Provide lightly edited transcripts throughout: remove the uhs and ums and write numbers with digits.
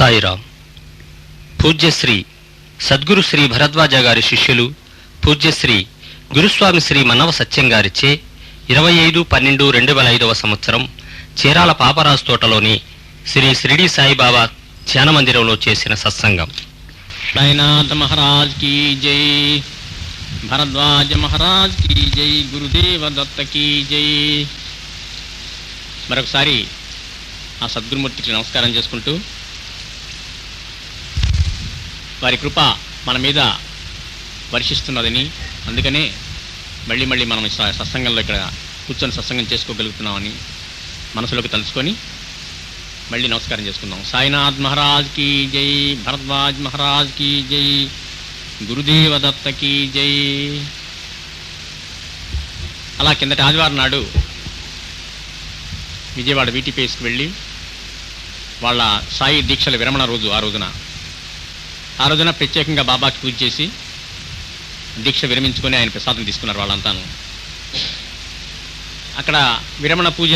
సాయిరామ్. పూజ్యశ్రీ సద్గురు శ్రీ భరద్వాజ గారి శిష్యులు పూజ్యశ్రీ గురుస్వామి శ్రీ మన్నవ సత్యం గారిచే 25/12/2005 సంవత్సరం చీరాల పాపరాజు తోటలోని శ్రీ షిరిడి సాయిబాబా ధ్యాన మందిరంలో చేసిన సత్సంగం. సాయినాథ్ మహారాజ్ కీ జై, భరద్వాజ మహారాజ్ కీ జై, గురుదేవ దత్త కీ జై. మరొకసారి ఆ సద్గురుమూర్తికి నమస్కారం చేసుకుంటూ, వారి కృప మన మీద వర్షిస్తున్నదని, అందుకనే మళ్ళీ మనం సత్సంగంలో ఇక్కడ కూర్చొని సత్సంగం చేసుకోగలుగుతున్నామని మనసులోకి తలుచుకొని మళ్ళీ నమస్కారం చేసుకుందాం. సాయినాథ్ మహారాజ్ కీ జై, భరద్వాజ్ మహారాజ్ కీ జై, గురుదేవ దత్త కీ జై. అలా కిందటి ఆదివారం నాడు విజయవాడ వీటీపీఎస్కి వెళ్ళి వాళ్ళ సాయి దీక్షల విరమణ రోజు, ఆ రోజున ప్రత్యేకంగా బాబాకి పూజ చేసి దీక్ష విరమించుకొని ఆయన ప్రసాదం తీసుకున్నారు వాళ్ళంతాను. అక్కడ విరమణ పూజ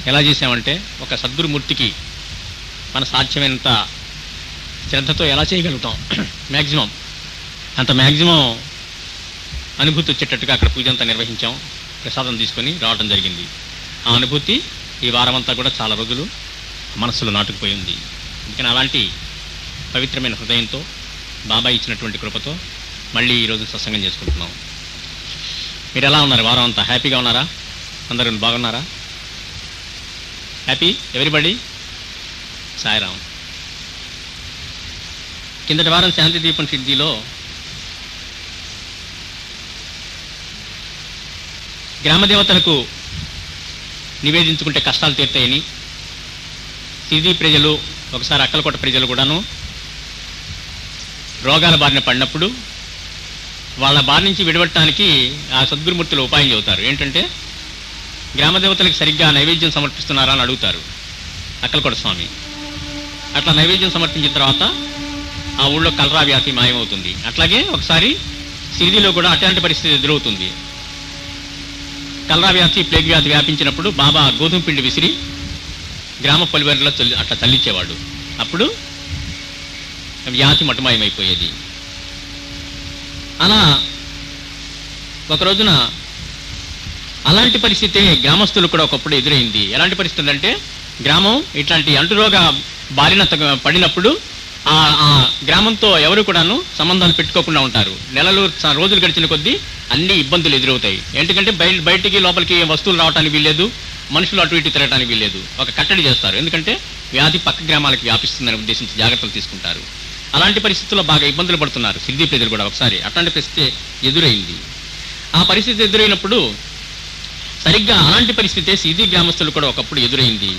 ఎలా చేసామంటే, ఒక సద్గురుమూర్తికి మన సాధ్యమైనంత శ్రద్ధతో ఎలా చేయగలుగుతాం, అంత మ్యాక్సిమం అనుభూతి వచ్చేటట్టుగా అక్కడ పూజ అంతా నిర్వహించాం. ప్రసాదం తీసుకొని రావడం జరిగింది. ఆ అనుభూతి ఈ వారం అంతా కూడా చాలా రోజులు మనస్సులో నాటుకుపోయింది. అందుకని అలాంటి పవిత్రమైన హృదయంతో బాబా ఇచ్చినటువంటి కృపతో మళ్ళీ ఈరోజు సత్సంగం చేసుకుంటున్నాం. మీరు ఎలా ఉన్నారు? వారం అంతా హ్యాపీగా ఉన్నారా? అందరూ బాగున్నారా? Happy everybody? సాయిరామ్. కిందటి వారం శాంతి దీపం సిద్ధిలో గ్రామదేవతలకు నివేదించుకుంటే కష్టాలు తీర్తాయని సిద్ధి ప్రజలు, ఒకసారి అక్కలకోట ప్రజలు కూడాను రోగాల బారిన పడినప్పుడు వాళ్ళ బారి నుంచి విడవటానికి ఆ సద్గురుమూర్తులు ఉపాయం చెబుతారు. ఏంటంటే, గ్రామదేవతలకు సరిగ్గా నైవేద్యం సమర్పిస్తున్నారా అని అడుగుతారు అక్కలకోట స్వామి. అట్లా నైవేద్యం సమర్పించిన తర్వాత ఆ ఊళ్ళో కలరా వ్యాధి మాయమవుతుంది. అట్లాగే ఒకసారి సిరిదిలో కూడా అట్లాంటి పరిస్థితి ఎదురవుతుంది. కలరా వ్యాధి, ప్లేగ్ వ్యాధి వ్యాపించినప్పుడు బాబా గోధుమ పిండి విసిరి గ్రామ పొలిమేరలో అట్లా చల్లించేవాడు. అప్పుడు వ్యాధి మటుమాయమైపోయేది. అలా ఒక రోజున అలాంటి పరిస్థితి గ్రామస్తులు కూడా ఒకప్పుడు ఎదురైంది. ఎలాంటి పరిస్థితి అంటే, గ్రామం ఇట్లాంటి అంటురోగ బారిన పడినప్పుడు ఆ గ్రామంతో ఎవరు కూడాను సంబంధాలు పెట్టుకోకుండా ఉంటారు. నెలలు రోజులు గడిచిన కొద్దీ అన్ని ఇబ్బందులు ఎదురవుతాయి. ఎందుకంటే బయటికి లోపలికి వస్తువులు రావడానికి వీల్లేదు, మనుషులు అటు ఇటు తిరగడానికి వీల్లేదు. ఒక కట్టడి చేస్తారు. ఎందుకంటే వ్యాధి పక్క గ్రామాలకు వ్యాపిస్తుందని ఉద్దేశించి జాగ్రత్తలు తీసుకుంటారు. అలాంటి పరిస్థితుల్లో బాగా ఇబ్బందులు పడుతున్నారు సిద్ధి ప్రజలు కూడా. ఒకసారి అట్లాంటి పరిస్థితి ఎదురైంది. ఆ పరిస్థితి ఎదురైనప్పుడు సరిగ్గా అలాంటి పరిస్థితే సిద్ధి గ్రామస్తులు కూడా ఒకప్పుడు ఎదురైంది.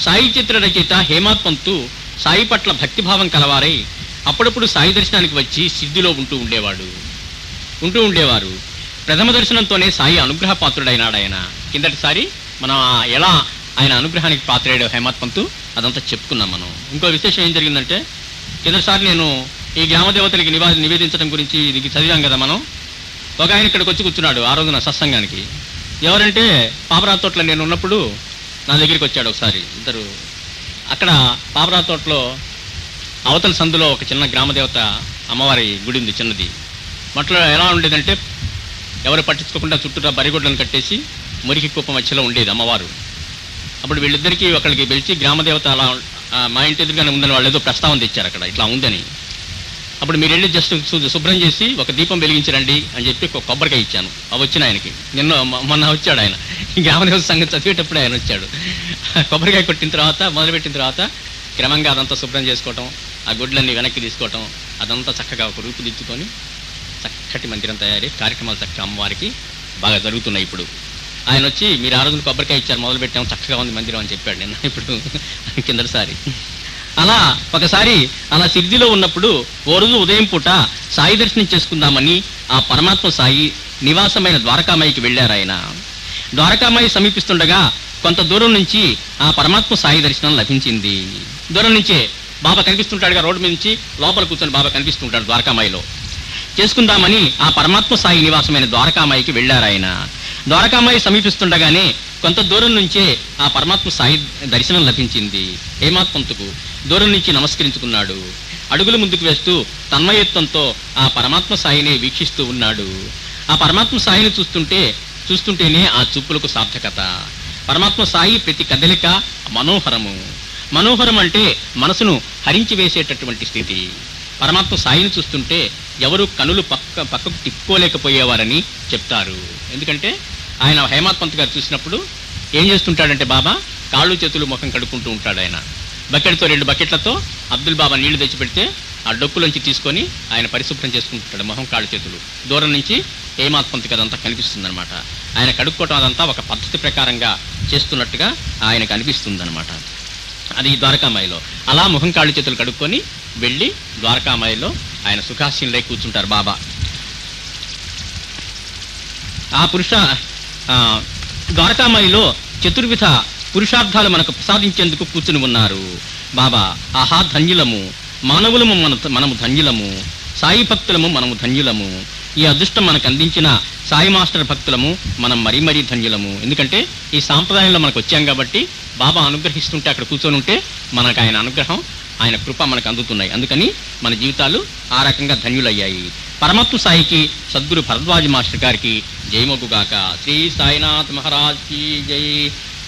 సాయి చిత్ర రచయిత హేమాత్ పంతు సాయి పట్ల భక్తిభావం కలవారై అప్పుడప్పుడు సాయి దర్శనానికి వచ్చి సిద్ధిలో ఉంటూ ఉండేవారు. ప్రథమ దర్శనంతోనే సాయి అనుగ్రహ పాత్రుడైనాడు ఆయన. కిందటిసారి మనం ఎలా ఆయన అనుగ్రహానికి పాత్రయ్యాడు హేమాత్ పంతు, అదంతా చెప్పుకున్నాం మనం. ఇంకో విశేషం ఏం జరిగిందంటే, కిందటిసారి నేను ఈ గ్రామదేవతలకి నివేదించడం గురించి ఇది చదివాం కదా మనం. ఒక ఆయన ఇక్కడికి వచ్చి కూర్చున్నాడు ఆ రోజున సత్సంగానికి. ఎవరంటే, పాపరాజు తోటలో నేను ఉన్నప్పుడు నా దగ్గరికి వచ్చాడు ఒకసారి ఇద్దరు. అక్కడ పాపరాజు తోటలో అవతల సందులో ఒక చిన్న గ్రామదేవత అమ్మవారి గుడి ఉంది, చిన్నది. మట్లో ఎలా ఉండేదంటే, ఎవరు పట్టించుకోకుండా చుట్టూ బరిగొడ్లను కట్టేసి మురికి కుప్ప మధ్యలో ఉండేది అమ్మవారు. అప్పుడు వీళ్ళిద్దరికీ ఒకరికి పిలిచి, గ్రామదేవత అలా మా ఇంటి ఎదురుగానే ఉందని వాళ్ళు ఏదో ప్రస్తావన తెచ్చారు అక్కడ, ఇట్లా ఉందని. అప్పుడు మీరు వెళ్ళి జస్ట్ శుభ్రం చేసి ఒక దీపం వెలిగించరండి అని చెప్పి ఒక కొబ్బరికాయ ఇచ్చాను. అవి వచ్చిన ఆయనకి మొన్న వచ్చాడు ఆయన. ఈ గ్రామదేవత సంగతి చదివేటప్పుడే ఆయన వచ్చాడు. కొబ్బరికాయ కొట్టిన తర్వాత, మొదలుపెట్టిన తర్వాత క్రమంగా అదంతా శుభ్రం చేసుకోవటం, ఆ గుడ్లన్నీ వెనక్కి తీసుకోవటం, అదంతా చక్కగా ఒక రూపుదిద్దుకొని చక్కటి మందిరం తయారీ కార్యక్రమాలు చక్కగా అమ్మవారికి బాగా జరుగుతున్నాయి. ఇప్పుడు ఆయన వచ్చి, మీరు ఆ రోజున కొబ్బరికాయ ఇచ్చారు, మొదలు పెట్టాము, చక్కగా ఉంది మందిరం అని చెప్పాడు నేను ఇప్పుడు కిందటిసారి. అలా ఒకసారి అలా సిద్ధిలో ఉన్నప్పుడు ఓ రోజు ఉదయం పూట సాయి దర్శనం చేసుకుందామని ఆ పరమాత్మ సాయి నివాసమైన ద్వారకామాయికి వెళ్ళారు ఆయన. ద్వారకామాయి సమీపిస్తుండగా కొంత దూరం నుంచి ఆ పరమాత్మ సాయి దర్శనం లభించింది. దూరం నుంచే బాబా కనిపిస్తుంటాడుగా, రోడ్డు మీద నుంచి లోపల కూర్చొని బాబా కనిపిస్తుంటాడు ద్వారకామాయిలో. చేసుకుందామని ఆ పరమాత్మ సాయి నివాసమైన ద్వారకామాయికి వెళ్ళారు ఆయన. ద్వారకామాయి సమీపిస్తుండగానే కొంత దూరం నుంచే ఆ పరమాత్మ సాయి దర్శనం లభించింది హేమాత్ పంతుకు. దూరం నుంచి నమస్కరించుకున్నాడు. అడుగులు ముందుకు వేస్తూ తన్మయత్వంతో ఆ పరమాత్మ సాయిని వీక్షిస్తూ ఉన్నాడు. ఆ పరమాత్మ సాయిని చూస్తుంటేనే ఆ చూపులకు సార్థకత. పరమాత్మ సాయి ప్రతి కదలిక మనోహరము. మనోహరం అంటే మనసును హరించి వేసేటటువంటి స్థితి. పరమాత్మ సాయిని చూస్తుంటే ఎవరు కనులు పక్కకు తిప్పుకోలేకపోయేవారని చెప్తారు. ఎందుకంటే ఆయన హేమాత్ పంత్ గారు చూసినప్పుడు ఏం చేస్తుంటాడంటే బాబా కాళ్ళు చేతులు ముఖం కడుక్కుంటూ ఉంటాడు. ఆయన బకెట్తో 2 బకెట్లతో అబ్దుల్ బాబా నీళ్లు తెచ్చిపెడితే ఆ డొక్కులోంచి తీసుకొని ఆయన పరిశుభ్రం చేసుకుంటుంటాడు మొహం కాళ్ళు చేతులు. దూరం నుంచి హేమాత్ పంత్కి అదంతా కనిపిస్తుంది అనమాట. ఆయన కడుక్కోవటం అదంతా ఒక పద్ధతి ప్రకారంగా చేస్తున్నట్టుగా ఆయనకు అనిపిస్తుంది అనమాట. అది ద్వారకామాయిలో అలా ముఖం కాళ్ళు చేతులు కడుక్కొని వెళ్ళి ద్వారకామాయిలో ఆయన సుఖాసీనులై కూర్చుంటారు బాబా. ఆ ద్వారకామాయిలో చతుర్విధ పురుషార్థాలు మనకు ప్రసాదించేందుకు కూర్చుని ఉన్నారు బాబా. ఆహా ధన్యులము, మానవులము మనము ధన్యులము, సాయి భక్తులము మనము ధన్యులము. ఈ అదృష్టం మనకు అందించిన సాయి మాస్టర్ భక్తులము మనం మరీ మరీ ధన్యులము. ఎందుకంటే ఈ సాంప్రదాయంలో మనకు వచ్చాం కాబట్టి బాబా అనుగ్రహిస్తుంటే అక్కడ కూర్చొని ఉంటే మనకు ఆయన అనుగ్రహం, ఆయన కృప మనకు అందుతున్నాయి. అందుకని మన జీవితాలు ఆ రకంగా ధన్యులయ్యాయి. పరమాత్మ సాయికి, సద్గురు భరద్వాజ్ మాస్టర్ గారికి జయమొగ్గుగాక. శ్రీ సాయినాథ్ మహారాజ్ కీ జై,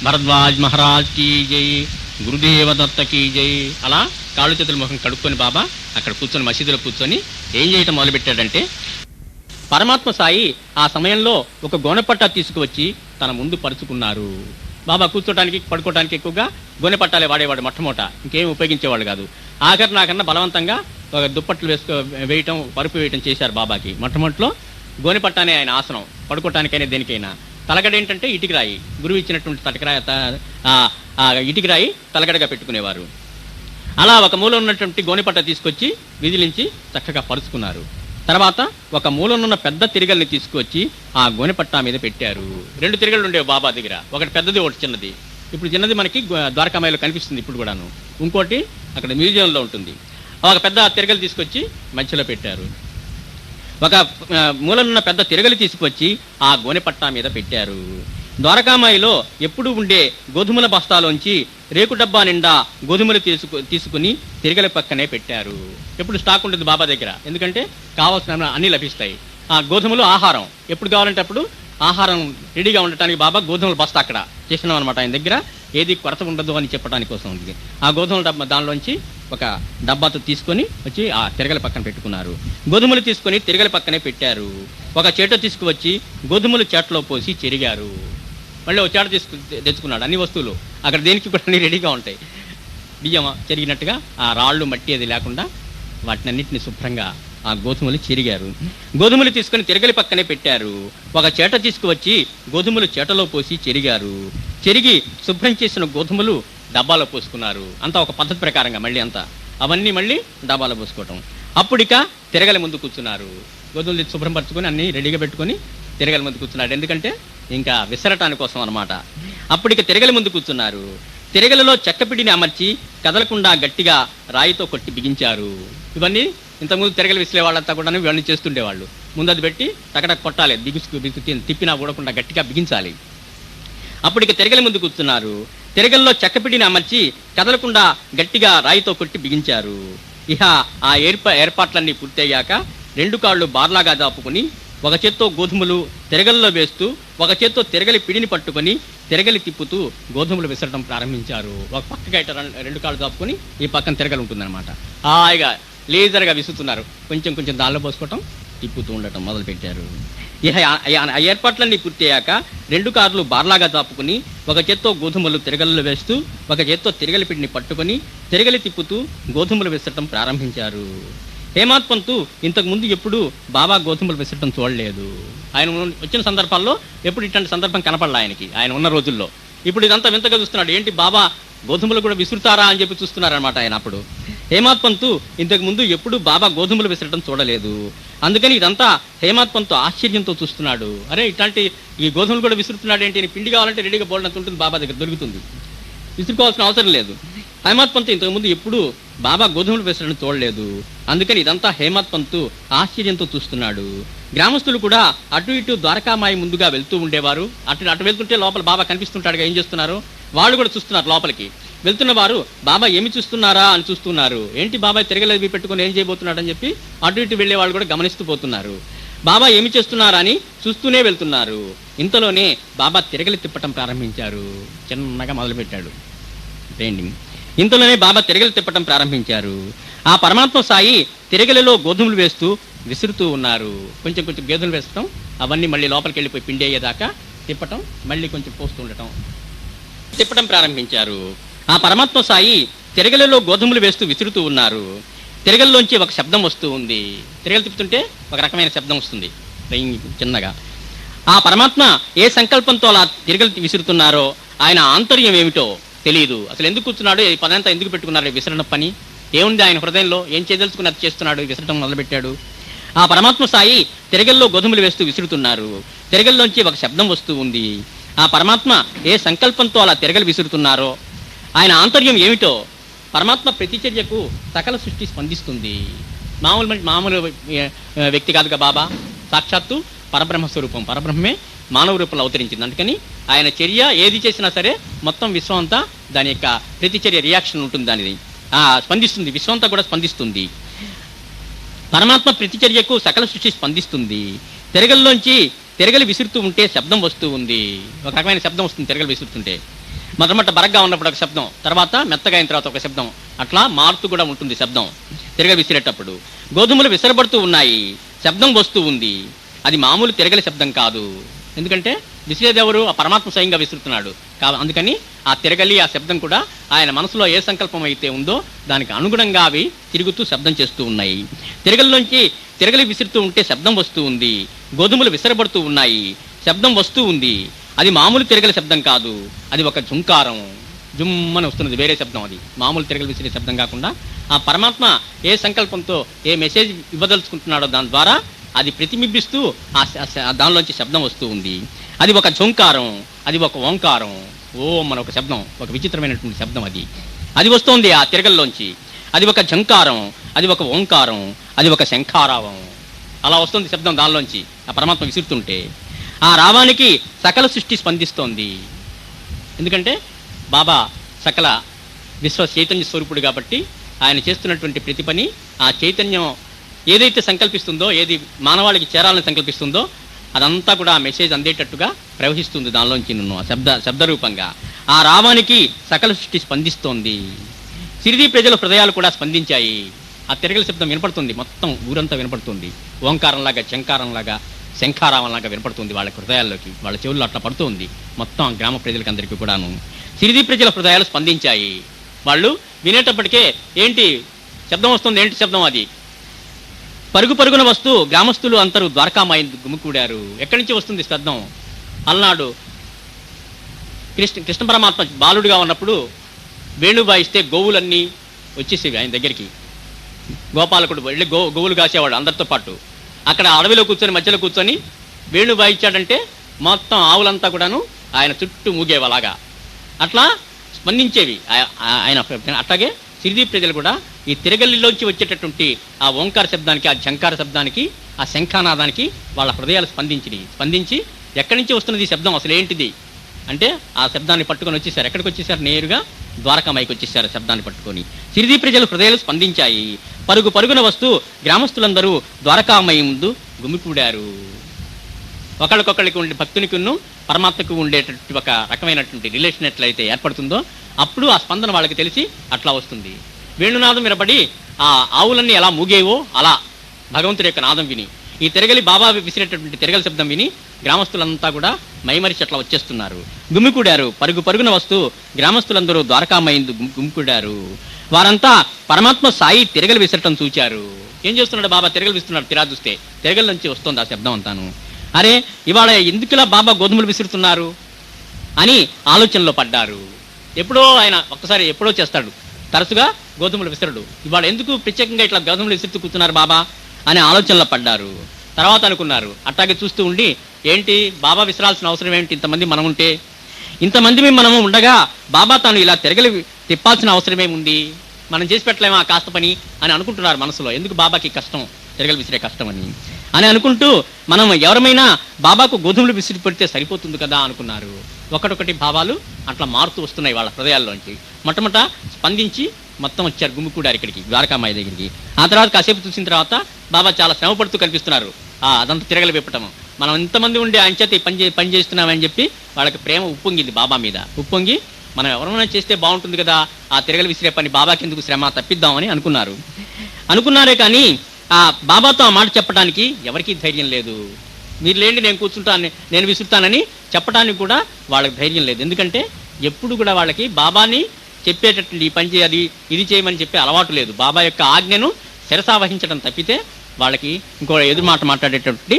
భరద్వాజ్ మహారాజ్ కీ జై, గురుదేవ దత్త కీ జై. అలా కాళ్ళు చేతుల ముఖం కడుక్కొని బాబా అక్కడ కూర్చొని మసీదులో కూర్చొని ఏం చేయటం మొదలుపెట్టాడంటే, పరమాత్మ సాయి ఆ సమయంలో ఒక గోనెపట్టా తీసుకువచ్చి తన ముందు పరుచుకున్నారు. బాబా కూర్చోటానికి పడుకోవడానికి ఎక్కువగా గోనెపట్టాలే వాడేవాడు. మొట్టమొదట ఇంకేం ఉపయోగించేవాడు కాదు. ఆఖరి నాకన్నా బలవంతంగా ఒక దుప్పట్లు వేయటం, పరుపు వేయటం చేశారు బాబాకి. మొట్టమొదటిలో గోనెపట్టానే ఆయన ఆసనం, పడుకోవటానికైనా దేనికైనా. తలగడ ఏంటంటే ఇటుకరాయి, గురువు ఇచ్చినటువంటి ఇటుకరాయి తలగడగా పెట్టుకునేవారు. అలా ఒక మూల ఉన్నటువంటి గోనెపట్ట తీసుకొచ్చి విదిలించి చక్కగా పరుచుకున్నారు. తర్వాత ఒక మూలనున్న పెద్ద తిరగల్ని తీసుకొచ్చి ఆ గోనెపట్టా మీద పెట్టారు. 2 తిరగళ్ళు ఉండేవి బాబా దగ్గర, ఒకటి పెద్దది ఒకటి చిన్నది. ఇప్పుడు చిన్నది మనకి ద్వారకామాయిలో కనిపిస్తుంది ఇప్పుడు కూడాను, ఇంకోటి అక్కడ మ్యూజియంలో ఉంటుంది. ఒక పెద్ద తిరగలు తీసుకొచ్చి మధ్యలో పెట్టారు. ఒక మూలనున్న పెద్ద తిరగలి తీసుకొచ్చి ఆ గోనెపట్టా మీద పెట్టారు. ద్వారకామాయిలో ఎప్పుడు ఉండే గోధుమల బస్తాలోంచి రేకు డబ్బా నిండా గోధుమలు తీసుకుని తిరగలి పక్కనే పెట్టారు. ఎప్పుడు స్టాక్ ఉంటుంది బాబా దగ్గర, ఎందుకంటే కావాల్సిన అన్ని లభిస్తాయి. ఆ గోధుమలు ఆహారం, ఎప్పుడు కావాలంటే అప్పుడు ఆహారం రెడీగా ఉండటానికి బాబా గోధుమల బస్తా అక్కడ చేసినాం అనమాట. ఆయన దగ్గర ఏది కొరత ఉండదు అని చెప్పడానికి కోసం ఉంది. ఆ గోధుమల డబ్బా దానిలోంచి ఒక డబ్బాతో తీసుకొని వచ్చి ఆ తిరగలి పక్కన పెట్టుకున్నారు. గోధుమలు తీసుకొని తిరగలి పక్కనే పెట్టారు. ఒక చేట తీసుకువచ్చి గోధుమలు చేటలో పోసి చెరిగారు. మళ్ళీ ఒక చేట తెచ్చుకున్నాడు. అన్ని వస్తువులు అక్కడ దేనికి కూడా అన్ని రెడీగా ఉంటాయి. బియ్యం చెరిగినట్టుగా ఆ రాళ్ళు మట్టి అది లేకుండా వాటినన్నింటినీ శుభ్రంగా ఆ గోధుమలు చెరిగారు. గోధుమలు తీసుకొని తిరగలి పక్కనే పెట్టారు. ఒక చేట తీసుకువచ్చి గోధుమలు చేటలో పోసి చెరిగారు. చెరిగి శుభ్రం చేసిన గోధుమలు డబ్బాలో పోసుకున్నారు. అంతా ఒక పద్ధతి ప్రకారంగా మళ్ళీ అంతా అవన్నీ మళ్ళీ డబ్బాలో పోసుకోవటం. అప్పుడిక తిరగలి ముందు కూర్చున్నారు. గోధుమలు శుభ్రం పరుచుకొని అన్ని రెడీగా పెట్టుకొని తిరగలి ముందు కూర్చున్నాడు. ఎందుకంటే ఇంకా విసరటాని కోసం అనమాట. అప్పుడిక తిరగలి ముందు కూర్చున్నారు. తిరగలిలో చెక్కపిడిని అమర్చి కదలకుండా గట్టిగా రాయితో కొట్టి బిగించారు. ఇవన్నీ ఇంతకుముందు తిరగలి విసిలే వాళ్ళంతా కూడా ఇవన్నీ చేస్తుండేవాళ్ళు. ముందు అది పెట్టి టకటక కొట్టాలి, తిప్పినా ఊడకుండా గట్టిగా బిగించాలి. అప్పుడిక తిరగలి ముందు కూర్చున్నారు. తిరగల్లో చెక్కపిడిని అమర్చి కదలకుండా గట్టిగా రాయితో కొట్టి బిగించారు. ఇహ ఆ ఏర్పాట్లన్నీ పూర్తయ్యాక 2 కాళ్ళు బార్లాగా దాపుకుని ఒక చేత్తో గోధుమలు తిరగల్లో వేస్తూ ఒక చేత్తో తిరగలి పిడిని పట్టుకొని తిరగలి తిప్పుతూ గోధుమలు విసరడం ప్రారంభించారు. ఒక పక్కగా 2 కాళ్ళు దాపుకొని ఈ పక్కన తిరగలి ఉంటుందన్నమాట. హాయిగా లేజర్గా విసురుతున్నారు. కొంచెం కొంచెం దానిలో పోసుకోవటం, తిప్పుతూ ఉండటం మొదలుపెట్టారు. ఇహ ఆ ఏర్పాట్లన్నీ పూర్తయ్యాక 2 కార్లు బార్లాగా దాపుకుని ఒక చేత్తో గోధుమలు తిరగల్లో వేస్తూ ఒక చేత్తో తిరగలి పిడిని పట్టుకొని తిరగలి తిప్పుతూ గోధుమలు విసరటం ప్రారంభించారు. హేమాత్ పంతు ఇంతకు ముందు ఎప్పుడు బాబా గోధుమలు విసరటం చూడలేదు. ఆయన వచ్చిన సందర్భాల్లో ఎప్పుడు ఇట్లాంటి సందర్భం కనపడలే ఆయనకి, ఆయన ఉన్న రోజుల్లో. ఇప్పుడు ఇదంతా వింతగా చూస్తున్నాడు. ఏంటి బాబా గోధుమలు కూడా విసురుతారా అని చెప్పి చూస్తున్నారనమాట ఆయన. అప్పుడు హేమాత్ పంతు ఇంతకు ముందు ఎప్పుడు బాబా గోధుమలు విసరటం చూడలేదు. అందుకని ఇదంతా హేమాత్ పంతు ఆశ్చర్యంతో చూస్తున్నాడు. అరే ఇట్లాంటి ఈ గోధుమలు కూడా విసురుతున్నాడు ఏంటి, పిండి కావాలంటే రెడీగా బోల్డంత ఉంటుంది బాబా దగ్గర, దొరుకుతుంది, విసురుకోవాల్సిన అవసరం లేదు. హేమాత్ పంతు ఇంతకుముందు ఎప్పుడు బాబా గోధుమలు విసరడం చూడలేదు. అందుకని ఇదంతా హేమాత్ పంతు ఆశ్చర్యంతో చూస్తున్నాడు. గ్రామస్తులు కూడా అటు ఇటు ద్వారకామాయి ముందుగా వెళ్తూ ఉండేవారు. అటు వెళ్తుంటే లోపల బాబా కనిపిస్తుంటాడుగా ఏం చేస్తున్నారు, వాళ్ళు కూడా చూస్తున్నారు లోపలికి. వెళ్తున్న వారు బాబా ఏమి చూస్తున్నారా అని చూస్తున్నారు. ఏంటి బాబాయ్ తిరగలేవి పెట్టుకుని ఏం చేయబోతున్నాడు అని చెప్పి అటు ఇటు వెళ్ళే వాళ్ళు కూడా గమనిస్తూ పోతున్నారు. బాబా ఏమి చేస్తున్నారా అని చూస్తూనే వెళ్తున్నారు. ఇంతలోనే బాబా తిరగలి తిప్పటం ప్రారంభించారు. చిన్నగా మొదలుపెట్టాడు పెయింటింగ్. ఇంతలోనే బాబా తిరగలి తిప్పటం ప్రారంభించారు. ఆ పరమాత్మ సాయి తిరగలిలో గోధుమలు వేస్తూ విసురుతూ ఉన్నారు. కొంచెం కొంచెం గేదెలు వేస్తాం, అవన్నీ మళ్ళీ లోపలికి వెళ్ళిపోయి పిండి అయ్యేదాకా తిప్పటం, మళ్ళీ కొంచెం పోస్తూ ఉండటం, తిప్పటం ప్రారంభించారు. ఆ పరమాత్మ సాయి తిరగలిలో గోధుమలు వేస్తూ విసురుతూ ఉన్నారు. తిరగల్లోంచి ఒక శబ్దం వస్తూ ఉంది. తిరగలు తిప్పుతుంటే ఒక రకమైన శబ్దం వస్తుంది చిన్నగా. ఆ పరమాత్మ ఏ సంకల్పంతో అలా తిరగలు విసురుతున్నారో, ఆయన ఆంతర్యం ఏమిటో తెలియదు. అసలు ఎందుకు కూర్చున్నాడో, ఈ పదంతా ఎందుకు పెట్టుకున్నారో, విసరణ పని ఏముంది ఆయన హృదయంలో, ఏం చేయదలుచుకుని అది చేస్తున్నాడు, విసరటం మొదలుపెట్టాడు. ఆ పరమాత్మ సాయి తిరగల్లో గోధుమలు వేస్తూ విసురుతున్నారు. తిరగల్లోంచి ఒక శబ్దం వస్తూ ఉంది. ఆ పరమాత్మ ఏ సంకల్పంతో అలా తిరగలు విసురుతున్నారో, ఆయన ఆంతర్యం ఏమిటో, పరమాత్మ ప్రతిచర్యకు సకల సృష్టి స్పందిస్తుంది. మామూలు వ్యక్తి కాదుగా బాబా, సాక్షాత్తు పరబ్రహ్మ స్వరూపం. పరబ్రహ్మే మానవ రూపంలో అవతరించింది. అందుకని ఆయన చర్య ఏది చేసినా సరే మొత్తం విశ్వం అంతా దాని యొక్క ప్రతిచర్య రియాక్షన్ ఉంటుంది, దానిది స్పందిస్తుంది. విశ్వం అంతా కూడా స్పందిస్తుంది. పరమాత్మ ప్రతిచర్యకు సకల సృష్టి స్పందిస్తుంది. తిరగల్లోంచి తిరగలి విసురుతూ ఉంటే శబ్దం వస్తూ ఉంది. ఒక రకమైన శబ్దం వస్తుంది తిరగలి విసురుతుంటే. మొదట బరగ్గా ఉన్నప్పుడు ఒక శబ్దం, తర్వాత మెత్తగా అయిన తర్వాత ఒక శబ్దం, అట్లా మారుతూ కూడా ఉంటుంది శబ్దం తిరగలి విసిరేటప్పుడు. గోధుమలు విసరబడుతూ ఉన్నాయి, శబ్దం వస్తూ ఉంది. అది మామూలు తిరగలి శబ్దం కాదు. ఎందుకంటే విసిరేదెవరు? ఆ పరమాత్మ స్వయంగా విసురుతున్నాడు. అందుకని ఆ తిరగలి, ఆ శబ్దం కూడా ఆయన మనసులో ఏ సంకల్పం అయితే ఉందో దానికి అనుగుణంగా అవి తిరుగుతూ శబ్దం చేస్తూ ఉన్నాయి. తిరగల్లోంచి తిరగలి విసురుతూ ఉంటే శబ్దం వస్తూ ఉంది. గోధుమలు విసరబడుతూ ఉన్నాయి, శబ్దం వస్తూ ఉంది. అది మామూలు తిరగలి శబ్దం కాదు, అది ఒక జుంకారం. జుమ్మని వస్తున్నది వేరే శబ్దం. అది మామూలు తిరగలి విసిరే శబ్దం కాకుండా ఆ పరమాత్మ ఏ సంకల్పంతో ఏ మెసేజ్ ఇవ్వదలుచుకుంటున్నాడో దాని ద్వారా అది ప్రతిబింబిస్తూ దానిలోంచి శబ్దం వస్తూ ఉంది. అది ఒక ఝంకారం, అది ఒక ఓంకారం. ఓం మన ఒక శబ్దం, ఒక విచిత్రమైనటువంటి శబ్దం. అది వస్తోంది ఆ తిరగల్లోంచి. అది ఒక ఝంకారం, అది ఒక ఓంకారం, అది ఒక శంఖారావం. అలా వస్తుంది శబ్దం దానిలోంచి ఆ పరమాత్మ విసురుతుంటే. ఆ రావానికి సకల సృష్టి స్పందిస్తోంది. ఎందుకంటే బాబా సకల విశ్వ చైతన్య స్వరూపుడు కాబట్టి ఆయన చేస్తున్నటువంటి ప్రతి పని ఆ చైతన్యం ఏదైతే సంకల్పిస్తుందో, ఏది మానవాళికి చేరాలని సంకల్పిస్తుందో అదంతా కూడా ఆ మెసేజ్ అందేటట్టుగా ప్రవహిస్తుంది దానిలోంచి ఆ శబ్దరూపంగా. ఆ రావానికి సకల సృష్టి స్పందిస్తోంది. సిరిడి ప్రజల హృదయాలు కూడా స్పందించాయి. ఆ తిరగల శబ్దం వినపడుతుంది, మొత్తం ఊరంతా వినపడుతుంది. ఓంకారంలాగా, శంకారంలాగా, శంఖారావంలాగా వినపడుతుంది వాళ్ళ హృదయాల్లోకి. వాళ్ళ చెవుల్లో అట్లా పడుతుంది మొత్తం గ్రామ ప్రజలకి అందరికీ కూడాను. సిరిడి ప్రజల హృదయాలు స్పందించాయి. వాళ్ళు వినేటప్పటికే ఏంటి శబ్దం వస్తుంది, ఏంటి శబ్దం అది? పరుగు పరుగున వస్తూ గ్రామస్తులు అందరూ ద్వారకామాయి గుమికూడారు. ఎక్కడి నుంచి వస్తుంది శబ్దం? అలనాడు కృష్ణ పరమాత్మ బాలుడిగా ఉన్నప్పుడు వేణు వాయిస్తే గోవులన్నీ వచ్చేసేవి ఆయన దగ్గరికి. గోపాలకుడు వెళ్ళి గోవులు కాసేవాడు అందరితో పాటు. అక్కడ అడవిలో కూర్చొని మధ్యలో కూర్చొని వేణు వాయించాడంటే మొత్తం ఆవులంతా కూడాను ఆయన చుట్టూ మూగేవలాగా అట్లా స్పందించేవి ఆయన. అట్లాగే సిరిడి ప్రజలు కూడా ఈ తిరగల్లిలోంచి వచ్చేటటువంటి ఆ ఓంకార శబ్దానికి, ఆ ఝంకార శబ్దానికి, ఆ శంఖానాదానికి వాళ్ళ హృదయాలు స్పందించి ఎక్కడి నుంచి వస్తున్నది ఈ శబ్దం, అసలు ఏంటిది అంటే ఆ శబ్దాన్ని పట్టుకొని వచ్చేసారు. ఎక్కడికి వచ్చేసారు? నేరుగా ద్వారకామాయికి వచ్చేసారు శబ్దాన్ని పట్టుకొని. సిరిడి ప్రజలు హృదయాలు స్పందించాయి. పరుగు పరుగున వస్తూ గ్రామస్తులందరూ ద్వారకామాయి ముందు గుమికూడారు. ఒకళ్ళకొకళ్ళకి ఉండే భక్తునికి పరమాత్మకు ఉండేటటువంటి ఒక రకమైనటువంటి రిలేషన్ ఎట్లయితే ఏర్పడుతుందో అప్పుడు ఆ స్పందన వాళ్ళకి తెలిసి అట్లా వస్తుంది. వేణునాదం వినపడి ఆ ఆవులన్నీ ఎలా మూగేవో అలా భగవంతుడి యొక్క నాదం విని, ఈ తిరగలి బాబా విసిరేటటువంటి తిరగలి శబ్దం విని గ్రామస్తులంతా కూడా మైమరిచి అట్లా వచ్చేస్తున్నారు, గుమికూడారు. పరుగు పరుగున వస్తూ గ్రామస్తులందరూ ద్వారకామైందు గుమికూడారు. వారంతా పరమాత్మ సాయి తిరగలి విసరటం చూచారు. ఏం చేస్తున్నాడు బాబా? తిరగలి విస్తున్నాడు. తిరా చూస్తే తిరగల నుంచి వస్తుంది ఆ శబ్దం అంతాను. అరే ఇవాళ ఎందుకులా బాబా గోధుమలు విసురుతున్నారు అని ఆలోచనలో పడ్డారు. ఎప్పుడో ఆయన ఒక్కసారి ఎప్పుడో చేస్తాడు, తరచుగా గోధుమలు విసరడు. ఇవాళ ఎందుకు ప్రత్యేకంగా ఇట్లా గోధుమలు విసురుతూ కూర్చున్నారు బాబా అనే ఆలోచనలో పడ్డారు. తర్వాత అనుకున్నారు, అట్లాగే చూస్తూ ఉండి ఏంటి బాబా విసరాల్సిన అవసరం ఏంటి, ఇంతమంది మనం ఉంటే, ఇంతమంది మనము ఉండగా బాబా తాను ఇలా తిరగలి తిప్పాల్సిన అవసరమేముంది, మనం చేసి పెట్టలేమా కాస్త పని అని అనుకుంటున్నారు మనసులో. ఎందుకు బాబాకి కష్టం, తిరగలి విసిరే కష్టం అని అనుకుంటూ మనం ఎవరమైనా బాబాకు గోధుమలు విసిరి పెడితే సరిపోతుంది కదా అనుకున్నారు. ఒకటొకటి భావాలు అట్లా మారుతూ వస్తున్నాయి వాళ్ళ హృదయాల్లోంచి. మొట్టమొదట స్పందించి మొత్తం వచ్చారు, గుమ్మికూడారు ఇక్కడికి ద్వారకామాయి దగ్గరికి. ఆ తర్వాత కాసేపు చూసిన తర్వాత బాబా చాలా శ్రమ పడుతూ కనిపిస్తున్నారు. అదంతా తిరగలి విప్పటము. మనం ఇంతమంది ఉండి ఆయన చేత పని చేస్తున్నామని చెప్పి వాళ్ళకి ప్రేమ ఉప్పొంగింది బాబా మీద. ఉప్పొంగి మనం ఎవరైనా చేస్తే బాగుంటుంది కదా, ఆ తిరగలి విసిరే పని బాబాకి ఎందుకు శ్రమ, తప్పిద్దామని అనుకున్నారే కానీ ఆ బాబాతో ఆ మాట చెప్పడానికి ఎవరికీ ధైర్యం లేదు. మీరు లేండి, నేను కూర్చుంటాను, నేను విసురుతానని చెప్పడానికి కూడా వాళ్ళకి ధైర్యం లేదు. ఎందుకంటే ఎప్పుడు కూడా వాళ్ళకి బాబాని చెప్పేటట్టు ఈ పని చేయాలి, ఇది చేయమని చెప్పే అలవాటు లేదు. బాబా యొక్క ఆజ్ఞను శిరసావహించడం తప్పితే వాళ్ళకి ఇంకో ఎదురు మాట మాట్లాడేటటువంటి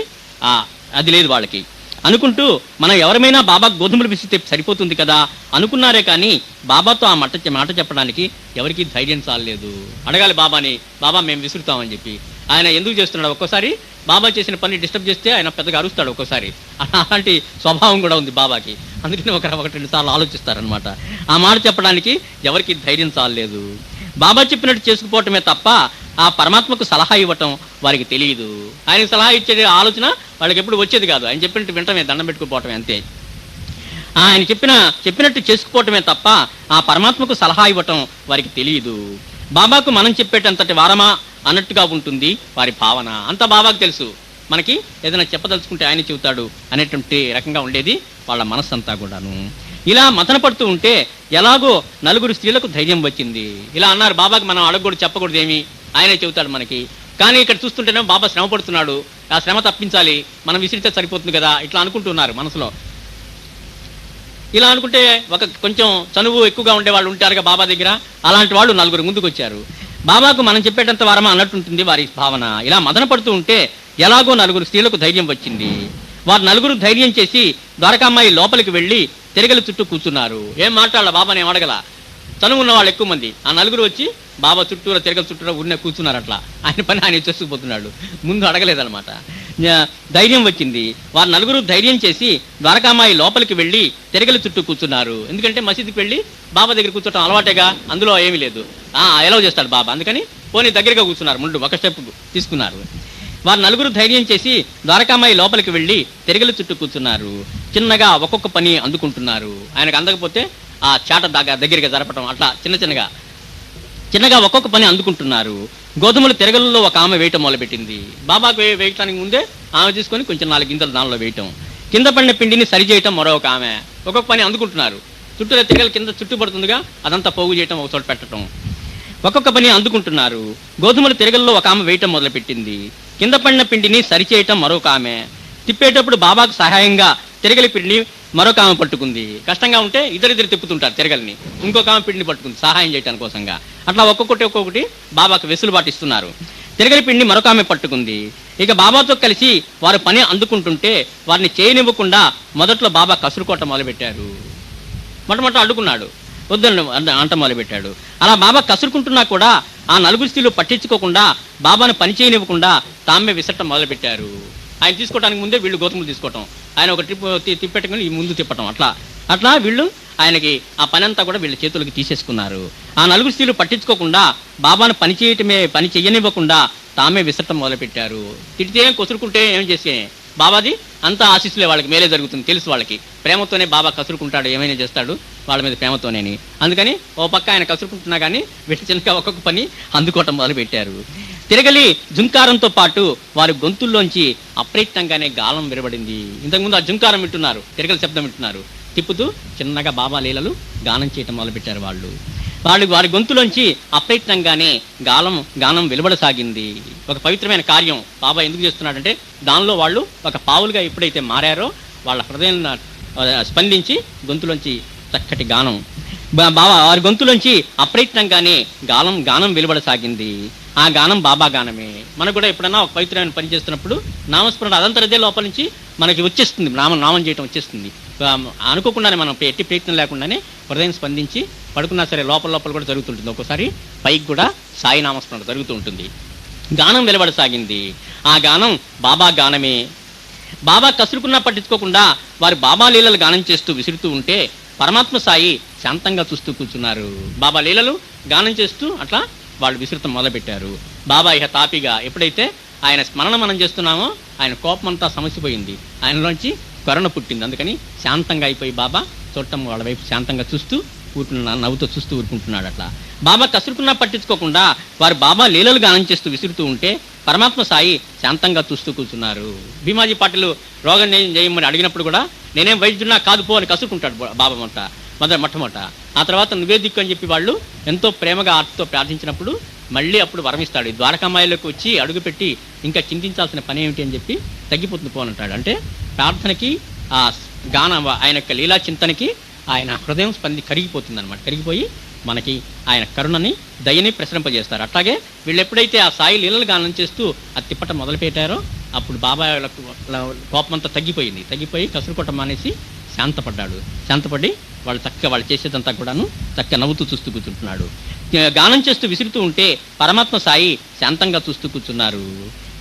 అది లేదు వాళ్ళకి. అనుకుంటూ మనం ఎవరమైనా బాబా గోధుమలు విసిరితే సరిపోతుంది కదా అనుకున్నారే కానీ బాబాతో ఆ మాట చెప్పడానికి ఎవరికీ ధైర్యం చాలలేదు. అడగాలి బాబాని, బాబా మేము విసురుతామని చెప్పి. ఆయన ఎందుకు చేస్తున్నాడు, ఒక్కోసారి బాబా చేసిన పని డిస్టర్బ్ చేస్తే ఆయన పెద్దగా అరుస్తాడు ఒక్కోసారి. అలాంటి స్వభావం కూడా ఉంది బాబాకి. అందుకని ఒకటి రెండు సార్లు ఆలోచిస్తారనమాట. ఆ మాట చెప్పడానికి ఎవరికి ధైర్యం చాలలేదు. బాబా చెప్పినట్టు చేసుకుపోవటమే తప్ప ఆ పరమాత్మకు సలహా ఇవ్వటం వారికి తెలియదు. ఆయనకు సలహా ఇచ్చే ఆలోచన వాళ్ళకి ఎప్పుడు వచ్చేది కాదు. ఆయన చెప్పినట్టు వింటమే, దండం పెట్టుకుపోవటమే అంతే. ఆయన చెప్పినట్టు చేసుకుపోవటమే తప్ప ఆ పరమాత్మకు సలహా ఇవ్వటం వారికి తెలియదు. బాబాకు మనం చెప్పేటంతటి వారమా అన్నట్టుగా ఉంటుంది వారి భావన. అంతా బాబాకు తెలుసు, మనకి ఏదైనా చెప్పదలుచుకుంటే ఆయన చెబుతాడు అనేటువంటి రకంగా ఉండేది వాళ్ళ మనస్సు అంతా కూడాను. ఇలా మతన పడుతూ ఉంటే ఎలాగో నలుగురు స్త్రీలకు ధైర్యం వచ్చింది. ఇలా అన్నారు, బాబాకి మనం అడగకూడదు, చెప్పకూడదు ఏమి, ఆయనే చెబుతాడు మనకి. కానీ ఇక్కడ చూస్తుంటేనే బాబా శ్రమ పడుతున్నాడు, ఆ శ్రమ తప్పించాలి, మనం విసిరితే సరిపోతుంది కదా, ఇట్లా అనుకుంటున్నారు మనసులో. ఇలా అనుకుంటే కొంచెం చనువు ఎక్కువగా ఉండే వాళ్ళు ఉంటారుగా బాబా దగ్గర, అలాంటి వాళ్ళు నలుగురు ముందుకు వచ్చారు. బాబాకు మనం చెప్పేటంత వారమా అన్నట్టుంటుంది వారి భావన. ఇలా మదన పడుతూ ఉంటే ఎలాగో నలుగురు స్త్రీలకు ధైర్యం వచ్చింది. వారు నలుగురు ధైర్యం చేసి ద్వారకామాయి లోపలికి వెళ్ళి తిరగలి చుట్టూ కూర్చున్నారు. ఏం మాట్లాడాల బాబాని ఏం అడగల. చనువు ఉన్న వాళ్ళు ఎక్కువ మంది. ఆ నలుగురు వచ్చి బాబా చుట్టూరా తిరగల చుట్టూరా ఊరినే కూర్చున్నారు. అట్లా ఆయన పని ఆయన చేసుకుపోతున్నాడు, ముందు అడగలేదనమాట. ధైర్యం వచ్చింది. వారు నలుగురు ధైర్యం చేసి ద్వారకామాయి లోపలికి వెళ్ళి తిరగలి చుట్టూ కూర్చున్నారు. ఎందుకంటే మసీదుకి వెళ్ళి బాబా దగ్గర కూర్చోటం అలవాటేగా, అందులో ఏమీ లేదు, ఎలా చేస్తాడు బాబా, అందుకని పోనీ దగ్గరగా కూర్చున్నారు, ముందు ఒక స్టెప్ తీసుకున్నారు. వారు నలుగురు ధైర్యం చేసి ద్వారకామాయి లోపలికి వెళ్ళి తిరగలి చుట్టూ కూర్చున్నారు. చిన్నగా ఒక్కొక్క పని అందుకుంటున్నారు. ఆయనకు అందకపోతే ఆ చాట దగ్గరగా జరపటం, అట్లా చిన్నగా ఒక్కొక్క పని అందుకుంటున్నారు. గోధుమలు తిరగలలో ఒక ఆమె వేయటం మొదలుపెట్టింది. బాబాకు వేయటానికి ముందే ఆమె తీసుకొని కొంచెం 4 గింజలు దానిలో వేయటం. కింద పడిన పిండిని సరిచేయటం మరొక ఆమె. ఒక్కొక్క పని అందుకుంటున్నారు. చుట్టూ తిరగలు కింద చుట్టుపడుతుందిగా, అదంతా పోగు చేయటం, ఒక చోట పెట్టడం. ఒక్కొక్క పని అందుకుంటున్నారు. గోధుమలు తిరగల్లో ఒక ఆమె వేయటం మొదలుపెట్టింది. కింద పడిన పిండిని సరిచేయటం మరొక ఆమె. తిప్పేటప్పుడు బాబాకు సహాయంగా తిరగలి పిండిని మరొక ఆమె పట్టుకుంది. కష్టంగా ఉంటే ఇద్దరిద్దరు తిప్పుతుంటారు తిరగలిని, ఇంకొక ఆమె పిండిని పట్టుకుంది సహాయం చేయడానికి కోసంగా. అట్లా ఒక్కొక్కటి బాబాకు వెసులుబాటు ఇస్తున్నారు. తిరగలి పిండిని మరొక ఆమె పట్టుకుంది. ఇక బాబాతో కలిసి వారు పని అందుకుంటుంటే వారిని చేయనివ్వకుండా మొదట్లో బాబా కసురుకోవటం మొదలుపెట్టారు. మొట్టమొదట అడ్డుకున్నాడు, వద్దని అంట మొదలుపెట్టాడు. అలా బాబా కసురుకుంటున్నా కూడా ఆ నలుగురు స్త్రీలు పట్టించుకోకుండా బాబాను పని చేయనివ్వకుండా తామే విసరటం మొదలుపెట్టారు. ఆయన తీసుకోవడానికి ముందే వీళ్ళు గోధుమలు తీసుకోవటం, ఆయన ఒక ట్రిప్ తిప్పెట్టుకుని ఈ ముందు తిప్పటం, అట్లా వీళ్ళు ఆయనకి ఆ పని అంతా కూడా వీళ్ళ చేతులకి తీసేసుకున్నారు. ఆ నలుగురు స్త్రీలు పట్టించుకోకుండా బాబాను పని చెయ్యనివ్వకుండా తామే విసరటం మొదలుపెట్టారు. తిడితే కొసురుకుంటే ఏం చేసే బాబాది అంతా ఆశీస్సులే, వాళ్ళకి మేలే జరుగుతుంది తెలుసు. వాళ్ళకి ప్రేమతోనే బాబా కసురుకుంటాడు, ఏమైనా చేస్తాడు వాళ్ళ మీద ప్రేమతోనేని. అందుకని ఓ పక్క ఆయన కసురుకుంటున్నా కానీ వీటి చిన్నగా ఒక్కొక్క పని అందుకోవటం మొదలుపెట్టారు. తిరగలి జుంకారంతో పాటు వారి గొంతుల్లోంచి అప్రయత్నంగానే గాలం వినబడింది. ఇంతకుముందు ఆ జుంకారం వింటున్నారు, తిరగలి శబ్దం వింటున్నారు. తిప్పుతూ చిన్నగా బాబా లీలలు గానం చేయటం మొదలుపెట్టారు వాళ్ళు. వారి గొంతులోంచి అప్రయత్నంగానే గానం వెలువడసాగింది. ఒక పవిత్రమైన కార్యం బాబా ఎందుకు చేస్తున్నాడంటే దానిలో వాళ్ళు ఒక పావులుగా ఎప్పుడైతే మారారో వాళ్ళ హృదయం స్పందించి గొంతులోంచి చక్కటి గానం, బాబా వారి గొంతులోంచి అప్రయత్నంగానే గానం వెలువడసాగింది. ఆ గానం బాబా గానమే. మనకు కూడా ఎప్పుడన్నా ఒక పవిత్రమైన పని చేస్తున్నప్పుడు నామస్మరణ అదంతరదే లోపల నుంచి మనకి వచ్చేస్తుంది, నామం చేయటం వచ్చేస్తుంది. అనుకోకుండానే మనం ఎట్టి ప్రయత్నం లేకుండానే హృదయం స్పందించి పడుకున్నా సరే లోపల కూడా జరుగుతుంటుంది. ఒక్కోసారి పైకి కూడా సాయి నామస్మరణ జరుగుతూ ఉంటుంది. గానం వెలువడసాగింది. ఆ గానం బాబా గానమే. బాబా కసురుకున్నా పట్టించుకోకుండా వారు బాబా లీలలు గానం చేస్తూ విసురుతూ ఉంటే పరమాత్మ సాయి శాంతంగా చూస్తూ కూర్చున్నారు. బాబా లీలలు గానం చేస్తూ అట్లా వాళ్ళు విసురుతం మొదలుపెట్టారు. బాబా ఇహ తాపిగా ఎప్పుడైతే ఆయన స్మరణ మనం చేస్తున్నామో ఆయన కోపం అంతా సమసిపోయింది. ఆయనలోంచి కరుణ పుట్టింది. అందుకని శాంతంగా అయిపోయి బాబా చూడటం వాళ్ళ వైపు శాంతంగా చూస్తూ నవ్వుతో చూస్తూ ఊరుకుంటున్నాడు. అట్లా బాబా కసురుకున్నా పట్టించుకోకుండా వారు బాబా లీలలు గానం చేస్తూ విసురుతూ ఉంటే పరమాత్మ సాయి శాంతంగా చూస్తూ కూర్చున్నారు. భీమాజీ పాటిల్ రోగం చేయమని అడిగినప్పుడు కూడా నేనేం వైద్యున్నా కాదు పో అని కసురుకుంటాడు బాబా మొట్టమొదట. ఆ తర్వాత నువ్వే దిక్కు అని చెప్పి వాళ్ళు ఎంతో ప్రేమగా ఆర్తితో ప్రార్థించినప్పుడు మళ్ళీ అప్పుడు వరమిస్తాడు. ద్వారకామాయిలోకి వచ్చి అడుగుపెట్టి ఇంకా చింతించాల్సిన పని ఏమిటి అని చెప్పి తగ్గిపోతుంది పోనంటాడు. అంటే ప్రార్థనకి ఆ గాన ఆయన యొక్క లీలా చింతనకి ఆయన హృదయం కరిగిపోతుంది అనమాట. కరిగిపోయి మనకి ఆయన కరుణని దయని ప్రసరింపజేస్తారు. అట్లాగే వీళ్ళు ఎప్పుడైతే ఆ సాయి లీలలు గానం చేస్తూ అది తిప్పటం మొదలుపెట్టారో అప్పుడు బాబా కోపమంతా తగ్గిపోయి కసురుకోవటం మానేసి శాంతపడి వాళ్ళు చేసేదంతా కూడాను చక్కగా నవ్వుతూ చూస్తూ కూర్చుంటున్నాడు. గానం చేస్తూ విసురుతూ ఉంటే పరమాత్మ సాయి శాంతంగా చూస్తూ కూర్చున్నారు.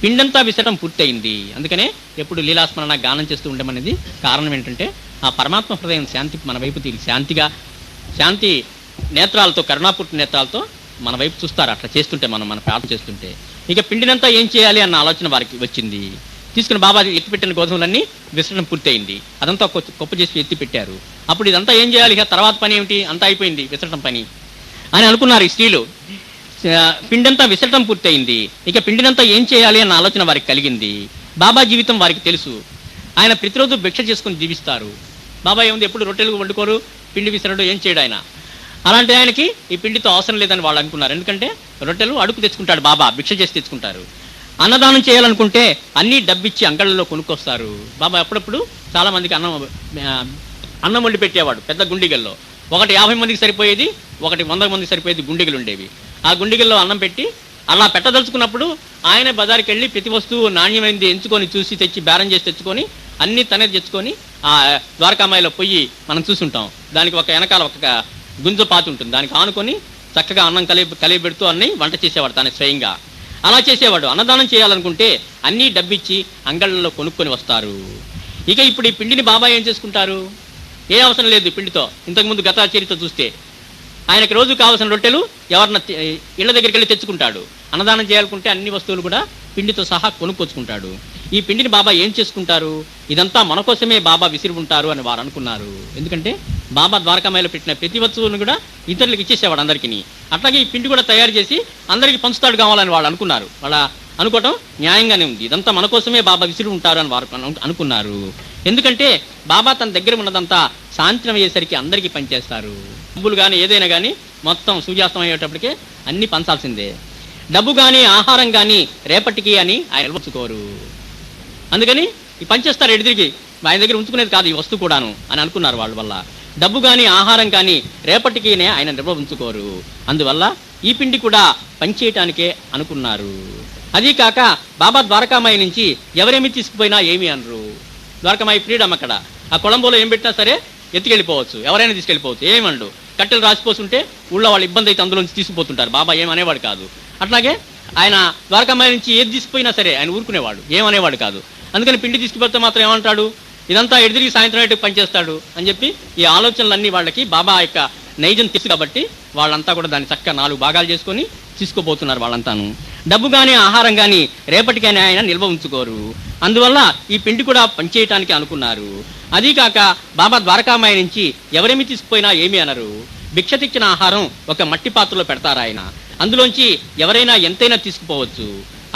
పిండంతా విసరడం పూర్తయింది. అందుకనే ఎప్పుడు లీలాస్మరణ గానం చేస్తూ ఉండమనేది కారణం ఏంటంటే ఆ పరమాత్మ హృదయం శాంతి మన వైపు శాంతి నేత్రాలతో కరుణాపూర్తి నేత్రాలతో మన వైపు చూస్తారు. అట్లా చేస్తుంటే మన ప్రార్థన చేస్తుంటే ఇక పిండినంతా ఏం చేయాలి అన్న ఆలోచన వారికి వచ్చింది. తీసుకుని బాబా ఎత్తిపెట్టిన గోధుమలన్నీ విసరడం పూర్తయింది. అదంతా గొప్ప చేసి ఎత్తి పెట్టారు. అప్పుడు ఇదంతా ఏం చేయాలి, ఇక తర్వాత పని ఏమిటి, అంతా అయిపోయింది విసరడం పని అని అనుకున్నారు ఈ స్త్రీలు. పిండంతా విసరటం పూర్తయింది. ఇక పిండినంతా ఏం చేయాలి అన్న ఆలోచన వారికి కలిగింది. బాబా జీవితం వారికి తెలుసు. ఆయన ప్రతిరోజు భిక్ష చేసుకుని జీవిస్తారు. బాబా ఏముంది, ఎప్పుడు రొట్టెలు వండుకోరు, పిండి విసరడు, ఏం చేయడు ఆయన. అలాంటి ఆయనకి ఈ పిండితో అవసరం లేదని వాళ్ళు అనుకున్నారు. ఎందుకంటే రొట్టెలు అడుగు తెచ్చుకుంటాడు బాబా, భిక్ష చేసి తెచ్చుకుంటారు. అన్నదానం చేయాలనుకుంటే అన్నీ డబ్బిచ్చి అంగళ్ళలో కొనుక్కొస్తారు. బాబా అప్పుడప్పుడు చాలా మందికి అన్నం వండి పెట్టేవాడు పెద్ద గుండిగల్లో. ఒకటి 50 మందికి సరిపోయేది, ఒకటి 100 మందికి సరిపోయేది గుండిగలు ఉండేవి. ఆ గుండిగల్లో అన్నం పెట్టి అలా పెట్టదలుచుకున్నప్పుడు ఆయన బజార్కి వెళ్ళి ప్రతి వస్తువు నాణ్యమైనది ఎంచుకొని చూసి తెచ్చి బేరం చేసి తెచ్చుకొని అన్ని తనే తెచ్చుకొని ఆ ద్వారకామాయిలో పొయ్యి మనం చూసుంటాం. దానికి ఒక వెనకాల ఒక గుంజ పాతి ఉంటుంది, దానికి ఆనుకొని చక్కగా అన్నం కలిపి పెడుతూ అన్ని వంట చేసేవాడు తాను స్వయంగా. అలా చేసేవాడు. అన్నదానం చేయాలనుకుంటే అన్నీ డబ్బిచ్చి అంగళ్ళలో కొనుక్కొని వస్తారు. ఇక ఇప్పుడు ఈ పిండిని బాబా ఏం చేసుకుంటారు, ఏ అవసరం లేదు పిండితో. ఇంతకుముందు గత చరిత్ర చూస్తే ఆయనకి రోజు కావాల్సిన రొట్టెలు ఎవరన్నా ఇళ్ల దగ్గరికి వెళ్ళి తెచ్చుకుంటాడు. అన్నదానం చేయాలనుకుంటే అన్ని వస్తువులు కూడా పిండితో సహా కొనుక్కొచ్చుకుంటాడు. ఈ పిండిని బాబా ఏం చేసుకుంటారు, ఇదంతా మన కోసమే బాబా విసిరి ఉంటారు అని వారు అనుకున్నారు. ఎందుకంటే బాబా ద్వారకామాయిలో పెట్టిన ప్రతి వస్తువును కూడా ఇతరులకు ఇచ్చేసేవాడు అందరికీ. అట్లాగే ఈ పిండి కూడా తయారు చేసి అందరికీ పంచుతాడు కావాలని వాళ్ళు అనుకున్నారు. వాళ్ళ అనుకోవటం న్యాయంగానే ఉంది. ఇదంతా మన కోసమే బాబా విసిరి ఉంటారు అని వారు అనుకున్నారు. ఎందుకంటే బాబా తన దగ్గర ఉన్నదంతా సాయంత్రం అయ్యేసరికి అందరికీ పనిచేస్తారు. డబ్బులు కానీ ఏదైనా కానీ మొత్తం సూర్యాస్తం అయ్యేటప్పటికే అన్ని పంచాల్సిందే. డబ్బు కానీ ఆహారం కానీ రేపటికి అని ఆయన నిల్వచుకోరు. అందుకని ఈ పనిచేస్తారు ఎడిదిరిగి, ఆయన దగ్గర ఉంచుకునేది కాదు ఈ వస్తువు కూడాను అని అనుకున్నారు వాళ్ళ వల్ల. డబ్బు కానీ ఆహారం కానీ రేపటికినే ఆయన నిర్వహించుకోరు. అందువల్ల ఈ పిండి కూడా పనిచేయటానికే అనుకున్నారు. అదీ కాక బాబా ద్వారకామాయి నుంచి ఎవరేమి తీసుకుపోయినా ఏమీ అనరు. ద్వారకామాయి ఫ్రీడమ్. అక్కడ ఆ కొలంబోలో ఏం పెట్టినా సరే ఎత్తుకెళ్ళిపోవచ్చు, ఎవరైనా తీసుకెళ్ళిపోవచ్చు, ఏమనడు. కట్టెలు రాసిపోతుంటే ఊళ్ళో వాళ్ళు ఇబ్బంది అయితే అందులోంచి తీసుకుపోతుంటారు. బాబా ఏమనేవాడు కాదు. అట్లాగే ఆయన ద్వారకామాయి నుంచి ఏది తీసుకుపోయినా సరే ఆయన ఊరుకునేవాడు, ఏమనేవాడు కాదు. అందుకని పిండి తీసుకుపోతే మాత్రం ఏమంటాడు, ఇదంతా ఎడిదిరిగి సాయంత్రం అయితే పనిచేస్తాడు అని చెప్పి ఈ ఆలోచనలన్నీ వాళ్ళకి బాబా యొక్క నైజం తెలుసు కాబట్టి వాళ్ళంతా కూడా దాన్ని చక్కగా 4 భాగాలు చేసుకొని తీసుకోబోతున్నారు వాళ్ళంతాను. డబ్బు కానీ ఆహారం కానీ రేపటికైనా ఆయన నిల్వ ఉంచుకోరు. అందువల్ల ఈ పిండి కూడా పనిచేయటానికి అనుకున్నారు. అదీ కాక బాబా ద్వారకామాయి నుంచి ఎవరేమి తీసుకుపోయినా ఏమీ అనరు. భిక్ష తెచ్చిన ఆహారం ఒక మట్టి పాత్రలో పెడతారు ఆయన, అందులోంచి ఎవరైనా ఎంతైనా తీసుకుపోవచ్చు.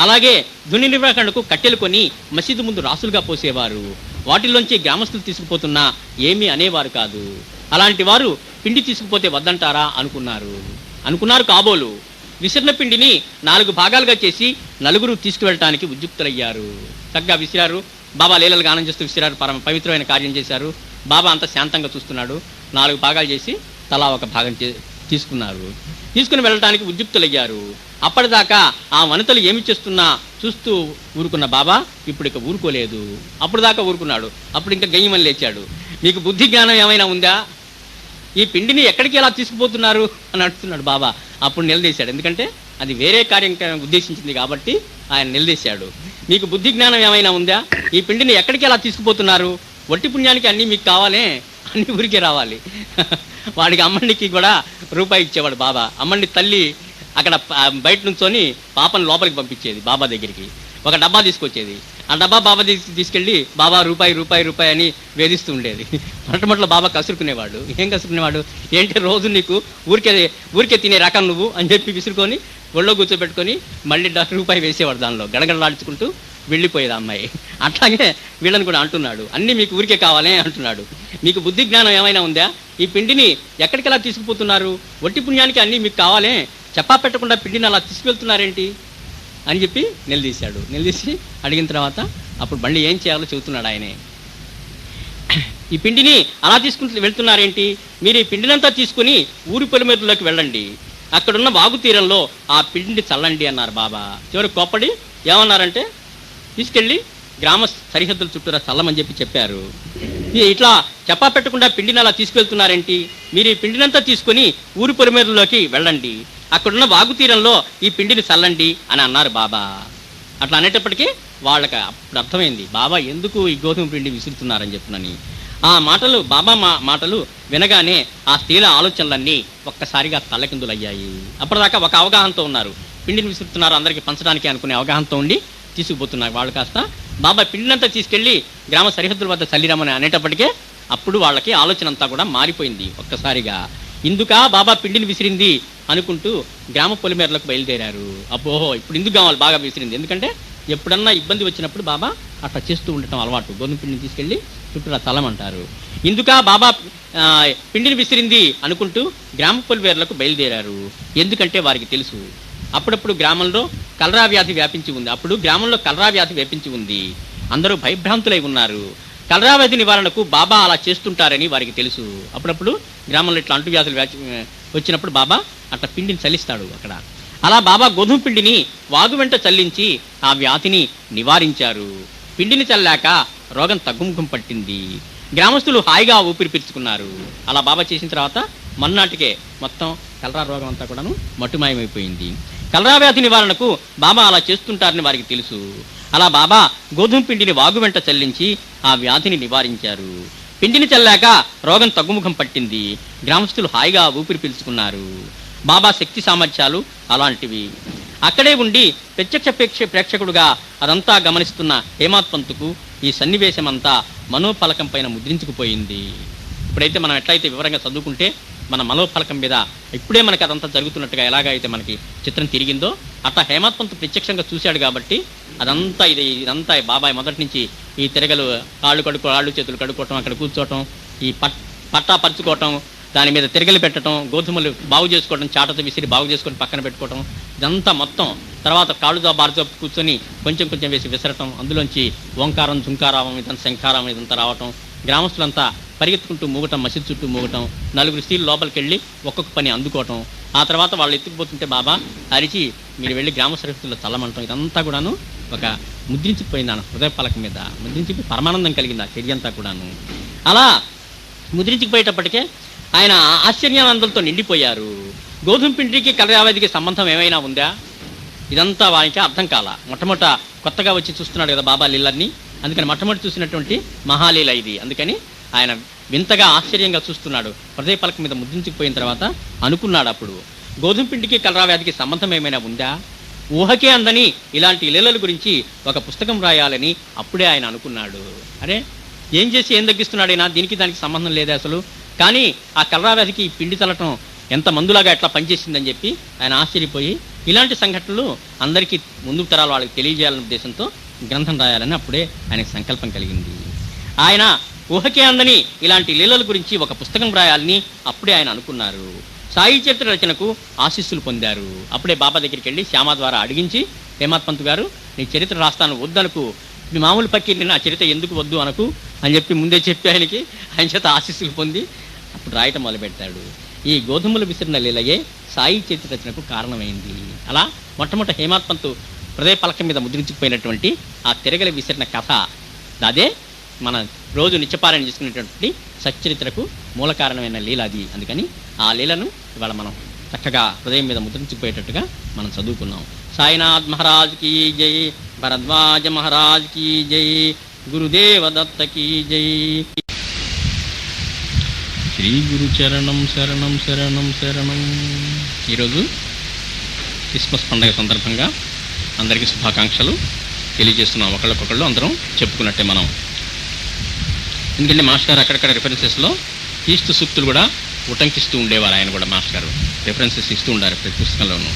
అలాగే ధుని నిర్వహణకు కట్టెలు కొని మసీదు ముందు రాసులుగా పోసేవారు. వాటిల్లోంచి గ్రామస్తులు తీసుకుపోతున్నా ఏమీ అనేవారు కాదు. అలాంటి వారు పిండి తీసుకుపోతే వద్దంటారా అనుకున్నారు కాబోలు. విసిరిన పిండిని 4 భాగాలుగా చేసి 4 తీసుకువెళ్ళటానికి ఉద్యుక్తులయ్యారు. చక్కగా విసిరారు. బాబా లీలలు గానం చేస్తూ విసిరారు. పవిత్రమైన కార్యం చేశారు. బాబా అంతా శాంతంగా చూస్తున్నాడు. 4 భాగాలు చేసి తలా ఒక భాగం తీసుకుని వెళ్ళటానికి ఉద్యుక్తులయ్యారు. అప్పటిదాకా ఆ వనితలు ఏమి చేస్తున్నా చూస్తూ ఊరుకున్న బాబా ఇప్పుడు ఇక ఊరుకోలేదు. అప్పుడు దాకా ఊరుకున్నాడు. అప్పుడు ఇంకా గయ్యమని లేచాడు. మీకు బుద్ధి జ్ఞానం ఏమైనా ఉందా, ఈ పిండిని ఎక్కడికి ఎలా తీసుకుపోతున్నారు అని అడుగుతున్నాడు బాబా. అప్పుడు నిలదీశాడు. ఎందుకంటే అది వేరే కార్యం ఉద్దేశించింది కాబట్టి ఆయన నిలదీశాడు. మీకు బుద్ధి జ్ఞానం ఏమైనా ఉందా, ఈ పిండిని ఎక్కడికి ఎలా తీసుకుపోతున్నారు, వట్టి పుణ్యానికి అన్నీ మీకు కావాలే, అన్ని ఊరికే రావాలి. వాడికి అమ్మడికి కూడా రూపాయి ఇచ్చేవాడు బాబా. అమ్మడి తల్లి అక్కడ బయట నుంచొని పాపను లోపలికి పంపించేది బాబా దగ్గరికి. ఒక డబ్బా తీసుకొచ్చేది. ఆ డబ్బా బాబా తీసుకెళ్ళి బాబా రూపాయి రూపాయి రూపాయి అని వేధిస్తూ ఉండేది. మొట్టమొదటిలో బాబా కసురుకునేవాడు. ఏం కసురుకునేవాడు? ఏంటి రోజు నీకు ఊరికే తినే రకం నువ్వు అని చెప్పి విసురుకొని ఒళ్ళో కూర్చోబెట్టుకొని మళ్ళీ రూపాయి వేసేవాడు. దానిలో గడగడలాడుచుకుంటూ వెళ్ళిపోయేది అమ్మాయి. అట్లాగే వీళ్ళని కూడా అంటున్నాడు, అన్నీ మీకు ఊరికే కావాలే అంటున్నాడు. మీకు బుద్ధి జ్ఞానం ఏమైనా ఉందా? ఈ పిండిని ఎక్కడికి ఎలా తీసుకుపోతున్నారు? ఒట్టి పుణ్యానికి అన్నీ మీకు కావాలే, చెప్పా పెట్టకుండా పిండిని అలా తీసుకువెళ్తున్నారేంటి అని చెప్పి నిలదీశాడు. నిలదీసి అడిగిన తర్వాత అప్పుడు మళ్ళీ ఏం చేయాలో చెబుతున్నాడు ఆయనే. ఈ పిండిని అలా తీసుకుంటూ వెళ్తున్నారేంటి? మీరు ఈ పిండినంతా తీసుకుని ఊరి పొలిమేరులోకి వెళ్ళండి, అక్కడున్న వాగు తీరంలో ఆ పిండిని చల్లండి అన్నారు బాబా. చివరికి కోప్పడి ఏమన్నారంటే, తీసుకెళ్ళి గ్రామ సరిహద్దుల చుట్టూరా చల్లమని చెప్పారు. ఇట్లా చెప్పా పెట్టకుండా పిండిని అలా తీసుకెళ్తున్నారేంటి? మీరు ఈ పిండినంతా తీసుకుని ఊరి పొలిమేరులోకి వెళ్ళండి, అక్కడున్న వాగు తీరంలో ఈ పిండిని చల్లండి అని అన్నారు బాబా. అట్లా అనేటప్పటికీ వాళ్ళకి అప్పుడు అర్థమైంది బాబా ఎందుకు ఈ గోధుమ పిండి విసురుతున్నారని చెప్పునని. ఆ మాటలు బాబా మాటలు వినగానే ఆ స్త్రీల ఆలోచనలన్నీ ఒక్కసారిగా తల్లకిందులయ్యాయి. అప్పటిదాకా ఒక అవగాహనతో ఉన్నారు, పిండిని విసురుతున్నారు అందరికీ పంచడానికి అనుకునే అవగాహనతో ఉండి తీసుకుపోతున్నారు. వాళ్ళు కాస్త బాబా పిండినంతా తీసుకెళ్ళి గ్రామ సరిహద్దుల వద్ద చల్లిరామని అనేటప్పటికే అప్పుడు వాళ్ళకి ఆలోచన అంతా కూడా మారిపోయింది ఒక్కసారిగా. ఇందుకా బాబా పిండిని విసిరింది అనుకుంటూ గ్రామ పొలిమేరలకు బయలుదేరారు. అబ్బోహో ఇప్పుడు ఇందుకు కావాలి బాగా విసిరింది, ఎందుకంటే ఎప్పుడన్నా ఇబ్బంది వచ్చినప్పుడు బాబా అట్లా చేస్తూ ఉండటం అలవాటు. గోధుమ పిండిని తీసుకెళ్ళి చుట్టూ తలమంటారు. ఇందుకా బాబా పిండిని విసిరింది అనుకుంటూ గ్రామ పొలిమేరలకు బయలుదేరారు. ఎందుకంటే వారికి తెలుసు అప్పుడప్పుడు గ్రామంలో కలరా వ్యాధి వ్యాపించి ఉంది. అప్పుడు గ్రామంలో కలరా వ్యాధి వ్యాపించి ఉంది, అందరూ భయభ్రాంతులై ఉన్నారు. కలరా వ్యాధి నివారణకు బాబా అలా చేస్తుంటారని వారికి తెలుసు. అప్పుడప్పుడు గ్రామంలో ఇట్లా అంటువ్యాధులు వచ్చినప్పుడు బాబా అట్లా పిండిని చల్లిస్తాడు అక్కడ. అలా బాబా గోధుమ పిండిని వాగు వెంట చల్లించి ఆ వ్యాధిని నివారించారు. పిండిని చల్లాక రోగం తగ్గుముఖం పట్టింది. గ్రామస్తులు హాయిగా ఊపిరి పీల్చుకున్నారు. అలా బాబా చేసిన తర్వాత మన్నాటికే మొత్తం కలరా రోగం అంతా కూడాను మట్టుమాయమైపోయింది. కలరా వ్యాధి నివారణకు బాబా అలా చేస్తుంటారని వారికి తెలుసు. అలా బాబా గోధుమ పిండిని వాగు వెంట చల్లించి ఆ వ్యాధిని నివారించారు. పిండిని చల్లాక రోగం తగ్గుముఖం పట్టింది. గ్రామస్తులు హాయిగా ఊపిరి పీల్చుకున్నారు. బాబా శక్తి సామర్థ్యాలు అలాంటివి. అక్కడే ఉండి ప్రత్యక్ష ప్రేక్షకుడుగా అదంతా గమనిస్తున్న హేమాత్ పంతుకు ఈ సన్నివేశం అంతా మనోఫలకం పైన ముద్రించుకుపోయింది. ఇప్పుడైతే మనం ఎట్లయితే వివరంగా చదువుకుంటే మన మనోఫలకం మీద ఇప్పుడే మనకి అదంతా జరుగుతున్నట్టుగా ఎలాగైతే మనకి చిత్రం తిరిగిందో అట్లా హేమాత్ పంతు ప్రత్యక్షంగా చూశాడు కాబట్టి అదంతా ఇదంతా బాబాయ్ మొదటి నుంచి ఈ తిరగలు కాళ్ళు చేతులు కడుక్కోవటం, అక్కడ కూర్చోవటం, ఈ పట్టా పరుచుకోవటం, దాని మీద తిరగలు పెట్టడం, గోధుమలు బాగు చేసుకోవడం, చాటతో విసిరి బాగు చేసుకొని పక్కన పెట్టుకోవటం, ఇదంతా మొత్తం తర్వాత కాళ్ళుతో బారుతో కూర్చొని కొంచెం కొంచెం వేసి విసరటం, అందులోంచి ఓంకారం, జుంకారావం, ఇదంతా శంఖారావం ఇదంతా రావటం, గ్రామస్తులంతా పరిగెత్తుకుంటూ మూగటం, మసీదు చుట్టూ మూగటం, నలుగురు స్త్రీలు లోపలికి వెళ్ళి ఒక్కొక్క పని అందుకోవటం, ఆ తర్వాత వాళ్ళు ఎత్తుకుపోతుంటే బాబా అరిచి మీరు వెళ్ళి గ్రామ సరిహద్దుల్లో చల్లమంటాం. ఇదంతా కూడాను ఒక ముద్రించిపోయింది ఆ హృదయ పలకం మీద, ముద్రించిపోయి పరమానందం కలిగింది ఆ చర్య అంతా కూడాను. అలా ముద్రించిపోయేటప్పటికే ఆయన ఆశ్చర్యానందంతో నిండిపోయారు. గోధుమ పిండికి కలరా వ్యాధికి సంబంధం ఏమైనా ఉందా? ఇదంతా వానికి అర్థం కాల. మొట్టమొదట కొత్తగా వచ్చి చూస్తున్నాడు కదా బాబా లీలన్నీ, అందుకని మొట్టమొదటి చూసినటువంటి మహాలీల ఇది. అందుకని ఆయన వింతగా ఆశ్చర్యంగా చూస్తున్నాడు. హృదయ పలకం మీద ముద్రించుకుపోయిన తర్వాత అనుకున్నాడు అప్పుడు, గోధుమ పిండికి కలరా వ్యాధికి సంబంధం ఏమైనా ఉందా? ఊహకే అందని ఇలాంటి లీలల గురించి ఒక పుస్తకం రాయాలని అప్పుడే ఆయన అనుకున్నాడు. అరే ఏం చేసి ఏం తగ్గిస్తున్నాడైనా, దీనికి దానికి సంబంధం లేదే అసలు. కానీ ఆ కలరా వ్యాధికి పిండి చల్లటం ఎంత మందులాగా ఎట్లా పనిచేసిందని చెప్పి ఆయన ఆశ్చర్యపోయి ఇలాంటి సంఘటనలు అందరికీ ముందు తరాల వాళ్ళకి తెలియజేయాలనే ఉద్దేశంతో గ్రంథం రాయాలని అప్పుడే ఆయనకు సంకల్పం కలిగింది. ఆయన ఊహకే అందని ఇలాంటి లీలల గురించి ఒక పుస్తకం రాయాలని అప్పుడే ఆయన అనుకున్నారు. సాయి చరిత్ర రచనకు ఆశీస్సులు పొందారు. అప్పుడే బాబా దగ్గరికి వెళ్ళి శ్యామ ద్వారా అడిగించి, హేమాత్ పంతు గారు నీ చరిత్ర రాస్తాను, వద్దనుకు, మీ మామూలు పక్కీని నా చరిత్ర ఎందుకు వద్దు అనకు అని చెప్పి ముందే చెప్పి ఆయన చేత ఆశీస్సులు పొంది అప్పుడు రాయటం మొదలుపెట్టాడు. ఈ గోధుమలు విసిరిన లీలయే సాయి చరిత్ర రచనకు కారణమైంది. అలా మొట్టమొదటి హేమాత్ పంతు హృదయ పలకం మీద ముద్రించుకుపోయినటువంటి ఆ తిరగలి విసిరిన కథ, అదే మన రోజు నిత్యపారాయణ చేసుకునేటువంటి సచ్చరిత్రకు మూల కారణమైన లీల అది. అందుకని ఆ లీలను ఇవాళ మనం చక్కగా హృదయం మీద ముద్రించుకుపోయేటట్టుగా మనం చదువుకున్నాం. సాయినాథ్ మహారాజ్ కీ జై, భరద్వాజ మహారాజ్ కీ జై, గురుదేవ దత్త కీ జై. శ్రీ గురు చరణం శరణం శరణం శరణం. ఈరోజు క్రిస్మస్ పండుగ సందర్భంగా అందరికీ శుభాకాంక్షలు. తెలియజేస్తున్నాం, ఒకళ్ళకొకళ్ళు అందరం చెప్పుకున్నట్టే మనం. ఎందుకంటే మాస్టర్ గారు అక్కడక్కడ రిఫరెన్సెస్లో క్రీస్తు సూక్తులు కూడా ఉటంకిస్తూ ఉండేవారు. ఆయన కూడా మాస్టర్ గారు రిఫరెన్సెస్ ఇస్తూ ఉండారు ప్రతి పుస్తకంలోనూ.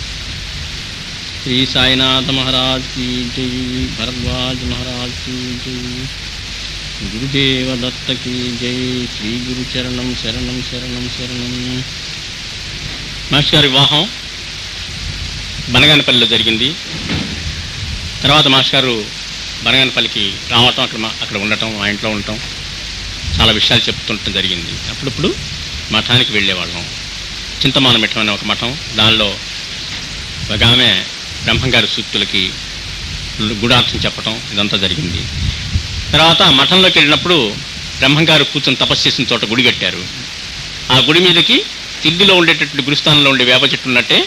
శ్రీ సాయినాథ మహారాజ్ కీ జై, భరద్వాజ్ మహారాజ్ కీ జై, గురుదేవ దత్త కీ జై, శ్రీ గురు చరణం శరణం శరణం శరణం. మాస్టర్ గారి వివాహం బనగానపల్లిలో జరిగింది. తర్వాత మాస్టర్ గారు బనగానపల్లికి రావటం, అక్కడ ఉండటం, మా ఇంట్లో ఉండటం, చాలా విషయాలు చెప్తుండటం జరిగింది. అప్పుడప్పుడు మఠానికి వెళ్ళేవాళ్ళం. చింతమాన మఠం అనే ఒక మఠం, దానిలో ఒక ఆమె బ్రహ్మంగారి సూక్తులకి గుడార్థం చెప్పటం, ఇదంతా జరిగింది. తర్వాత మఠంలోకి వెళ్ళినప్పుడు బ్రహ్మంగారు కూర్చొని తపస్సు చేసిన చోట గుడి కట్టారు. ఆ గుడి మీదకి తిల్లిలో ఉండేటటువంటి గురుస్థానంలో ఉండే వేప చెట్టు ఉన్నట్టే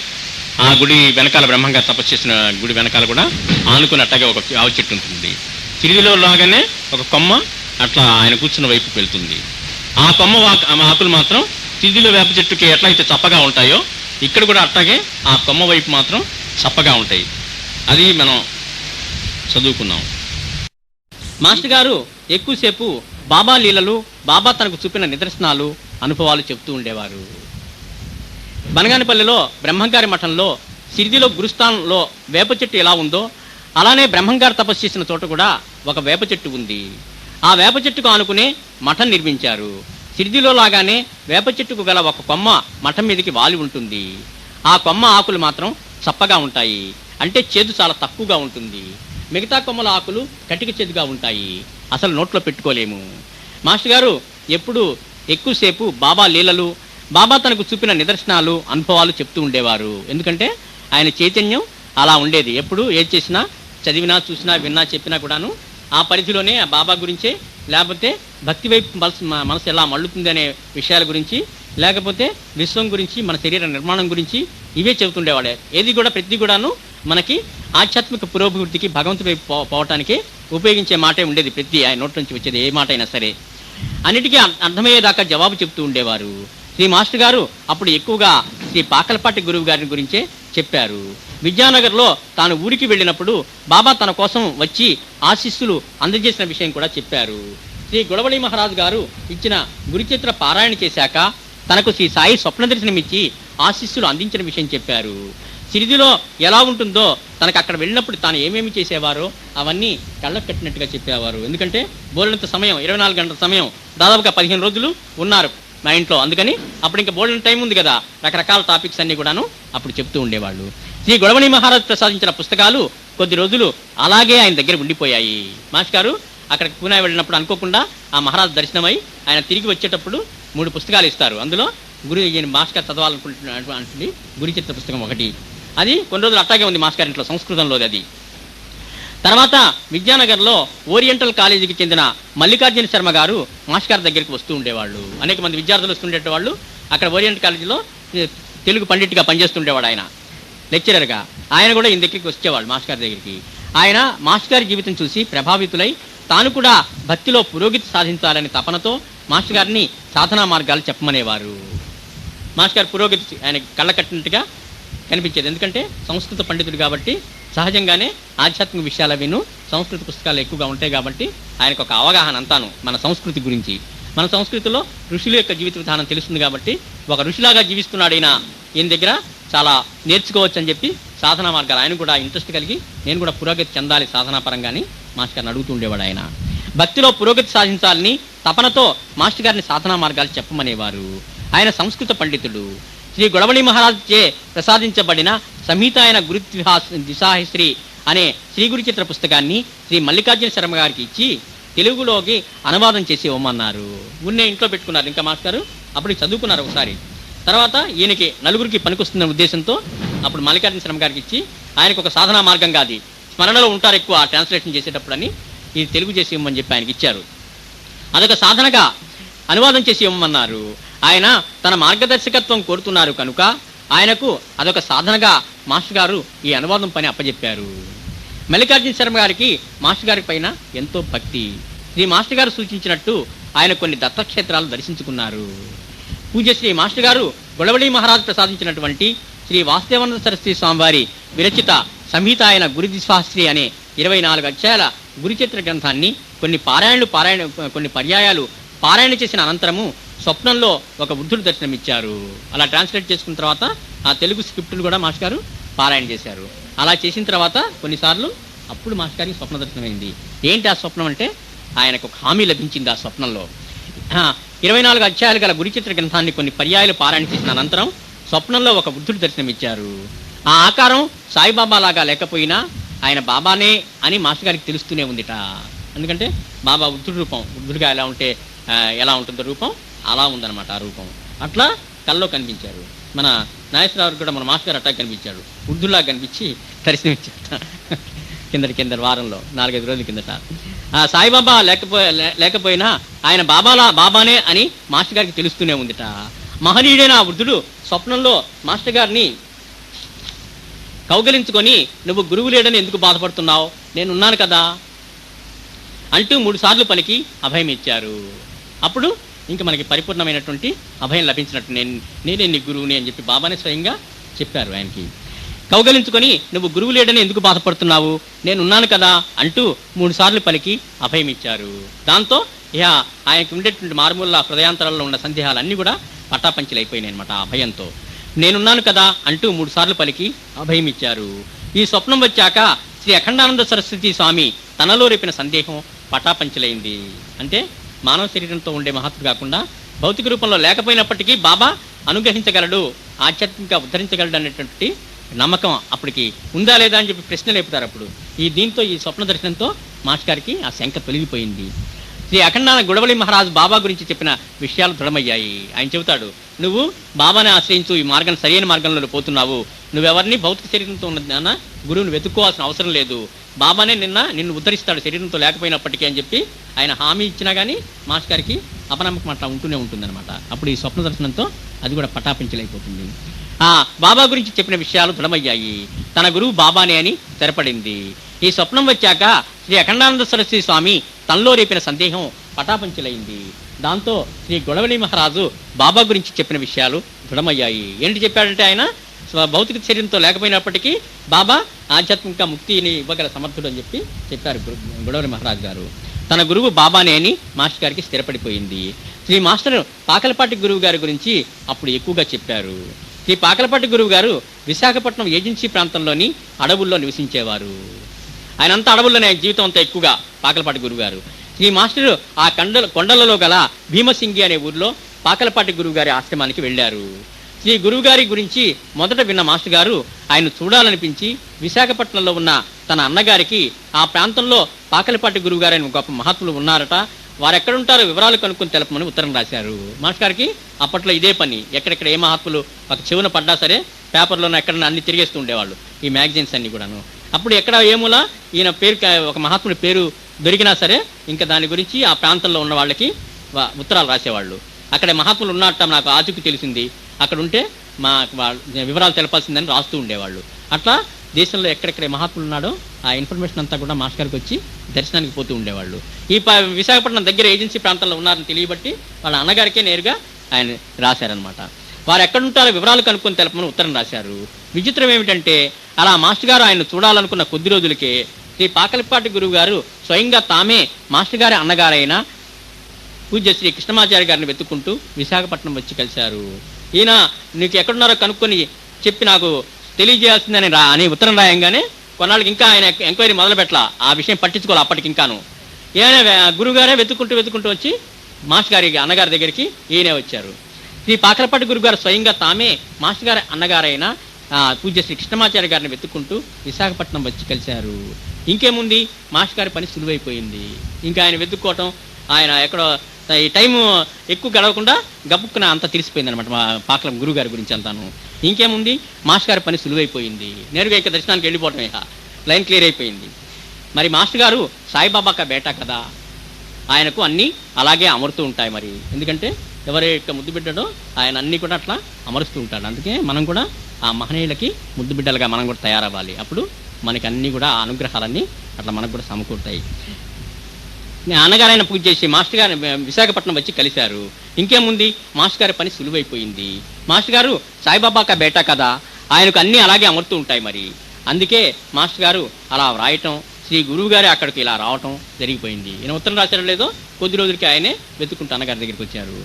ఆ గుడి వెనకాల, బ్రహ్మంగారు తపస్సు చేసిన గుడి వెనకాల కూడా ఆనుకుని అట్టగా ఒక ఆవు చెట్టు ఉంటుంది. తిరిగిలో లాగానే ఒక కొమ్మ అట్లా ఆయన కూర్చున్న వైపుకి వెళ్తుంది. ఆ కొమ్మ ఆకులు మాత్రం తిరిగిలో వేప చెట్టుకి ఎట్లయితే చప్పగా ఉంటాయో ఇక్కడ కూడా అట్లాగే ఆ కొమ్మ వైపు మాత్రం చప్పగా ఉంటాయి. అది మనం చదువుకున్నాం. మాస్టర్ గారు ఎక్కువసేపు బాబా లీలలు, బాబా తనకు చూపిన నిదర్శనాలు, అనుభవాలు చెప్తూ ఉండేవారు. బనగానపల్లిలో బ్రహ్మంగారి మఠంలో సిరిదిలో గురుస్థానంలో వేప చెట్టు ఎలా ఉందో అలానే బ్రహ్మంగారు తపస్సు చేసిన చోట కూడా ఒక వేప చెట్టు ఉంది. ఆ వేప చెట్టుకు ఆనుకునే మఠం నిర్మించారు. సిరిదిలో లాగానే వేప చెట్టుకు గల ఒక కొమ్మ మఠం మీదకి వాలి ఉంటుంది. ఆ కొమ్మ ఆకులు మాత్రం చప్పగా ఉంటాయి, అంటే చేదు చాలా తక్కువగా ఉంటుంది. మిగతా కొమ్మల ఆకులు కటిక చేదుగా ఉంటాయి, అసలు నోట్లో పెట్టుకోలేము. మాస్టర్ గారు ఎప్పుడు ఎక్కువసేపు బాబా లీలలు, బాబా తనకు చూపిన నిదర్శనాలు, అనుభవాలు చెప్తూ ఉండేవారు. ఎందుకంటే ఆయన చైతన్యం అలా ఉండేది. ఎప్పుడు ఏది చేసినా, చదివినా, చూసినా, విన్నా, చెప్పినా కూడాను ఆ పరిధిలోనే ఆ బాబా గురించే, లేకపోతే భక్తి వైపు మనసు ఎలా మళ్ళుతుంది అనే విషయాల గురించి, లేకపోతే విశ్వం గురించి, మన శరీర నిర్మాణం గురించి ఇవే చెబుతుండేవాడే. ఏది కూడా ప్రతి కూడాను మనకి ఆధ్యాత్మిక పురోభివృద్ధికి, భగవంతుడి వైపు పోవటానికి ఉపయోగించే మాటే ఉండేది. ప్రతి ఆయన నోటి నుంచి వచ్చేది ఏ మాట అయినా సరే అన్నిటికీ అర్థమయ్యేదాకా జవాబు చెప్తూ ఉండేవారు. శ్రీ మాస్టర్ గారు అప్పుడు ఎక్కువగా శ్రీ పాకలపాటి గురువు గారి గురించే చెప్పారు. విద్యానగర్లో తాను ఊరికి వెళ్ళినప్పుడు బాబా తన కోసం వచ్చి ఆశీస్సులు అందజేసిన విషయం కూడా చెప్పారు. శ్రీ గుడవళి మహారాజు గారు ఇచ్చిన గురుచిత్ర పారాయణ చేశాక తనకు శ్రీ సాయి స్వప్న దర్శనమిచ్చి ఆశీస్సులు అందించిన విషయం చెప్పారు. సిరిదిలో ఎలా ఉంటుందో, తనకు అక్కడ వెళ్ళినప్పుడు తాను ఏమేమి చేసేవారో అవన్నీ కళ్ళకు కట్టినట్టుగా చెప్పేవారు. ఎందుకంటే బోలెడంత సమయం, 24 గంటల సమయం, దాదాపుగా 15 రోజులు ఉన్నారు మా ఇంట్లో. అందుకని అప్పుడు ఇంకా బోలెడంత టైం ఉంది కదా, రకరకాల టాపిక్స్ అన్ని కూడాను అప్పుడు చెప్తూ ఉండేవాళ్ళు. శ్రీ గుడవణి మహారాజ్ ప్రసాదించిన పుస్తకాలు కొద్ది రోజులు అలాగే ఆయన దగ్గర ఉండిపోయాయి. మాస్టర్ గారు అక్కడికి పూణే వెళ్ళినప్పుడు అనుకోకుండా ఆ మహారాజ్ దర్శనమై ఆయన తిరిగి వచ్చేటప్పుడు 3 పుస్తకాలు ఇస్తారు. అందులో మాస్టర్ గారు చదవాలనుకుంటున్నటువంటి గురుచిత్ర పుస్తకం ఒకటి. అది కొన్ని రోజులు అట్టాగే ఉంది మాస్టర్ గారి ఇంట్లో, సంస్కృతంలోది అది. తర్వాత విద్యానగర్లో ఓరియంటల్ కాలేజీకి చెందిన మల్లికార్జున శర్మ గారు మాస్టర్ గారి దగ్గరికి వస్తూ ఉండేవాళ్ళు. అనేక మంది విద్యార్థులు వస్తుండేవాళ్ళు. అక్కడ ఓరియంటల్ కాలేజీలో తెలుగు పండిట్గా పనిచేస్తుండేవాడు ఆయన, లెక్చరర్గా. ఆయన కూడా ఈయన దగ్గరికి వచ్చేవాళ్ళు మాస్టర్ గారి దగ్గరికి. ఆయన మాస్టర్ గారి జీవితం చూసి ప్రభావితులై తాను కూడా భక్తిలో పురోగతి సాధించాలని తపనతో మాస్టర్ గారిని సాధనా మార్గాలు చెప్పమనేవారు. మాస్టర్ గారి పురోగతి ఆయన కళ్ళ కట్టినట్టుగా కనిపించేది. ఎందుకంటే సంస్కృత పండితుడు కాబట్టి సహజంగానే ఆధ్యాత్మిక విషయాల విను సంస్కృత పుస్తకాలు ఎక్కువగా ఉంటాయి కాబట్టి ఆయనకు ఒక అవగాహన అంతాను మన సంస్కృతి గురించి. మన సంస్కృతిలో ఋషుల యొక్క జీవిత విధానం తెలుస్తుంది కాబట్టి ఒక ఋషిలాగా జీవిస్తున్నాడు ఈయన దగ్గర చాలా నేర్చుకోవచ్చు అని చెప్పి సాధనా మార్గాలు ఆయన కూడా ఇంట్రెస్ట్ కలిగి నేను కూడా పురోగతి చెందాలి సాధనా పరంగాని మాస్టర్ గారిని అడుగుతూ ఉండేవాడు. ఆయన భక్తిలో పురోగతి సాధించాలని తపనతో మాస్టర్ గారిని సాధనా మార్గాలు చెప్పమనేవారు. ఆయన సంస్కృత పండితుడు. శ్రీ గుడవళి మహారాజ్ చే ప్రసాదించబడిన సంహితాయన గురు దిశాహిశ్రీ అనే శ్రీ గురు చిత్ర పుస్తకాన్ని శ్రీ మల్లికార్జున శర్మ గారికి ఇచ్చి తెలుగులోకి అనువాదం చేసి ఇవ్వమన్నారు. ఉన్నే ఇంట్లో పెట్టుకున్నారు. ఇంకా మాస్టర్ అప్పుడు చదువుకున్నారు ఒకసారి. తర్వాత ఈయనకి నలుగురికి పనికొస్తున్న ఉద్దేశంతో అప్పుడు మల్లికార్జున శర్మ గారికి ఇచ్చి ఆయనకు ఒక సాధనా మార్గంగా అది స్మరణలో ఉంటారు ఎక్కువ ట్రాన్స్లేషన్ చేసేటప్పుడు అని ఇది తెలుగు చేసి ఇవ్వమని చెప్పి ఆయనకి ఇచ్చారు. అదొక సాధనగా అనువాదం చేసి ఇవ్వమన్నారు. ఆయన తన మార్గదర్శకత్వం కోరుతున్నారు కనుక ఆయనకు అదొక సాధనగా మాస్టర్ గారు ఈ అనువాదం పని అప్పచెప్పారు. మల్లికార్జున శర్మ గారికి మాస్టర్ గారి పైన ఎంతో భక్తి. శ్రీ మాస్టర్ గారు సూచించినట్టు ఆయన కొన్ని దత్తక్షేత్రాలు దర్శించుకున్నారు. పూజ్యశ్రీ మాస్టర్ గారు గుడవళి మహారాజ్ ప్రసాదించినటువంటి శ్రీ వాసుదేవానంద సరస్వతి స్వామివారి విరచిత సంహితాయన గురు దిశాహిశ్రీ అనే 24 అధ్యాయాల గురుచరిత్ర గ్రంథాన్ని కొన్ని పర్యాయాలు పారాయణ చేసిన అనంతరము స్వప్నంలో ఒక వృద్ధుడు దర్శనమిచ్చారు. అలా ట్రాన్స్లేట్ చేసుకున్న తర్వాత ఆ తెలుగు స్క్రిప్టులు కూడా మాస్టర్ గారు పారాయణ చేశారు. అలా చేసిన తర్వాత కొన్నిసార్లు అప్పుడు మాస్టర్ గారికి స్వప్న దర్శనమైంది. ఏంటి ఆ స్వప్నం అంటే, ఆయనకు ఒక హామీ లభించింది ఆ స్వప్నంలో. 24 అధ్యాయాలు గల గురుచరిత్ర గ్రంథాన్ని కొన్ని పర్యాయాలు పారాయణ చేసిన అనంతరం స్వప్నంలో ఒక వృద్ధుడు దర్శనమిచ్చారు. ఆ ఆకారం సాయిబాబా లాగా లేకపోయినా ఆయన బాబానే అని మాస్టర్ గారికి తెలుస్తూనే ఉందిట. ఎందుకంటే బాబా వృద్ధుడిగా ఎలా ఉంటుందో రూపం అలా ఉందన్నమాట. ఆ రూపం అట్లా కల్లో కనిపించారు. మన నాగేశ్వరరావు కూడా మన మాస్టర్ గారు అట్టా కనిపించాడు, వృద్ధుల్లా కనిపించి దర్శనమిచ్చారు కిందటి వారంలో 4-5 రోజుల కిందట. ఆ సాయిబాబా లేకపోయినా ఆయన బాబానే అని మాస్టర్ గారికి తెలుస్తూనే ఉందిట. మహనీయుడైన ఆ వృద్ధుడు స్వప్నంలో మాస్టర్ గారిని కౌగలించుకొని, నువ్వు గురువు లేడని ఎందుకు బాధపడుతున్నావు, నేనున్నాను కదా అంటూ 3 సార్లు పలికి అభయం ఇచ్చారు. అప్పుడు ఇంకా మనకి పరిపూర్ణమైనటువంటి అభయం లభించినట్టు. నేనే నీ గురువుని అని చెప్పి బాబానే స్వయంగా చెప్పారు ఆయనకి. కౌగలించుకొని, నువ్వు గురువు లేడని ఎందుకు బాధపడుతున్నావు, నేనున్నాను కదా అంటూ 3 సార్లు పలికి అభయం ఇచ్చారు. దాంతో ఇక ఆయనకి ఉండేటువంటి మారుమూల హృదయాంతరాల్లో ఉన్న సందేహాలన్నీ కూడా పటాపంచలైపోయినాయి అనమాట. ఆ అభయంతో నేనున్నాను కదా అంటూ 3 సార్లు పలికి అభయం ఇచ్చారు. ఈ స్వప్నం వచ్చాక శ్రీ అఖండానంద సరస్వతి స్వామి తనలో రేపిన సందేహం పటాపంచలైంది. అంటే మానవ శరీరంతో ఉండే మహాత్ముడు కాకుండా భౌతిక రూపంలో లేకపోయినప్పటికీ బాబా అనుగ్రహించగలడు, ఆధ్యాత్మికంగా ఉద్ధరించగలడు అనేటువంటి నమ్మకం అప్పటికి ఉందా లేదా అని చెప్పి ప్రశ్న లేపుతారు. అప్పుడు ఈ స్వప్న దర్శనంతో మాస్టర్ గారికి ఆ శంక తొలగిపోయింది. శ్రీ అఖండానంద గుడవలి మహారాజు బాబా గురించి చెప్పిన విషయాలు దృఢమయ్యాయి. ఆయన చెబుతాడు, నువ్వు బాబాని ఆశ్రయించు, ఈ మార్గం సరైన మార్గంలో పోతున్నావు, నువ్వెవరిని భౌతిక శరీరంతో ఉన్న గురువుని వెతుక్కోవాల్సిన అవసరం లేదు, బాబానే నిన్ను ఉద్ధరిస్తాడు శరీరంతో లేకపోయినప్పటికీ అని చెప్పి ఆయన హామీ ఇచ్చినా కానీ మాస్టర్ గారికి అపనమ్మకం అట్లా ఉంటూనే ఉంటుందన్నమాట. అప్పుడు ఈ స్వప్న దర్శనంతో అది కూడా పటాపించలేకపోతుంది. బాబా గురించి చెప్పిన విషయాలు దృఢమయ్యాయి. తన గురువు బాబానే అని స్థిరపడింది. ఈ స్వప్నం వచ్చాక శ్రీ అఖండానంద సరస్వతి స్వామి తనలో రేపిన సందేహం పటాపంచలైంది. దాంతో శ్రీ గొడవలి మహారాజు బాబా గురించి చెప్పిన విషయాలు దృఢమయ్యాయి. ఏంటి చెప్పాడంటే, ఆయన భౌతిక శరీరంతో లేకపోయినప్పటికీ బాబా ఆధ్యాత్మిక ముక్తిని ఇవ్వగల సమర్థుడు అని చెప్పారు గొడవలి మహారాజు గారు. తన గురువు బాబానే అని మాస్టర్ గారికి స్థిరపడిపోయింది. శ్రీ మాస్టర్ పాకలపాటి గురువు గారి గురించి అప్పుడు ఎక్కువగా చెప్పారు. శ్రీ పాకలపాటి గురువు గారు విశాఖపట్నం ఏజెన్సీ ప్రాంతంలోని అడవుల్లో నివసించేవారు. ఆయనంతా అడవుల్లోనే ఆయన జీవితం అంతా ఎక్కువగా. పాకలపాటి గురువు గారు శ్రీ మాస్టర్ ఆ కొండలలో గల భీమసింగి అనే ఊరిలో పాకలపాటి గురువు గారి ఆశ్రమానికి వెళ్ళారు. శ్రీ గురువుగారి గురించి మొదట విన్న మాస్టర్ గారు ఆయన చూడాలనిపించి విశాఖపట్నంలో ఉన్న తన అన్నగారికి ఆ ప్రాంతంలో పాకలపాటి గురువు గారు ఆయన గొప్ప మహాత్ములు ఉన్నారట, వారు ఎక్కడుంటారో వివరాలు కనుక్కొని తెలపమని ఉత్తరం రాశారు. మాస్టర్ గారికి అప్పట్లో ఇదే పని. ఎక్కడెక్కడ ఏ మహాత్ములు ఒక చెవున పడ్డా సరే పేపర్లోనే ఎక్కడన్నా అన్ని తిరిగేస్తూ ఉండేవాళ్ళు, ఈ మ్యాగజైన్స్ అన్ని కూడాను. అప్పుడు ఎక్కడ ఏములా ఈయన పేరు, ఒక మహాత్ముడి పేరు దొరికినా సరే ఇంకా దాని గురించి ఆ ప్రాంతంలో ఉన్న వాళ్ళకి ఉత్తరాలు రాసేవాళ్ళు. అక్కడ మహాత్ములు ఉన్నట్ట నాకు ఆచూకీ తెలిసింది, అక్కడ ఉంటే మా వివరాలు తెలపాల్సిందని రాస్తూ ఉండేవాళ్ళు. అట్లా దేశంలో ఎక్కడెక్కడ మహాత్ములు ఉన్నాడో ఆ ఇన్ఫర్మేషన్ అంతా కూడా మాస్టర్ గారికి వచ్చి దర్శనానికి పోతూ ఉండేవాళ్ళు. ఈ విశాఖపట్నం దగ్గర ఏజెన్సీ ప్రాంతంలో ఉన్నారని తెలియబట్టి వాళ్ళ అన్నగారికే నేరుగా ఆయన రాశారనమాట. వారు ఎక్కడుంటారో వివరాలు కనుక్కొని తెలపమని ఉత్తరం రాశారు. విచిత్రం ఏమిటంటే, అలా మాస్టర్ గారు ఆయన చూడాలనుకున్న కొద్ది రోజులకే శ్రీ పాకలపాటి గురువు గారు స్వయంగా తామే మాస్టర్ గారి అన్నగారైన పూజ్య శ్రీ కృష్ణమాచార్య గారిని వెతుక్కుంటూ విశాఖపట్నం వచ్చి కలిశారు. ఈయన నీకు ఎక్కడున్నారో కనుక్కొని చెప్పి నాకు తెలియజేయాల్సిందని అని ఉత్తరం రాయంగానే కొన్నాళ్ళకి ఇంకా ఆయన ఎంక్వైరీ మొదలు పెట్టాల, ఆ విషయం పట్టించుకోవాలి. అప్పటికి ఇంకాను ఈయన గురువుగారే వెతుక్కుంటూ వచ్చి మాస్టర్ గారి అన్నగారి దగ్గరికి ఈయనే వచ్చారు. శ్రీ పాకలపాటి గురువు గారు స్వయంగా తామే మాస్టర్ గారి అన్నగారైన పూజ్య శ్రీ కృష్ణమాచార్య గారిని వెతుక్కుంటూ విశాఖపట్నం వచ్చి కలిశారు. ఇంకేముంది, మాస్టర్ గారి పని సులువైపోయింది. ఇంకా ఆయన వెతుక్కోవటం, ఆయన ఎక్కడో ఈ టైము ఎక్కువ గడవకుండా గబుక్కున అంతా తెలిసిపోయింది అనమాట మా పాకలం గురువు గారి గురించి అంతాను. ఇంకేముంది, మాస్టర్ గారి పని సులువైపోయింది. నేరుగా ఇక దర్శనానికి వెళ్ళిపోవటమే, లైన్ క్లియర్ అయిపోయింది. మరి మాస్టర్ గారు సాయిబాబాక బేటా కదా, ఆయనకు అన్నీ అలాగే అమరుతూ ఉంటాయి. మరి ఎందుకంటే ఎవరి యొక్క ముద్దు బిడ్డడో ఆయన అన్నీ కూడా అట్లా అమరుస్తూ ఉంటాడు. అందుకే మనం కూడా ఆ మహనీయులకి ముద్దు బిడ్డలుగా మనం కూడా తయారవ్వాలి. అప్పుడు మనకి అన్నీ కూడా ఆ అనుగ్రహాలన్నీ అట్లా మనకు కూడా సమకూరుతాయి. అన్నగారైన పూజ చేసి మాస్టర్ గారు విశాఖపట్నం వచ్చి కలిశారు. ఇంకేముంది, మాస్టర్ గారి పని సులువైపోయింది. మాస్టర్ గారు సాయిబాబాక బేటా కదా, ఆయనకు అన్నీ అలాగే అమరుతూ ఉంటాయి. మరి అందుకే మాస్టర్ గారు అలా వ్రాయటం, శ్రీ గురువు గారి అక్కడికి ఇలా రావటం జరిగిపోయింది. ఈయన ఉత్తరం రాశారో లేదో కొద్ది రోజులకి ఆయనే వెతుక్కుంటూ అన్నగారి దగ్గరికి వచ్చారు.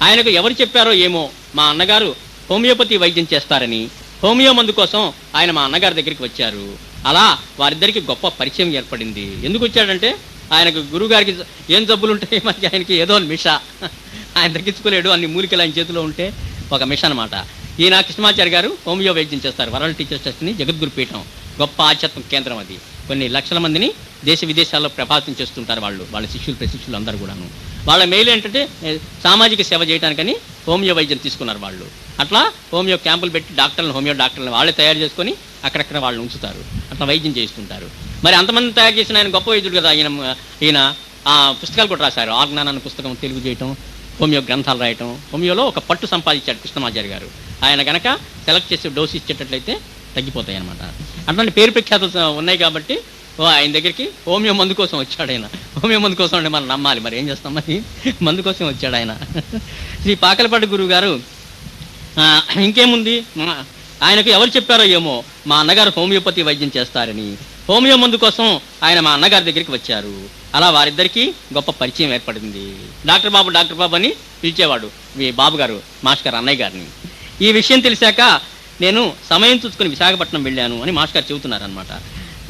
ఆయనకు ఎవరు చెప్పారో ఏమో మా అన్నగారు హోమియోపతి వైద్యం చేస్తారని హోమియో మందు కోసం ఆయన మా అన్నగారి దగ్గరికి వచ్చారు. అలా వారిద్దరికి గొప్ప పరిచయం ఏర్పడింది. ఎందుకు వచ్చాడంటే ఆయనకు గురువుగారికి ఏం జబ్బులు ఉంటాయి, మరి ఆయనకి ఏదో మిష, ఆయన తగ్గించుకోలేడు, అన్ని మూలికలు ఆయన చేతిలో ఉంటే ఒక మిష అనమాట. ఈయన కృష్ణమాచారి గారు హోమియో వైద్యం చేస్తారు. వరల్డ్ టీచర్స్ ట్రస్ట్ని జగద్గురు పీఠం, గొప్ప ఆధ్యాత్మిక కేంద్రం అది. కొన్ని లక్షల మందిని దేశ విదేశాల్లో ప్రభావితం చేస్తుంటారు వాళ్ళ శిష్యులు ప్రశిష్యులు అందరూ కూడాను. వాళ్ళ మెయిల్ ఏంటంటే సామాజిక సేవ చేయడానికని హోమియో వైద్యం తీసుకున్నారు వాళ్ళు. అట్లా హోమియో క్యాంపులు పెట్టి హోమియో డాక్టర్లను వాళ్ళే తయారు చేసుకొని అక్కడక్కడ వాళ్ళు ఉంచుతారు, అట్లా వైద్యం చేస్తుంటారు. మరి అంతమంది తయారు చేసిన ఆయన గొప్ప వైద్యుడు కదా. ఈయన ఆ పుస్తకాలు కూడా రాశారు. ఆజ్ఞాన అనే పుస్తకం తెలుగు చేయటం, హోమియో గ్రంథాలు రాయటం. హోమియోలో ఒక పట్టు సంపాదించాడు కృష్ణమాచారి గారు. ఆయన కనుక సెలెక్ట్ చేసి డోసు ఇచ్చేటట్లయితే తగ్గిపోతాయి అనమాట. అట్లాంటి పేరు ప్రఖ్యాతులు ఉన్నాయి కాబట్టి ఆయన దగ్గరికి హోమియో మందు కోసం వచ్చాడు ఆయన. హోమియో మందు కోసం అంటే మనం నమ్మాలి, మరి ఏం చేస్తాం, మరి మందు కోసం వచ్చాడు ఆయన. శ్రీ పాకలపాటి గురువు గారు ఇంకేముంది, ఆయనకు ఎవరు చెప్పారో ఏమో మా అన్నగారు హోమియోపతి వైద్యం చేస్తారని హోమియో మందు కోసం ఆయన మా అన్నగారి దగ్గరికి వచ్చారు. అలా వారిద్దరికీ గొప్ప పరిచయం ఏర్పడింది. డాక్టర్ బాబు అని పిలిచేవాడు మీ బాబు గారు, మాస్టర్ గారు అన్నయ్య గారిని. ఈ విషయం తెలిసాక నేను సమయం చూసుకుని విశాఖపట్నం వెళ్ళాను అని మాస్టర్ గారు చెబుతున్నారనమాట.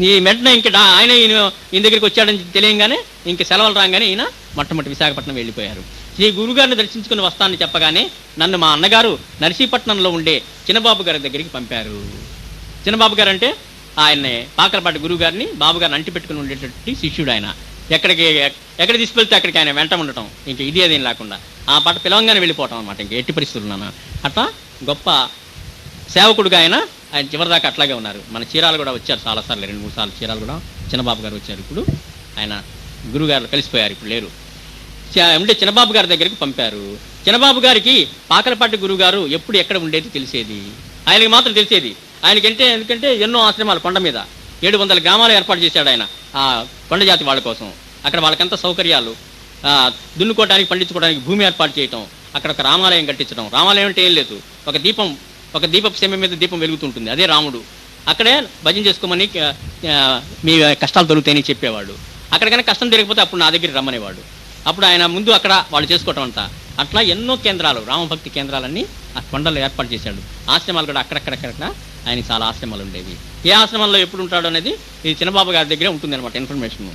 ఈ వెంటనే ఆయన ఈయన దగ్గరికి వచ్చాడని తెలియగానే ఇంక సెలవులు రాగానే ఈయన మొట్టమొదటి విశాఖపట్నం వెళ్ళిపోయారు. శ్రీ గురుగారిని దర్శించుకుని వస్తానని చెప్పగానే నన్ను మా అన్నగారు నర్సీపట్నంలో ఉండే చిన్నబాబు గారి దగ్గరికి పంపారు. చిన్నబాబు గారు అంటే ఆయన్ని పాకలపాటి గురువు గారిని బాబు గారిని అంటి పెట్టుకుని ఉండేటటువంటి శిష్యుడు ఆయన. ఎక్కడ తీసుకెళ్తే అక్కడికి ఆయన వెంట ఉండటం, ఇంక ఇది అదేం లేకుండా ఆ పాట పిలవంగానే వెళ్ళిపోవటం అనమాట. ఇంక ఎట్టి పరిస్థితులు అట్లా గొప్ప సేవకుడుగా ఆయన చివరిదాకా అట్లాగే ఉన్నారు. మన చీరాలు కూడా వచ్చారు చాలాసార్లు, 2-3 సార్లు చీరాలు కూడా చిన్నబాబు గారు వచ్చారు. ఇప్పుడు ఆయన గురుగారు కలిసిపోయారు, ఇప్పుడు లేరు. అంటే చిన్నబాబు గారి దగ్గరికి పంపారు. చిన్నబాబు గారికి పాకలపాటి గురువు గారు ఎప్పుడు ఎక్కడ ఉండేది తెలిసేది, ఆయనకి మాత్రం తెలిసేది. ఆయనకంటే ఎందుకంటే ఎన్నో ఆశ్రమాలు కొండ మీద 700 గ్రామాలు ఏర్పాటు చేశాడు ఆయన ఆ కొండ జాతి వాళ్ళ కోసం. అక్కడ వాళ్ళకంతా సౌకర్యాలు, దున్నుకోవడానికి పండించుకోవడానికి భూమి ఏర్పాటు చేయటం, అక్కడ ఒక రామాలయం కట్టించడం. రామాలయం అంటే ఏం లేదు, ఒక దీపపు సెమ్మె మీద దీపం వెలుగుతుంటుంది, అదే రాముడు. అక్కడే భజన చేసుకోమని మీ కష్టాలు దొరుకుతాయని చెప్పేవాడు. అక్కడ కనుక కష్టం తిరగకపోతే అప్పుడు నా దగ్గర రమ్మనేవాడు. అప్పుడు ఆయన ముందు అక్కడ వాళ్ళు చేసుకోవటం అంతా. అట్లా ఎన్నో కేంద్రాలు, రామభక్తి కేంద్రాలన్నీ ఆ కొండలు ఏర్పాటు చేశాడు. ఆశ్రమాలు కూడా అక్కడక్కడ ఆయన చాలా ఆశ్రమాలు ఉండేవి. ఏ ఆశ్రమంలో ఎప్పుడు ఉంటాడు అనేది ఇది చిన్నబాబు గారి దగ్గరే ఉంటుంది అనమాట ఇన్ఫర్మేషన్.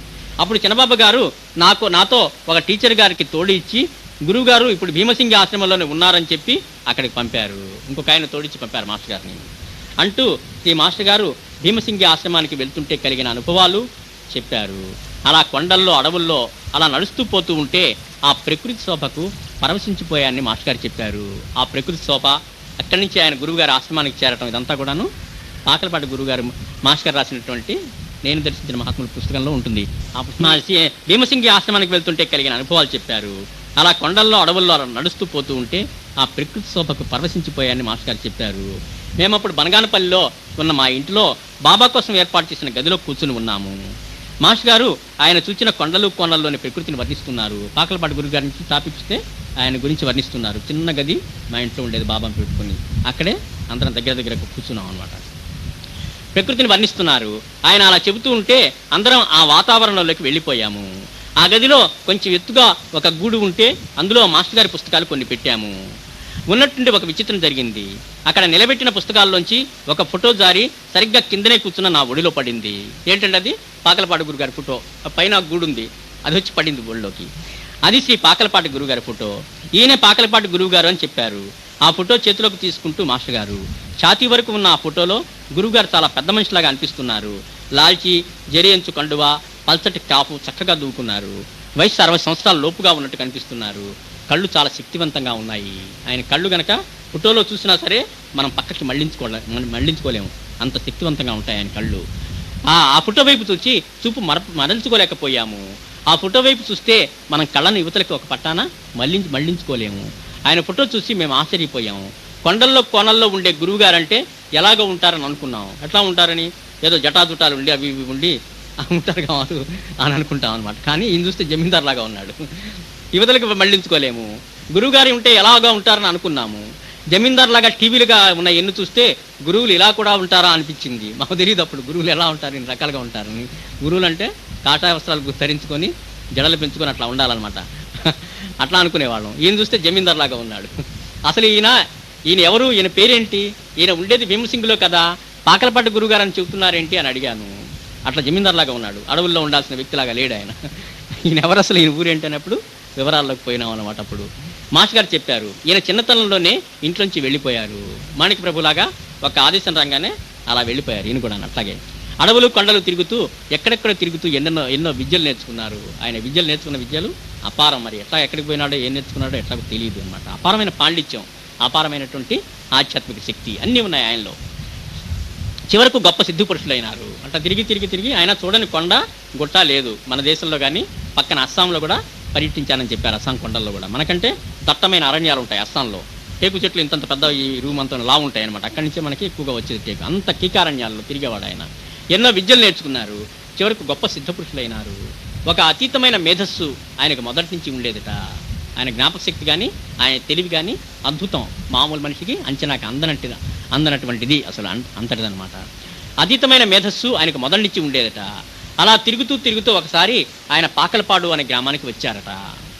అప్పుడు చిన్నబాబు గారు నాతో ఒక టీచర్ గారికి తోడు ఇచ్చి గురువు గారు ఇప్పుడు భీమసింగి ఆశ్రమంలోనే ఉన్నారని చెప్పి అక్కడికి పంపారు. ఇంకొక ఆయన తోడిచ్చి పంపారు మాస్టర్ గారిని. అంటూ ఈ మాస్టర్ గారు భీమసింగి ఆశ్రమానికి వెళ్తుంటే కలిగిన అనుభవాలు చెప్పారు. అలా కొండల్లో అడవుల్లో అలా నడుస్తూ పోతూ ఉంటే ఆ ప్రకృతి శోభకు పరవశించిపోయాన్ని మాస్టర్ గారు చెప్పారు. ఆ ప్రకృతి శోభ అక్కడి నుంచి ఆయన గురువుగారి ఆశ్రమానికి చేరటం ఇదంతా కూడాను పాకలపాటి గురువుగారు మాస్టర్ గారు రాసినటువంటి నేను దర్శించిన మహాత్ముల పుస్తకంలో ఉంటుంది. భీమసింగి ఆశ్రమానికి వెళ్తుంటే కలిగిన అనుభవాలు చెప్పారు. అలా కొండల్లో అడవుల్లో నడుస్తూ పోతూ ఉంటే ఆ ప్రకృతి శోభకు పరవశించిపోయాన్ని మాస్టర్ గారు చెప్పారు. మేము అప్పుడు బనగానపల్లిలో ఉన్న మా ఇంటిలో బాబా కోసం ఏర్పాటు చేసిన గదిలో కూర్చుని ఉన్నాము. మాస్టర్ గారు ఆయన చూచిన కొండలు కోనల్లోని ప్రకృతిని వర్ణిస్తున్నారు. పాకలపాటి గురువు గారి నుంచి టాపిక్స్తే ఆయన గురించి వర్ణిస్తున్నారు. చిన్న గది మా ఇంట్లో ఉండేది బాబాను పెట్టుకుని, అక్కడే అందరం దగ్గర కూర్చున్నాం అనమాట. ప్రకృతిని వర్ణిస్తున్నారు. ఆయన అలా చెబుతూ ఉంటే అందరం ఆ వాతావరణంలోకి వెళ్ళిపోయాము. ఆ గదిలో కొంచెం ఎత్తుగా ఒక గూడు ఉంటే అందులో మాస్టర్ గారి పుస్తకాలు కొన్ని పెట్టాము. ఉన్నట్టుండి ఒక విచిత్రం జరిగింది. అక్కడ నిలబెట్టిన పుస్తకాల్లోంచి ఒక ఫోటో జారి సరిగ్గా కిందనే కూర్చున్న నా ఒడిలో పడింది. ఏంటంటే అది పాకలపాటి గురుగారి ఫోటో. పైన గూడుంది, అది వచ్చి పడింది ఒడిలోకి. అది శ్రీ పాకలపాటి గురుగారి ఫోటో. ఈయనే పాకలపాటి గురువు గారు అని చెప్పారు. ఆ ఫోటో చేతిలోకి తీసుకుంటూ మాస్టర్ గారు ఛాతీ వరకు ఉన్న ఆ ఫోటోలో గురువుగారు చాలా పెద్ద మనిషిలాగా అనిపిస్తున్నారు. లాల్చి జరి కండువా, పల్చటి కాపు చక్కగా దూకున్నారు. వయసు 60 సంవత్సరాల లోపుగా ఉన్నట్టు కనిపిస్తున్నారు. కళ్ళు చాలా శక్తివంతంగా ఉన్నాయి. ఆయన కళ్ళు గనక ఫోటోలో చూసినా సరే మనం పక్కకి మళ్ళించుకోలేము, అంత శక్తివంతంగా ఉంటాయి ఆయన కళ్ళు. ఆ ఫోటో వైపు చూసి చూపు మరల్చుకోలేకపోయాము. ఆ ఫోటో వైపు చూస్తే మనం కళ్ళను యువతలకి ఒక పట్టాన మళ్ళించుకోలేము. ఆయన ఫోటో చూసి మేము ఆశ్చర్యపోయాము. కొండల్లో కోనల్లో ఉండే గురువు గారంటే ఎలాగో ఉంటారని అనుకున్నాం. ఎట్లా ఉంటారని, ఏదో జటాజుటాలు ఉండి అవి ఇవి ఉండి ఉంటారు కావాలి అని అనుకుంటాం అనమాట. కానీ ఈయన చూస్తే జమీందార్ లాగా ఉన్నాడు. యువతలకు మళ్ళించుకోలేము. గురువుగారి ఉంటే ఎలాగా ఉంటారని అనుకున్నాము. జమీందార్ లాగా టీవీలుగా ఉన్న ఎన్ను చూస్తే గురువులు ఇలా కూడా ఉంటారా అనిపించింది. మాకు తెలియదు అప్పుడు గురువులు ఎలా ఉంటారు, ఇన్ని రకాలుగా ఉంటారని. గురువులు అంటే కాషాయ వస్త్రాలు ధరించుకొని జడలు పెంచుకొని అట్లా ఉండాలన్నమాట. అట్లా అనుకునేవాళ్ళం. ఈయన చూస్తే జమీందార్ లాగా ఉన్నాడు. అసలు ఈయన ఎవరు, ఈయన పేరేంటి, ఈయన ఉండేది భీమసింగిలో కదా, పాకలపాటి గురుగారు అని చెబుతున్నారేంటి అని అడిగాను. అట్లా జమీందార్ లాగా ఉన్నాడు, అడవుల్లో ఉండాల్సిన వ్యక్తిలాగా లేడు ఆయన. ఈయన ఎవరు అసలు, ఈయన ఊరేంటి అన్నప్పుడు వివరాల్లోకి పోయినాం అన్నమాట. అప్పుడు మాస్టర్ గారు చెప్పారు, ఈయన చిన్నతనంలోనే ఇంట్లోంచి వెళ్ళిపోయారు. మాణిక ప్రభులాగా ఒక ఆదేశం రాగానే అలా వెళ్ళిపోయారు. ఈయన కూడా అట్లాగే అడవులు కొండలు తిరుగుతూ ఎక్కడెక్కడ తిరుగుతూ ఎన్నో విద్యలు నేర్చుకున్నారు. ఆయన విద్యలు నేర్చుకున్న విద్యలు అపారం. మరి ఎట్లా ఎక్కడికి పోయినాడో, ఏం నేర్చుకున్నాడో ఎట్లా తెలియదు అనమాట. అపారమైన పాండిత్యం, అపారమైనటువంటి ఆధ్యాత్మిక శక్తి అన్నీ ఉన్నాయి ఆయనలో. చివరకు గొప్ప సిద్ధి పురుషులైనారు. అట్లా తిరిగి ఆయన చూడని కొండ గుట్ట లేదు మన దేశంలో కానీ, పక్కన అస్సాంలో కూడా పర్యటించానని చెప్పారు. అస్సాం కొండల్లో కూడా మనకంటే దట్టమైన అరణ్యాలు ఉంటాయి అస్సాంలో. టేకు చెట్లు ఇంతంత పెద్ద ఈ రూమ్ అంత లా ఉంటాయి అనమాట. అక్కడి నుంచే మనకి ఎక్కువగా వచ్చేది టేకు. అంత కీకారణ్యాల్లో తిరిగేవాడు ఆయన. ఎన్నో విద్యలు నేర్చుకున్నారు. చివరకు గొప్ప సిద్ధపురుషులైనారు. ఒక అతీతమైన మేధస్సు ఆయనకు మొదటి నుంచి ఉండేదట. ఆయన జ్ఞాపక శక్తి కానీ, ఆయన తెలివి కానీ అద్భుతం. మామూలు మనిషికి అంచనాకి అందనటువంటిది అసలు అంతటిదనమాట. అతీతమైన మేధస్సు ఆయనకు మొదటి నుంచి ఉండేదట. అలా తిరుగుతూ ఒకసారి ఆయన పాకలపాడు అనే గ్రామానికి వచ్చారట.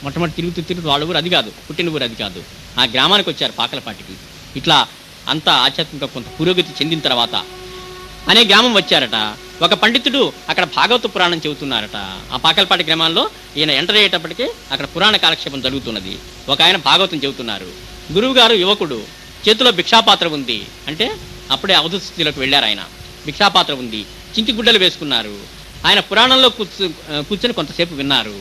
మొట్టమొదటి తిరుగుతూ వాళ్ళ ఊరు అది కాదు, పుట్టిన ఊరు అది కాదు, ఆ గ్రామానికి వచ్చారు పాకలపాటికి. ఇట్లా అంతా ఆధ్యాత్మిక కొంత పురోగతి చెందిన తర్వాత అనే గ్రామం వచ్చారట. ఒక పండితుడు అక్కడ భాగవత పురాణం చెబుతున్నారట. ఆ పాకలపాటి గ్రామాల్లో ఈయన ఎంటర్ అయ్యేటప్పటికే అక్కడ పురాణ కాలక్షేపం జరుగుతున్నది. ఒక ఆయన భాగవతం చెబుతున్నారు. గురువు గారు యువకుడు, చేతిలో భిక్షాపాత్ర ఉంది. అంటే అప్పుడే అవధూత స్థితిలోకి వెళ్ళారు ఆయన. భిక్షాపాత్ర ఉంది, చింకి గుడ్డలు వేసుకున్నారు. ఆయన పురాణంలో కూర్చొని కొంతసేపు విన్నారు.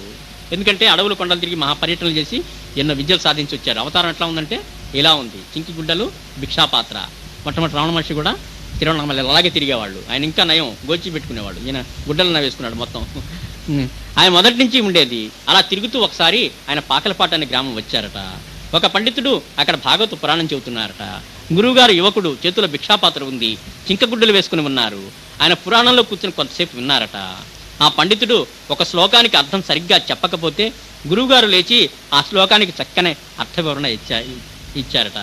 ఎందుకంటే అడవులు కొండలు తిరిగి మహాపర్యటనలు చేసి ఎన్నో విద్యలు సాధించి వచ్చారు. అవతారం ఎట్లా ఉందంటే ఇలా ఉంది, చింకి గుడ్డలు, భిక్షాపాత్ర. మొట్టమొదటి రావణ మహర్షి కూడా తిరువణమల అలాగే తిరిగేవాళ్ళు. ఆయన ఇంకా నయం గోచి పెట్టుకునేవాడు. ఈయన గుడ్డలన్నా వేసుకున్నాడు మొత్తం. ఆయన మొదటి నుంచి ఉండేది. అలా తిరుగుతూ ఒకసారి ఆయన పాకలపాట అనే గ్రామం వచ్చారట. ఒక పండితుడు అక్కడ భాగవత పురాణం చెబుతున్నారట. గురువుగారు యువకుడు, చేతిలో భిక్షాపాత్ర ఉంది, చింకగుడ్డలు వేసుకుని ఉన్నారు. ఆయన పురాణంలో కూర్చొని కొంతసేపు విన్నారట. ఆ పండితుడు ఒక శ్లోకానికి అర్థం సరిగ్గా చెప్పకపోతే గురువుగారు లేచి ఆ శ్లోకానికి చక్కనే అర్థ వివరణ ఇచ్చారట.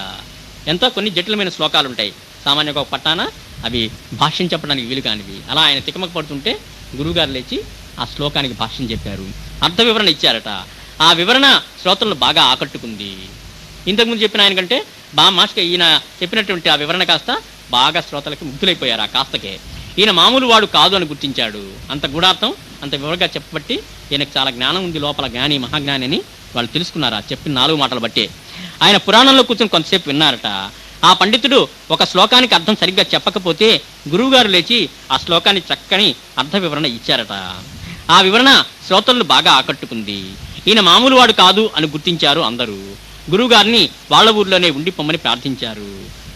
ఎంతో కొన్ని జటిలమైన శ్లోకాలు ఉంటాయి సామాన్యంగా ఒక పట్టాన, అవి భాష్యం చెప్పడానికి వీలు కానివి. అలా ఆయన తికమక పడుతుంటే గురువుగారు లేచి ఆ శ్లోకానికి భాష్యం చెప్పారు, అర్థ వివరణ ఇచ్చారట. ఆ వివరణ శ్రోతలను బాగా ఆకట్టుకుంది. ఇంతకుముందు చెప్పిన ఆయన కంటే మాస్టర్ ఈయన చెప్పినటువంటి ఆ వివరణ కాస్త బాగా శ్రోతలకి ముగ్ధులైపోయారు. ఆ కాస్తకే ఈయన మామూలు వాడు కాదు అని గుర్తించాడు. అంత గూఢార్థం అంత వివరంగా చెప్పబట్టి ఈయనకు చాలా జ్ఞానం ఉంది, లోపల జ్ఞాని, మహాజ్ఞాని అని వాళ్ళు తెలుసుకున్నారు. ఆ చెప్పిన 4 మాటలు బట్టే. ఆయన పురాణంలో కూర్చొని కొంతసేపు విన్నారట. ఆ పండితుడు ఒక శ్లోకానికి అర్థం సరిగ్గా చెప్పకపోతే గురువుగారు లేచి ఆ శ్లోకాన్ని చక్కని అర్థ వివరణ ఇచ్చారట. ఆ వివరణ శ్రోతలను బాగా ఆకట్టుకుంది. ఈయన మామూలు వాడు కాదు అని గుర్తించారు అందరూ. గురువుగారిని వాళ్ళ ఊర్లోనే ఉండి పొమ్మని ప్రార్థించారు.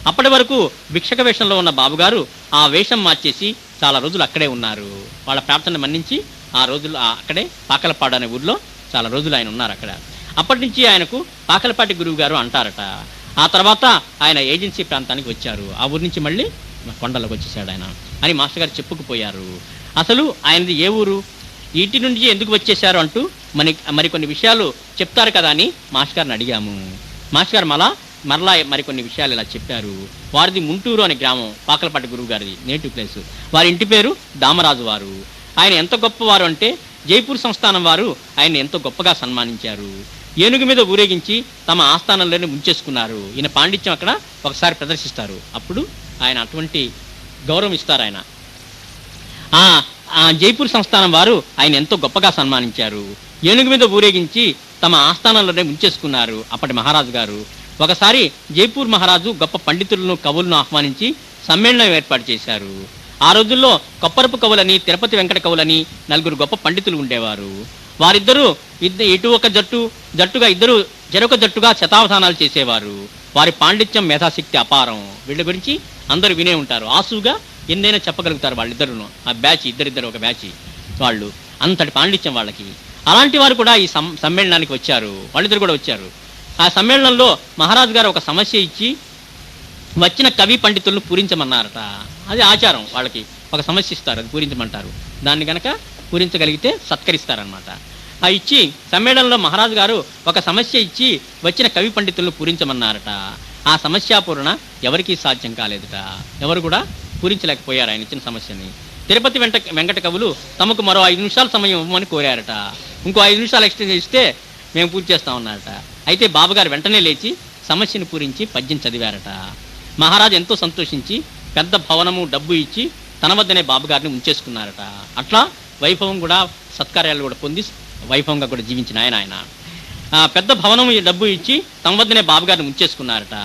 అప్పటి వరకు భిక్షక వేషంలో ఉన్న బాబుగారు ఆ వేషం మార్చేసి చాలా రోజులు అక్కడే ఉన్నారు. వాళ్ళ ప్రార్థన మన్నించి ఆ రోజులు అక్కడే పాకలపాడు అనే ఊర్లో చాలా రోజులు ఆయన ఉన్నారు అక్కడ. అప్పటి నుంచి ఆయనకు పాకలపాటి గురువు గారు అంటారట. ఆ తర్వాత ఆయన ఏజెన్సీ ప్రాంతానికి వచ్చారు. ఆ ఊరి నుంచి మళ్ళీ కొండలకు వచ్చేసాడు ఆయన అని మాస్టర్ గారు చెప్పుకుపోయారు. అసలు ఆయనది ఏ ఊరు, ఇంటి నుంచి ఎందుకు వచ్చేసారు అంటూ మరికొన్ని విషయాలు చెప్తారు కదా అని మాస్టర్ గారిని అడిగాము. మాస్టర్ గారు మరలా మరికొన్ని విషయాలు ఇలా చెప్పారు. వారిది ముంటూరు అనే గ్రామం, పాకలపాటి గురువు గారిది నేటివ్ ప్లేస్. వారి ఇంటి పేరు దామరాజు వారు. ఆయన ఎంత గొప్పవారు అంటే జైపూర్ సంస్థానం వారు ఆయన ఎంతో గొప్పగా సన్మానించారు. ఏనుగు మీద ఊరేగించి తమ ఆస్థానంలోనే ముంచేసుకున్నారు. ఈయన పాండిత్యం అక్కడ ఒకసారి ప్రదర్శిస్తారు. అప్పుడు ఆయన అటువంటి గౌరవం ఇస్తారు. ఆయన జైపూర్ సంస్థానం వారు ఆయన ఎంతో గొప్పగా సన్మానించారు. ఏనుగు మీద ఊరేగించి తమ ఆస్థానంలోనే ముంచేసుకున్నారు అప్పటి మహారాజు గారు. ఒకసారి జైపూర్ మహారాజు గొప్ప పండితులను, కవులను ఆహ్వానించి సమ్మేళనం ఏర్పాటు చేశారు. ఆ రోజుల్లో కొప్పరపు కవులని, తిరుపతి వెంకట కవులని 4 గొప్ప పండితులు ఉండేవారు. వారిద్దరూ ఇటు ఒక జట్టుగా ఇద్దరు చెరొక జట్టుగా శతావధానాలు చేసేవారు. వారి పాండిత్యం, మేధాశక్తి అపారం. వీళ్ళ గురించి అందరూ వినే ఉంటారు. ఆసుగా ఎన్నైనా చెప్పగలుగుతారు వాళ్ళిద్దరును. ఆ బ్యాచ్ ఇద్దరిద్దరు ఒక బ్యాచ్ వాళ్ళు, అంతటి పాండిత్యం వాళ్ళకి. అలాంటి వారు కూడా ఈ సమ్మేళనానికి వచ్చారు. వాళ్ళిద్దరు కూడా వచ్చారు. ఆ సమ్మేళనంలో మహారాజు గారు ఒక సమస్య ఇచ్చి వచ్చిన కవి పండితులను పూరించమన్నారట. అది ఆచారం. వాళ్ళకి ఒక సమస్య ఇస్తారు, అది పూరించమంటారు. దాన్ని కనుక పూరించగలిగితే సత్కరిస్తారనమాట. ఆ ఇచ్చి సమ్మేళనంలో మహారాజు గారు ఒక సమస్య ఇచ్చి వచ్చిన కవి పండితులను పూరించమన్నారట. ఆ సమస్యాపూరణ ఎవరికీ సాధ్యం కాలేదుట. ఎవరు కూడా పూరించలేకపోయారు ఆయన ఇచ్చిన సమస్యని. తిరుపతి వెంకట కవులు తమకు మరో 5 నిమిషాల సమయం ఇవ్వమని కోరారట. ఇంకో 5 నిమిషాలు ఎక్స్టెండ్ చేస్తే మేము పూర్తి చేస్తామన్నారట. అయితే బాబుగారు వెంటనే లేచి సమస్యను పూరించి పద్యం చదివారట. మహారాజు ఎంతో సంతోషించి పెద్ద భవనము డబ్బు ఇచ్చి తన వద్దనే బాబుగారిని ఉంచేసుకున్నారట. అట్లా వైభవం కూడా సత్కార్యాలు కూడా పొంది వైభవంగా కూడా జీవించిన ఆయన పెద్ద భవనం డబ్బు ఇచ్చి తమ వద్దనే బాబుగారిని ఉంచేసుకున్నారట.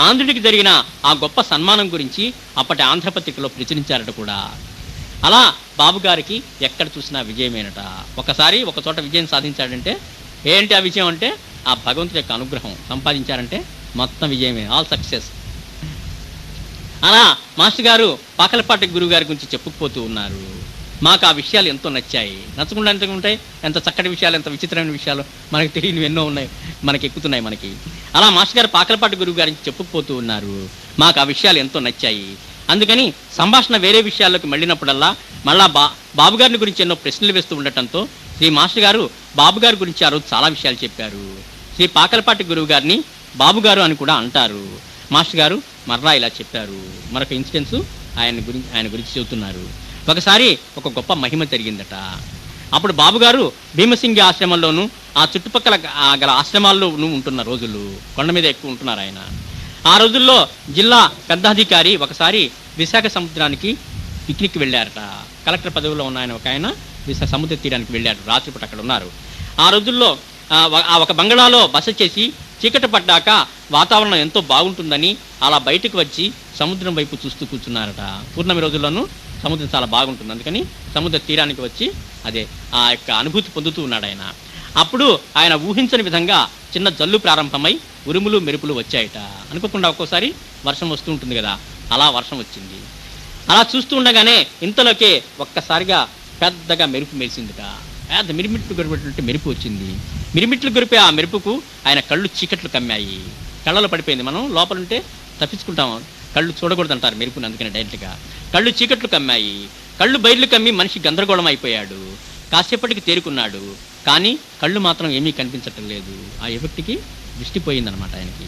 ఆంధ్రుడికి జరిగిన ఆ గొప్ప సన్మానం గురించి అప్పటి ఆంధ్రపత్రికలో ప్రచురించారట కూడా. అలా బాబుగారికి ఎక్కడ చూసినా విజయమేనట. ఒకసారి ఒక చోట విజయం సాధించాడంటే ఏంటి ఆ విజయం అంటే ఆ భగవంతుడి యొక్క అనుగ్రహం. సంపాదించారంటే మొత్తం విజయమే, ఆల్ సక్సెస్. అలా మాస్టర్ గారు పాకలపాటి గురువు గారి గురించి చెప్పుకుపోతూ ఉన్నారు. మాకు ఆ విషయాలు ఎంతో నచ్చాయి. నచ్చకుండా ఎంత ఉంటాయి, ఎంత చక్కటి విషయాలు, ఎంత విచిత్రమైన విషయాలు మనకు తెలియనివి ఎన్నో ఉన్నాయి, మనకి ఎక్కుతున్నాయి మనకి. అలా మాస్టర్ గారు పాకలపాటి గురువు గారికి చెప్పుకుపోతూ ఉన్నారు. మాకు ఆ విషయాలు ఎంతో నచ్చాయి. అందుకని సంభాషణ వేరే విషయాల్లోకి మళ్ళినప్పుడల్లా మళ్ళా బాబుగారిని గురించి ఎన్నో ప్రశ్నలు వేస్తూ ఉండటంతో శ్రీ మాస్టర్ గారు బాబుగారి గురించి ఆ రోజు చాలా విషయాలు చెప్పారు. శ్రీ పాకలపాటి గురువు గారిని బాబుగారు అని కూడా అంటారు. మాస్టర్ గారు మర్రా ఇలా చెప్పారు. మరొక ఇన్సిడెన్స్ ఆయన గురించి చెబుతున్నారు. ఒకసారి ఒక గొప్ప మహిమ జరిగిందట. అప్పుడు బాబుగారు భీమసింగి ఆశ్రమంలోనూ ఆ చుట్టుపక్కల గల ఆశ్రమాల్లోనూ ఉంటున్న రోజులు, కొండ మీద ఎక్కువ ఉంటున్నారు ఆయన. ఆ రోజుల్లో జిల్లా పెద్ద అధికారి ఒకసారి విశాఖ సముద్రానికి పిక్నిక్ వెళ్ళారట. కలెక్టర్ పదవిలో ఉన్న ఆయన ఒక ఆయన విశాఖ సముద్ర తీరానికి వెళ్ళారు. రాత్రిపూట అక్కడ ఉన్నారు. ఆ రోజుల్లో ఆ ఒక బంగళాలో బస చేసి చీకటి పడ్డాక వాతావరణం ఎంతో బాగుంటుందని అలా బయటకు వచ్చి సముద్రం వైపు చూస్తూ కూర్చున్నారట. పూర్ణమి రోజుల్లోనూ సముద్రం చాలా బాగుంటుంది, అందుకని సముద్ర తీరానికి వచ్చి అదే ఆ యొక్క అనుభూతి పొందుతూ ఉన్నాడు ఆయన. అప్పుడు ఆయన ఊహించని విధంగా చిన్న జల్లు ప్రారంభమై ఉరుములు మెరుపులు వచ్చాయట. అనుకోకుండా ఒక్కోసారి వర్షం వస్తూ ఉంటుంది కదా, అలా వర్షం వచ్చింది. అలా చూస్తూ ఉండగానే ఇంతలోకే ఒక్కసారిగా పెద్దగా మెరుపు మెరిసిందిట. పెద్ద మిరిమిట్లు గొరిపెట్టినట్టు మెరుపు వచ్చింది. మిరిమిట్లు గొరిపే ఆ మెరుపుకు ఆయన కళ్ళు చీకట్లు కమ్మాయి. కళ్ళలో పడిపోయింది. మనం లోపలుంటే తప్పించుకుంటాం, కళ్ళు చూడకూడదు అంటారు మెరుపుని, అందుకని డైరెక్ట్గా కళ్ళు చీకట్లు కమ్మాయి. కళ్ళు బయర్లు కమ్మి మనిషి గందరగోళం అయిపోయాడు. కాసేపటికి తేరుకున్నాడు, కానీ కళ్ళు మాత్రం ఏమీ కనిపించటం లేదు. ఆ ఎఫెక్ట్కి దృష్టి పోయిందనమాట ఆయనకి.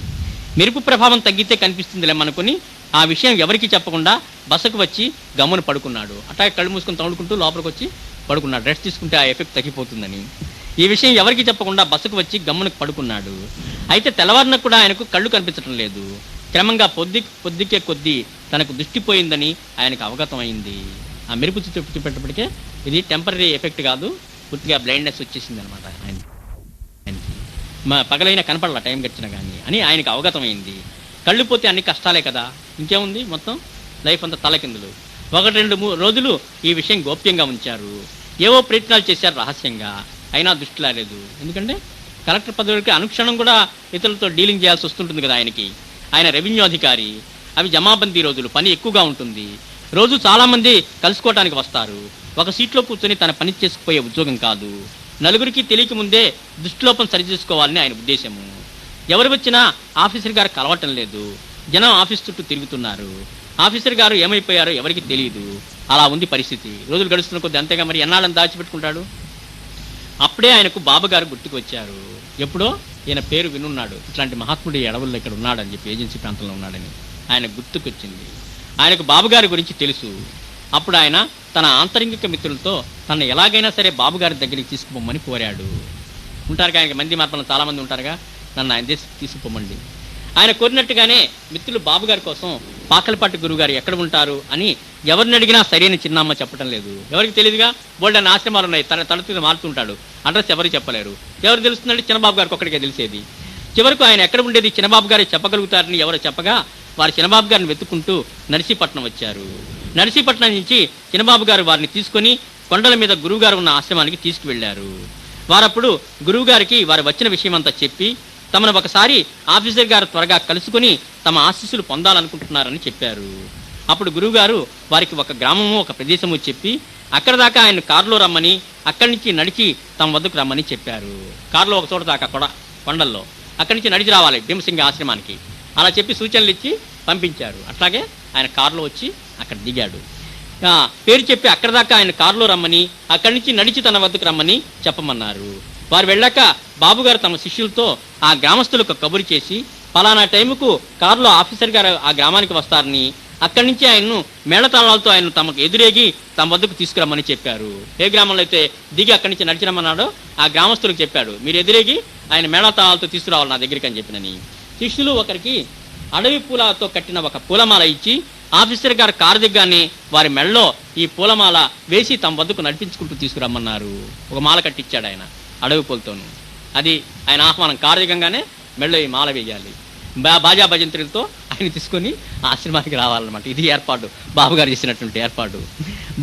మెరుపు ప్రభావం తగ్గితే కనిపిస్తుందిలే అనుకుని ఆ విషయం ఎవరికి చెప్పకుండా బసకు వచ్చి గమ్మున పడుకున్నాడు. అట్లా కళ్ళు మూసుకొని తగులుకుంటూ లోపలికి వచ్చి పడుకున్నాడు, రెస్ట్ తీసుకుంటే ఆ ఎఫెక్ట్ తగ్గిపోతుందని. ఈ విషయం ఎవరికి చెప్పకుండా బసకు వచ్చి గమ్మునకు పడుకున్నాడు. అయితే తెల్లవారిన కూడా ఆయనకు కళ్ళు కనిపించడం లేదు. క్రమంగా పొద్దుకే కొద్దీ తనకు దృష్టి పోయిందని ఆయనకు అవగతం అయింది. ఆ మెరుపు చూపెట్టేప్పటికే ఇది టెంపరీ ఎఫెక్ట్ కాదు, పూర్తిగా బ్లైండ్నెస్ వచ్చేసింది అనమాట ఆయనకి. పగలైనా కనపడాల టైం గడిచినా కానీ అని ఆయనకు అవగతమైంది. కళ్ళు పోతే అన్ని కష్టాలే కదా, ఇంకేముంది, మొత్తం లైఫ్ అంతా తలకిందులు. 1-2 రోజులు ఈ విషయం గోప్యంగా ఉంచారు. ఏవో ప్రయత్నాలు చేశారు రహస్యంగా, అయినా దృష్టి రాలేదు. ఎందుకంటే కలెక్టర్ పదవికి అనుక్షణం కూడా ఇతరులతో డీలింగ్ చేయాల్సి వస్తుంటుంది కదా ఆయనకి. ఆయన రెవెన్యూ అధికారి, అవి జమాబందీ రోజులు, పని ఎక్కువగా ఉంటుంది. రోజు చాలామంది కలుసుకోవటానికి వస్తారు. ఒక సీట్లో కూర్చొని తన పని చేసుకుపోయే ఉద్యోగం కాదు. నలుగురికి తెలియక ముందే దృష్టిలోపం సరిచేసుకోవాలని ఆయన ఉద్దేశము. ఎవరు వచ్చినా ఆఫీసర్ గారు కలవటం లేదు. జనం ఆఫీస్ చుట్టూ తిరుగుతున్నారు. ఆఫీసర్ గారు ఏమైపోయారో ఎవరికి తెలియదు. అలా ఉంది పరిస్థితి. రోజులు గడుస్తున్న కొద్ది, అంతేగా మరి ఎన్నాళ్ళని దాచిపెట్టుకుంటాడు. అప్పుడే ఆయనకు బాబుగారు గుర్తుకు వచ్చారు. ఎప్పుడో ఈయన పేరు వినున్నాడు, ఇట్లాంటి మహాత్ముడి అడవుల్లో ఇక్కడ ఉన్నాడని చెప్పి, ఏజెన్సీ ప్రాంతంలో ఉన్నాడని ఆయన గుర్తుకొచ్చింది. ఆయనకు బాబుగారి గురించి తెలుసు. అప్పుడు ఆయన తన ఆంతరింగిక మిత్రులతో తనను ఎలాగైనా సరే బాబుగారి దగ్గరికి తీసుకుపోమని కోరాడు. ఉంటారుగా ఆయనకి మంది మార్పంలో చాలామంది ఉంటారుగా, నన్ను ఆయన దేశం తీసుకుపోమండి. ఆయన కోరినట్టుగానే మిత్రులు బాబుగారి కోసం పాకలపాటి గురువుగారు ఎక్కడ ఉంటారు అని ఎవరిని అడిగినా సరైన చిరునామా చెప్పడం లేదు. ఎవరికి తెలియదుగా, బోల్డెన్ ఆశ్రమాలు ఉన్నాయి, తరచుగా మారుతుంటాడు, అడ్రస్ ఎవరికి చెప్పలేరు. ఎవరు తెలుస్తుందంటే చిన్నబాబు గారికి ఒక్కడికే తెలిసేది. చివరకు ఆయన ఎక్కడ ఉండేది చిన్నబాబు గారు చెప్పగలుగుతారని ఎవరు చెప్పగా వారు చిన్నబాబు గారిని వెతుక్కుంటూ నర్సీపట్నం వచ్చారు. నర్సీపట్నం నుంచి చిన్నబాబు గారు వారిని తీసుకొని కొండల మీద గురువుగారు ఉన్న ఆశ్రమానికి తీసుకువెళ్లారు. వారప్పుడు గురువుగారికి వారు వచ్చిన విషయం అంతా చెప్పి తమను ఒకసారి ఆఫీసర్ గారు త్వరగా కలుసుకుని తమ ఆశీస్సులు పొందాలనుకుంటున్నారని చెప్పారు. అప్పుడు గురువుగారు వారికి ఒక గ్రామము ఒక ప్రదేశము చెప్పి అక్కడ దాకా ఆయన కారులో రమ్మని, అక్కడి నుంచి నడిచి తమ వద్దకు రమ్మని చెప్పారు. కారులో ఒక చోట దాకా కొండల్లో, అక్కడి నుంచి నడిచి రావాలి భీమసింగి ఆశ్రమానికి అలా చెప్పి సూచనలు ఇచ్చి పంపించారు. అట్లాగే ఆయన కారులో వచ్చి అక్కడ దిగాడు. పేరు చెప్పి అక్కడ దాకా ఆయన కారులో రమ్మని, అక్కడి నుంచి నడిచి తన వద్దకు రమ్మని చెప్పమన్నారు. వారు వెళ్ళాక బాబుగారు తమ శిష్యులతో ఆ గ్రామస్తులకు కబురు చేసి పలానా టైంకు కారులో ఆఫీసర్ గారు ఆ గ్రామానికి వస్తారని, అక్కడి నుంచి ఆయన్ను మేళతాళాలతో ఆయన తమకు ఎదురేగి తమ వద్దకు తీసుకురమ్మని చెప్పారు. ఏ గ్రామంలో అయితే దిగి అక్కడి నుంచి నడిచి రమ్మన్నాడో ఆ గ్రామస్తులకు చెప్పాడు, మీరు ఎదురేగి ఆయన మేళతాళాలతో తీసుకురావాలి నా దగ్గరికి అని చెప్పినని. శిష్యులు ఒకరికి అడవి పూలతో కట్టిన ఒక పూలమాల ఇచ్చి ఆఫీసర్ గారు కారు దిగ్గానే వారి మెళ్ళలో ఈ పూలమాల వేసి తమ వద్దకు నడిపించుకుంటూ తీసుకురమ్మన్నారు. ఒక మాల కట్టించాడు ఆయన అడవి పూలతోనూ. అది ఆయన ఆహ్వానం. కారు దిగంగానే మెళ్ళో ఈ మాల వేయాలి. బాజా భజంత్రులతో ఆయన తీసుకొని ఆశ్రమానికి రావాలన్నమాట. ఇది ఏర్పాటు, బాబుగారు చేసినటువంటి ఏర్పాటు.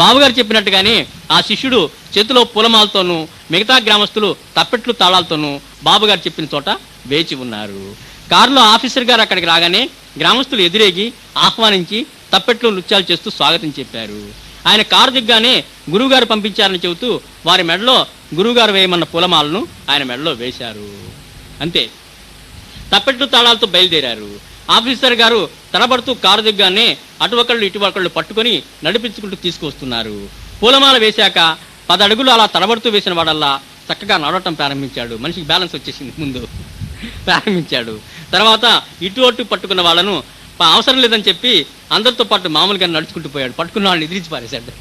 బాబుగారు చెప్పినట్టుగానే ఆ శిష్యుడు చేతిలో పూలమాలతోనూ మిగతా గ్రామస్తులు తప్పెట్లు తాళాలతోనూ బాబుగారు చెప్పిన చోట వేచి ఉన్నారు. కారులో ఆఫీసర్ గారు అక్కడికి రాగానే గ్రామస్తులు ఎదురేగి ఆహ్వానించి తప్పెట్లు నృత్యాలు చేస్తూ స్వాగతం చెప్పారు. ఆయన కారు దిగ్గానే గురువుగారు పంపించారని చెబుతూ వారి మెడలో గురువుగారు వేయమన్న పూలమాలను ఆయన మెడలో వేశారు. అంతే, తప్పెట్లు తాళాలతో బయలుదేరారు. ఆఫీసర్ గారు తడబడుతూ కారు దిగ్గానే అటువకళ్ళు ఇటువకళ్ళు పట్టుకొని నడిపించుకుంటూ తీసుకువస్తున్నారు. పూలమాల వేశాక 10 అడుగులు అలా తడబడుతూ వేసిన వాడల్లా చక్కగా నడవటం ప్రారంభించాడు. మనిషికి బ్యాలెన్స్ వచ్చేసింది. ముందు ప్రారంభించాడు. తర్వాత ఇటు అటు పట్టుకున్న వాళ్ళను అవసరం లేదని చెప్పి అందరితో పాటు మామూలుగా నడుచుకుంటూ పోయాడు. పట్టుకున్న వాళ్ళని ఎదిరించి పారేశాడు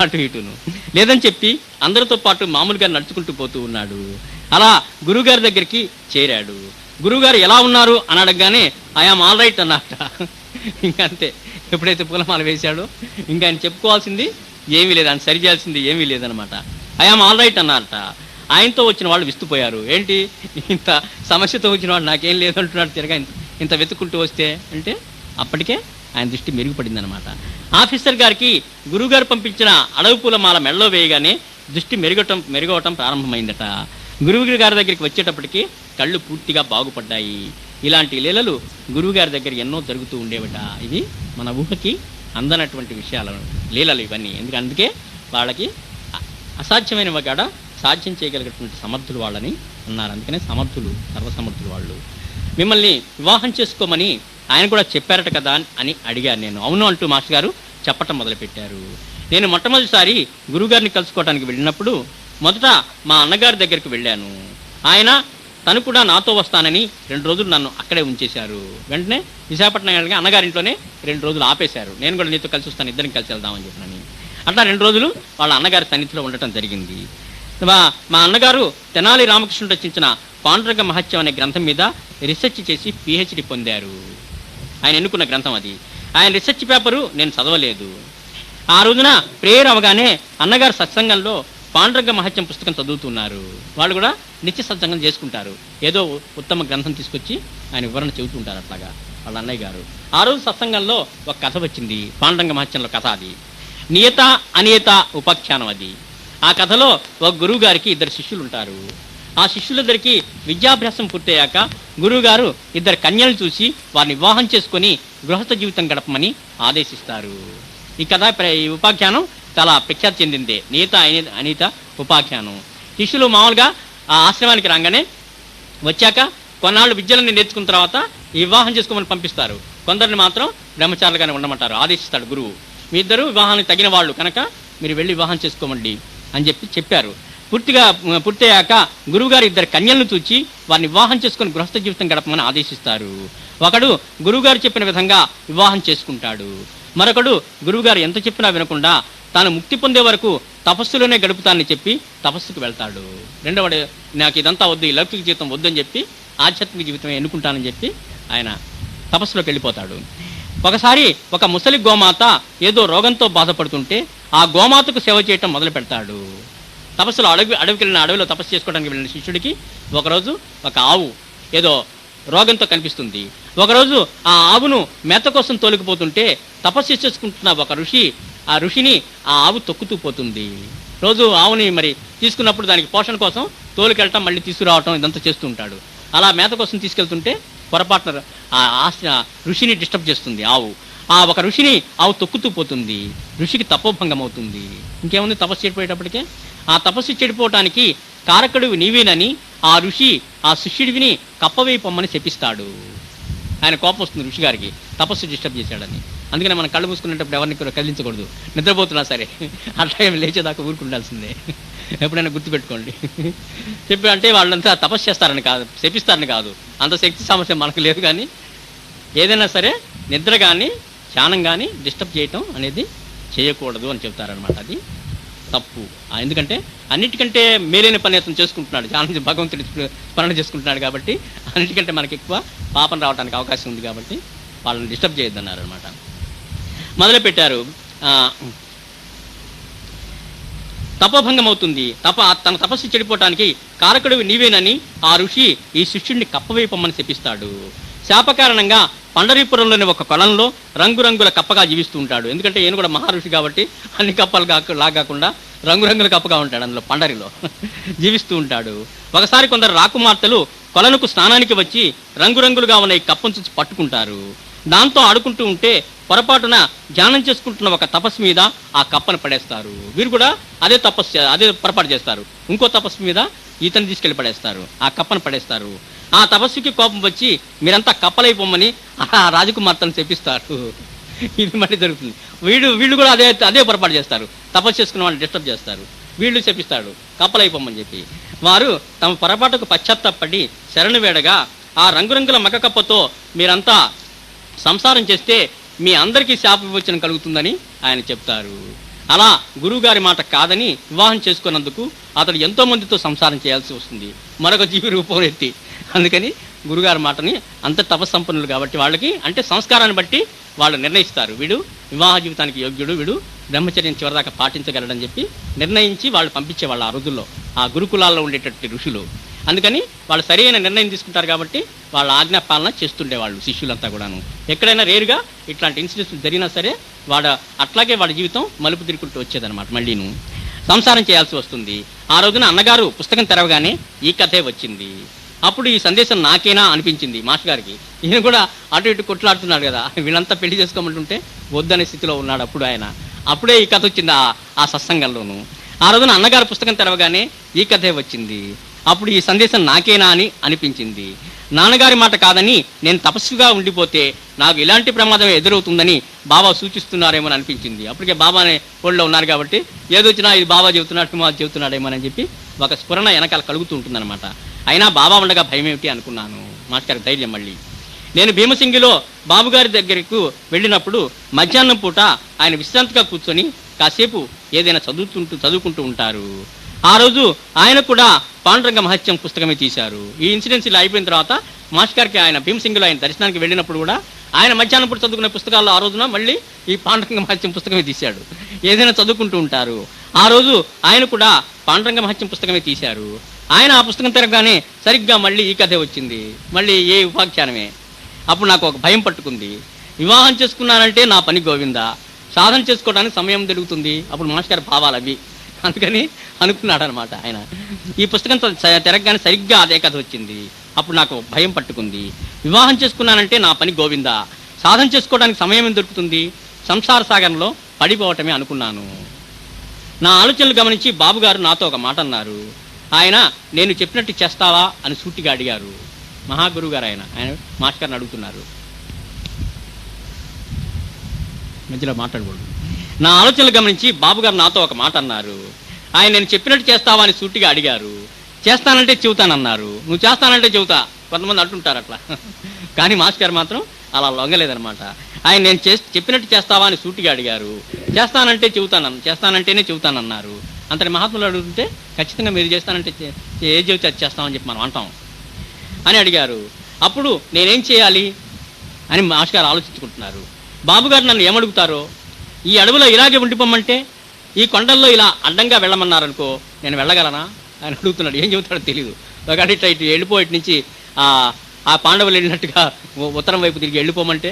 అటు ఇటును. లేదని చెప్పి అందరితో పాటు మామూలుగా నడుచుకుంటూ పోతూ ఉన్నాడు. అలా గురువుగారి దగ్గరికి చేరాడు. గురువుగారు ఎలా ఉన్నారు అని అడగగానే ఐఆమ్ ఆల్ రైట్ అన్నట్ట. ఇంకంతే, ఎప్పుడైతే పూలమాల వేశాడో ఇంకా ఆయన చెప్పుకోవాల్సింది ఏమీ లేదు, ఆయన సరి చేయాల్సింది ఏమీ లేదనమాట. ఐఆమ్ ఆల్ రైట్ అన్నారట. ఆయనతో వచ్చిన వాళ్ళు విస్తుపోయారు. ఏంటి ఇంత సమస్యతో వచ్చిన వాడు నాకేం లేదంటున్నాడు, తిరగా ఇంత వెతుక్కుంటూ వస్తే అంటే అప్పటికే ఆయన దృష్టి మెరుగుపడిందనమాట. ఆఫీసర్ గారికి గురువుగారు పంపించిన అడవి పూలమాల మెడలో వేయగానే దృష్టి మెరుగవటం ప్రారంభమైందట. గురువు గారి దగ్గరికి వచ్చేటప్పటికి కళ్ళు పూర్తిగా బాగుపడ్డాయి. ఇలాంటి లీలలు గురువుగారి దగ్గర ఎన్నో జరుగుతూ ఉండేవట. ఇవి మన ఊహకి అందనటువంటి విషయాలను లీలలు ఇవన్నీ. అందుకే వాళ్ళకి అసాధ్యమైన కాడ సాధ్యం చేయగలిగినటువంటి సమర్థులు వాళ్ళని అన్నారు. అందుకనే సమర్థులు, సర్వసమర్థులు వాళ్ళు. మిమ్మల్ని వివాహం చేసుకోమని ఆయన కూడా చెప్పారట కదా అని అడిగారు నేను. అవును అంటూ మాస్టర్ గారు చెప్పటం మొదలుపెట్టారు. నేను మొట్టమొదటిసారి గురువుగారిని కలుసుకోవడానికి వెళ్ళినప్పుడు మొదట మా అన్నగారి దగ్గరికి వెళ్ళాను. ఆయన తను కూడా నాతో వస్తానని 2 రోజులు నన్ను అక్కడే ఉంచేశారు. వెంటనే విశాఖపట్నం వెళ్ళగా అన్నగారింట్లోనే 2 రోజులు ఆపేశారు. నేను కూడా నీతో కలిసి వస్తాను, ఇద్దరిని కలిసి వెళ్దామని చెప్పినని. అట్లా 2 రోజులు వాళ్ళ అన్నగారి సన్నిధిలో ఉండటం జరిగింది. మా అన్నగారు తెనాలి రామకృష్ణుడు రచించిన పాండురంగ మహత్యం అనే గ్రంథం మీద రీసెర్చ్ చేసి PhD పొందారు. ఆయన ఎన్నుకున్న గ్రంథం అది. ఆయన రీసెర్చ్ పేపరు నేను చదవలేదు. ఆ రోజున ప్రేయర్ అవగానే అన్నగారు సత్సంగంలో పాండురంగ మహత్యం పుస్తకం చదువుతున్నారు. వాళ్ళు కూడా నిత్య సత్సంగం చేసుకుంటారు. ఏదో ఉత్తమ గ్రంథం తీసుకొచ్చి ఆయన వివరణ చెబుతుంటారు. అట్లాగా వాళ్ళ అన్నయ్య గారు ఆ రోజు సత్సంగంలో ఒక కథ వచ్చింది. పాండురంగ మహత్యంలో కథ అది. నియత అనియత ఉపాఖ్యానం అది. ఆ కథలో ఒక గురువు గారికి 2 శిష్యులు ఉంటారు. ఆ శిష్యులిద్దరికి విద్యాభ్యాసం పూర్తయ్యాక గురువుగారు 2 కన్యలను చూసి వారిని వివాహం చేసుకుని గృహస్థ జీవితం గడపమని ఆదేశిస్తారు. ఈ కథ ఈ ఉపాఖ్యానం చాలా ప్రఖ్యాతి చెందిందే. నియత అనియత ఉపాఖ్యానం. శిష్యులు మామూలుగా ఆ ఆశ్రమానికి రాగానే వచ్చాక కొన్నాళ్ళు విద్యలన్నీ నేర్చుకున్న తర్వాత ఈ వివాహం చేసుకోమని పంపిస్తారు. కొందరిని మాత్రం బ్రహ్మచారులుగానే ఉండమంటారు, ఆదేశిస్తాడు గురువు. మీ ఇద్దరు వివాహానికి తగిన వాళ్ళు కనుక మీరు వెళ్ళి వివాహం చేసుకోమండి అని చెప్పారు. పూర్తయ్యాక గురువుగారు 2 కన్యలను చూచి వారిని వివాహం చేసుకుని గృహస్థ జీవితం గడపమని ఆదేశిస్తారు. ఒకడు గురువుగారు చెప్పిన విధంగా వివాహం చేసుకుంటాడు. మరొకడు గురువుగారు ఎంత చెప్పినా వినకుండా తాను ముక్తి పొందే వరకు తపస్సులోనే గడుపుతానని చెప్పి తపస్సుకు వెళ్తాడు. రెండవడు నాకు ఇదంతా వద్దు, ఈ లౌకిక జీవితం వద్దు అని చెప్పి ఆధ్యాత్మిక జీవితం ఎన్నుకుంటానని చెప్పి ఆయన తపస్సులోకి వెళ్ళిపోతాడు. ఒకసారి ఒక ముసలి గోమాత ఏదో రోగంతో బాధపడుతుంటే ఆ గోమాతకు సేవ చేయటం మొదలు పెడతాడు. తపస్సులో అడవిలో తపస్సు చేసుకోవడానికి వెళ్ళిన శిష్యుడికి ఒకరోజు ఒక ఆవు ఏదో రోగంతో కనిపిస్తుంది. ఒకరోజు ఆ ఆవును మేత కోసం తోలుకుపోతుంటే తపస్సు చేసుకుంటున్న ఒక ఋషి ఆ ఋషిని ఆ ఆవు తొక్కుతూ పోతుంది. రోజు ఆవుని మరి తీసుకున్నప్పుడు దానికి పోషణ కోసం తోలుకెళ్ళటం మళ్ళీ తీసుకురావటం ఇదంతా చేస్తూ ఉంటాడు. అలా మేత కోసం తీసుకెళ్తుంటే పొరపాటున ఆ ఋషిని డిస్టర్బ్ చేస్తుంది ఆవు. ఆ ఒక ఋషిని ఆవు తొక్కుతూ పోతుంది. ఋషికి తపోభంగం అవుతుంది. ఇంకేముంది, తపస్సు చెడిపోయేటప్పటికే ఆ తపస్సు చెడిపోవటానికి కారకుడు నీవేనని ఆ ఋషి ఆ శిష్యుడిని కప్పవేయి పొమ్మని శపిస్తాడు. ఆయన కోపం వస్తుంది ఋషి గారికి, తపస్సు డిస్టర్బ్ చేశాడని. అందుకని మనం కళ్ళు మూసుకునేటప్పుడు ఎవరిని కూడా కదిలించకూడదు. నిద్రపోతున్నా సరే అట్లా ఏమి లేచేదాకా ఊరుకుండాల్సిందే. ఎప్పుడైనా గుర్తుపెట్టుకోండి. చెప్పి అంటే వాళ్ళంతా తపస్సు చేస్తారని కాదు, శపిస్తారని కాదు, అంత శక్తి సమస్య మనకు లేదు. కానీ ఏదైనా సరే నిద్ర కానీ ధ్యానం కానీ డిస్టర్బ్ చేయటం అనేది చేయకూడదు అని చెప్తారనమాట. అది తప్పు. ఎందుకంటే అన్నిటికంటే మేలైన పని అతను చేసుకుంటున్నాడు, ధ్యానం భగవంతుడి స్మరణ చేసుకుంటున్నాడు కాబట్టి అన్నిటికంటే మనకి ఎక్కువ పాపం రావడానికి అవకాశం ఉంది కాబట్టి వాళ్ళని డిస్టర్బ్ చేయొద్దన్నారు అనమాట. మొదలుపెట్టారు. తపోభంగం అవుతుంది, తన తపస్సు చెడిపోవటానికి కారకుడు నీవేనని ఆ ఋషి ఈ శిష్యుడిని కప్పవేపమ్మని శపిస్తాడు. శాప కారణంగా పండరీపురంలోని ఒక కొలంలో రంగురంగుల కప్పగా జీవిస్తూ ఉంటాడు. ఎందుకంటే ఈయన కూడా మహర్షి కాబట్టి అన్ని కప్పలు లాగాకుండా రంగురంగుల కప్పగా ఉంటాడు, అందులో పండరిలో జీవిస్తూ ఉంటాడు. ఒకసారి కొందరు రాకుమార్తెలు కొలనుకు స్నానానికి వచ్చి రంగురంగులుగా ఉన్న ఈ కప్పను చూసి పట్టుకుంటారు. దాంతో ఆడుకుంటూ ఉంటే పొరపాటున ధ్యానం చేసుకుంటున్న ఒక తపస్సు మీద ఆ కప్పను పడేస్తారు. వీరు కూడా అదే పొరపాటు చేస్తారు. ఇంకో తపస్సు మీద ఈతను తీసుకెళ్లి పడేస్తారు, ఆ కప్పను పడేస్తారు. ఆ తపస్సుకి కోపం వచ్చి మీరంతా కప్పలైపోమని ఆ రాజకుమార్తెను చెప్పిస్తారు. ఇది మళ్ళీ జరుగుతుంది. వీళ్ళు కూడా అదే పొరపాటు చేస్తారు, తపస్సు చేసుకున్న వాళ్ళని డిస్టర్బ్ చేస్తారు. వీళ్ళు చెప్పిస్తాడు కప్పలైపోమని చెప్పి. వారు తమ పొరపాటుకు పశ్చాత్తాపడి శరణు వేడగా ఆ రంగురంగుల మగ కప్పతో మీరంతా సంసారం చేస్తే మీ అందరికీ శాప విమోచన కలుగుతుందని ఆయన చెప్తారు. అలా గురువుగారి మాట కాదని వివాహం చేసుకున్నందుకు అతడు ఎంతో మందితో సంసారం చేయాల్సి వస్తుంది, మరొక జీవి రూపం ఎత్తి. అందుకని గురుగారి మాటని అంత తపస్సంపన్నులు కాబట్టి వాళ్ళకి అంటే సంస్కారాన్ని బట్టి వాళ్ళు నిర్ణయిస్తారు. వీడు వివాహ జీవితానికి యోగ్యుడు, వీడు బ్రహ్మచర్యం చివరిదాకా పాటించగలడని చెప్పి నిర్ణయించి వాళ్ళు పంపించేవాళ్ళు ఆ రోజుల్లో, ఆ గురుకులాల్లో ఉండేటటువంటి ఋషులు. అందుకని వాళ్ళు సరైన నిర్ణయం తీసుకుంటారు కాబట్టి వాళ్ళ ఆజ్ఞాపాలన చేస్తుండేవాళ్ళు శిష్యులంతా కూడాను. ఎక్కడైనా రేరుగా ఇట్లాంటి ఇన్సిడెంట్స్ జరిగినా సరే అట్లాగే వాళ్ళ జీవితం మలుపు తిరుగుకుంటూ వచ్చేదనమాట. మళ్ళీను సంసారం చేయాల్సి వస్తుంది. ఆ రోజున అన్నగారు పుస్తకం తెరవగానే ఈ కథే వచ్చింది. అప్పుడు ఈ సందేశం నాకేనా అనిపించింది మాస్టర్ గారికి. ఈయన కూడా అటు ఇటు కొట్లాడుతున్నాడు కదా, వీళ్ళంతా పెళ్లి చేసుకోమంటుంటే వద్దనే స్థితిలో ఉన్నాడు అప్పుడు ఆయన. అప్పుడే ఈ కథ వచ్చింది ఆ సత్సంగంలోను. ఆ రోజున అన్నగారు పుస్తకం తెరవగానే ఈ కథే వచ్చింది. అప్పుడు ఈ సందేశం నాకేనా అని అనిపించింది. నాన్నగారి మాట కాదని నేను తపస్సుగా ఉండిపోతే నాకు ఇలాంటి ప్రమాదం ఎదురవుతుందని బాబా సూచిస్తున్నారేమో అనిపించింది. అప్పటికే బాబానే ఒళ్ళో ఉన్నారు కాబట్టి ఏదొచ్చినా ఇది బాబా చెబుతున్నాడు, మా చెబుతున్నాడేమోనని చెప్పి ఒక స్ఫురణ వెనకాల కలుగుతూ ఉంటుందన్నమాట. అయినా బాబా ఉండగా భయం ఏమిటి అనుకున్నాను. మాస్టర్ ధైర్యం మళ్ళీ. నేను భీమసింగిలో బాబుగారి దగ్గరకు వెళ్ళినప్పుడు మధ్యాహ్నం పూట ఆయన విశ్రాంతిగా కూర్చొని కాసేపు ఏదైనా చదువుకుంటూ ఉంటారు. ఆ రోజు ఆయన కూడా పాండురంగ మహత్యం పుస్తకమే తీశారు. ఈ ఇన్సిడెంట్స్ ఇలా అయిపోయిన తర్వాత మాస్టర్ గారికి ఆయన భీమసింగిలో ఆయన దర్శనానికి వెళ్ళినప్పుడు కూడా ఆయన మధ్యాహ్నం పూట చదువుకునే పుస్తకాల్లో ఆ రోజున మళ్ళీ ఈ పాండురంగ మహత్యం పుస్తకమే తీశాడు. ఏదైనా చదువుకుంటూ ఉంటారు. ఆ రోజు ఆయన కూడా పాండురంగ మహత్యం పుస్తకమే తీశారు. ఆయన ఆ పుస్తకం తిరగగానే సరిగ్గా మళ్ళీ ఈ కథే వచ్చింది, మళ్ళీ ఏ ఉపాఖ్యానమే. అప్పుడు నాకు ఒక భయం పట్టుకుంది. వివాహం చేసుకున్నానంటే నా పని గోవిందా, సాధన చేసుకోవడానికి సమయం దొరుకుతుంది. అప్పుడు మాస్టర్ గారి భావాలు అవి. అందుకని అనుకున్నాడు అనమాట ఆయన. ఈ పుస్తకం తిరగగానే సరిగ్గా అదే కథ వచ్చింది. అప్పుడు నాకు భయం పట్టుకుంది. వివాహం చేసుకున్నానంటే నా పని గోవిందా, సాధన చేసుకోవడానికి సమయం దొరుకుతుంది, సంసార సాగరంలో పడిపోవటమే అనుకున్నాను. నా ఆలోచనలు గమనించి బాబుగారు నాతో ఒక మాట అన్నారు. ఆయన నేను చెప్పినట్టు చేస్తావా అని సూటిగా అడిగారు. మహాగురువు గారు ఆయన మాస్టర్ గారిని అడుగుతున్నారు. మధ్యలో మాట్లాడకూడదు. నా ఆలోచనలు గమనించి బాబుగారు నాతో ఒక మాట అన్నారు. ఆయన నేను చెప్పినట్టు చేస్తావా అని సూటిగా అడిగారు. చేస్తానంటే చెబుతానన్నారు. నువ్వు చేస్తానంటే చెబుతా, కొంతమంది అంటుంటారు అట్లా. కానీ మాస్టర్ గారు మాత్రం అలా లొంగలేదనమాట. ఆయన నేను చెప్పినట్టు చేస్తావా అని సూటిగా అడిగారు. చేస్తానంటేనే చెబుతానన్నారు. అంతటి మహాత్ములు అడుగుతుంటే ఖచ్చితంగా మీరు చేస్తానంటే ఏ చెబితే అది చేస్తామని చెప్పి మనం అంటాం అని అడిగారు. అప్పుడు నేనేం చేయాలి అని మాస్టర్ గారు ఆలోచించుకుంటున్నారు. బాబుగారు నన్ను ఏమడుగుతారో, ఈ అడవిలో ఇలాగే ఉండిపోమంటే, ఈ కొండల్లో ఇలా అడ్డంగా వెళ్ళమన్నారనుకో నేను వెళ్ళగలనా అని అడుగుతున్నాడు. ఏం చెబుతాడో తెలియదు. ఒకటి ఇటు వెళ్ళిపోయి నుంచి ఆ పాండవులు వెళ్ళినట్టుగా ఉత్తరం వైపు తిరిగి వెళ్ళిపోమంటే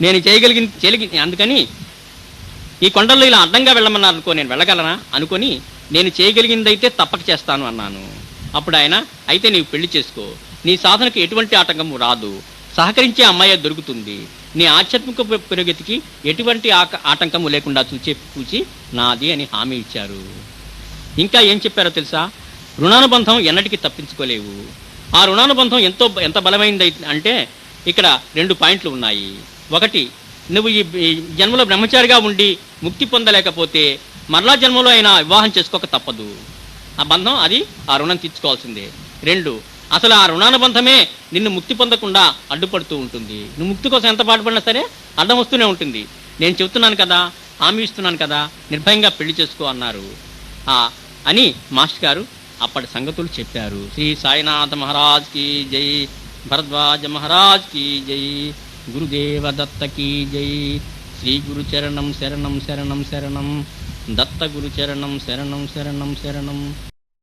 నేను చేయగలిగిన అందుకని ఈ కొండల్లో ఇలా అడ్డంగా వెళ్ళమన్నారనుకో నేను వెళ్ళగలనా అనుకొని నేను చేయగలిగిందైతే తప్పక చేస్తాను అన్నాను. అప్పుడు ఆయన అయితే నీవు పెళ్లి చేసుకో, నీ సాధనకు ఎటువంటి ఆటంకము రాదు, సహకరించే అమ్మాయి దొరుకుతుంది, నీ ఆధ్యాత్మిక పురోగతికి ఎటువంటి ఆటంకము లేకుండా చూచి నాది అని హామీ ఇచ్చారు. ఇంకా ఏం చెప్పారో తెలుసా? రుణానుబంధం ఎన్నటికీ తప్పించుకోలేవు. ఆ రుణానుబంధం ఎంత బలమైంది అంటే ఇక్కడ 2 పాయింట్లు ఉన్నాయి. ఒకటి, నువ్వు ఈ జన్మలో బ్రహ్మచారిగా ఉండి ముక్తి పొందలేకపోతే మరలా జన్మలో అయినా వివాహం చేసుకోక తప్పదు. ఆ బంధం అది ఆ రుణం తీర్చుకోవాల్సిందే. 2, అసలు ఆ రుణానుబంధమే నిన్ను ముక్తి పొందకుండా అడ్డుపడుతూ ఉంటుంది. నువ్వు ముక్తి కోసం ఎంత పాటుపడినా సరే అడ్డం వస్తూనే ఉంటుంది. నేను చెబుతున్నాను కదా, హామీ ఇస్తున్నాను కదా, నిర్భయంగా పెళ్లి చేసుకో అన్నారు అని మాస్టర్ గారు అప్పటి సంగతులు చెప్పారు. శ్రీ సాయినాథ మహారాజ్ కి జై, భరద్వాజ మహారాజ్ కి జై, గురుదేవ దత్త కి జై. శ్రీ గురు చరణం శరణం శరణం శరణం, దత్త గురు చరణం శరణం శరణం శరణం,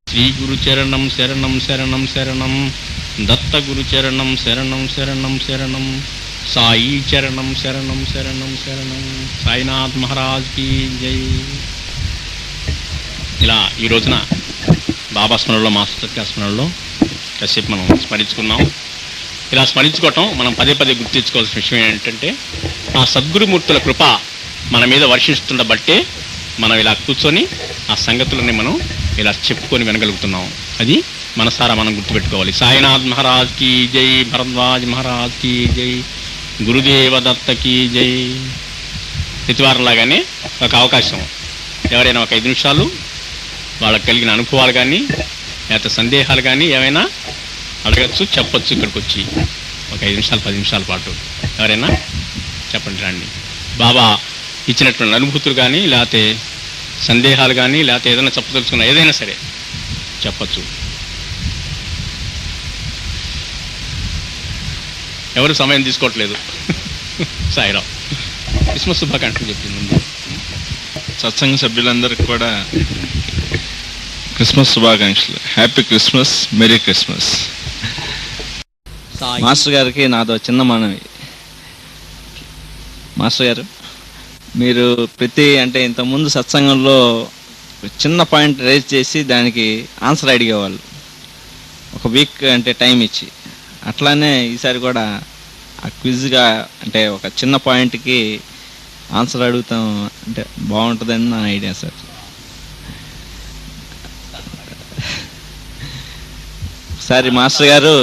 శ్రీ గురు చరణం శరణం శరణం శరణం, దత్త గురు చరణం శరణం శరణం శరణం, సాయి చరణం శరణం శరణం శరణం, సాయినాథ్ మహారాజ్ కి జై. ఇలా ఈ రోజున బాబా స్మరణలో, మాస్టర్ స్మరణలో కాసేపు మనం స్మరించుకున్నాం. ఇలా స్మరించుకోవటం మనం పదే పదే గుర్తించుకోవాల్సిన విషయం ఏంటంటే, ఆ సద్గురుమూర్తుల కృప మన మీద వర్షిస్తుండబట్టే మనం ఇలా కూర్చొని ఆ సంగతులని మనం ఇలా చెప్పుకొని వినగలుగుతున్నాం. అది మనసారా మనం గుర్తుపెట్టుకోవాలి. సాయినాథ్ మహారాజ్ కి జై, భరద్వాజ్ మహారాజ్ కి జై, గురుదేవ దత్త కి జై. ప్రతివారంలాగానే ఒక అవకాశం, ఎవరైనా ఒక 5 నిమిషాలు వాళ్ళకి కలిగిన అనుభవాలు కానీ లేకపోతే సందేహాలు కానీ ఏమైనా అడగచ్చు, చెప్పచ్చు. ఇక్కడికి వచ్చి ఒక 5 నిమిషాలు 10 నిమిషాల పాటు ఎవరైనా చెప్పండి, రండి. బాబా ఇచ్చినటువంటి అనుభూతులు కానీ లేకపోతే సందేహాలు కానీ లేకపోతే ఏదైనా చెప్పదలుచుకున్నా ఏదైనా సరే చెప్పచ్చు. ఎవరు సమయం తీసుకోవట్లేదు. సాయిరావు క్రిస్మస్ శుభాకాంక్షలు చెప్పింది ముందు. సత్సంగ సభ్యులందరికీ కూడా క్రిస్మస్ శుభాకాంక్షలు. Happy Christmas, merry Christmas. Master గారికి నాదో చిన్న మనవి. మాస్టర్ గారు, మీరు అంటే ఇంతకుముందు సత్సంగంలో చిన్న పాయింట్ రేజ్ చేసి దానికి ఆన్సర్ అడిగేవాళ్ళు, ఒక వీక్ టైం ఇచ్చి. అట్లానే ఈసారి కూడా ఆ క్విజ్గా ఒక చిన్న పాయింట్కి ఆన్సర్ అడుగుతాం బాగుంటుందని నా ఐడియా సార్. ఒకసారి మాస్టర్ గారు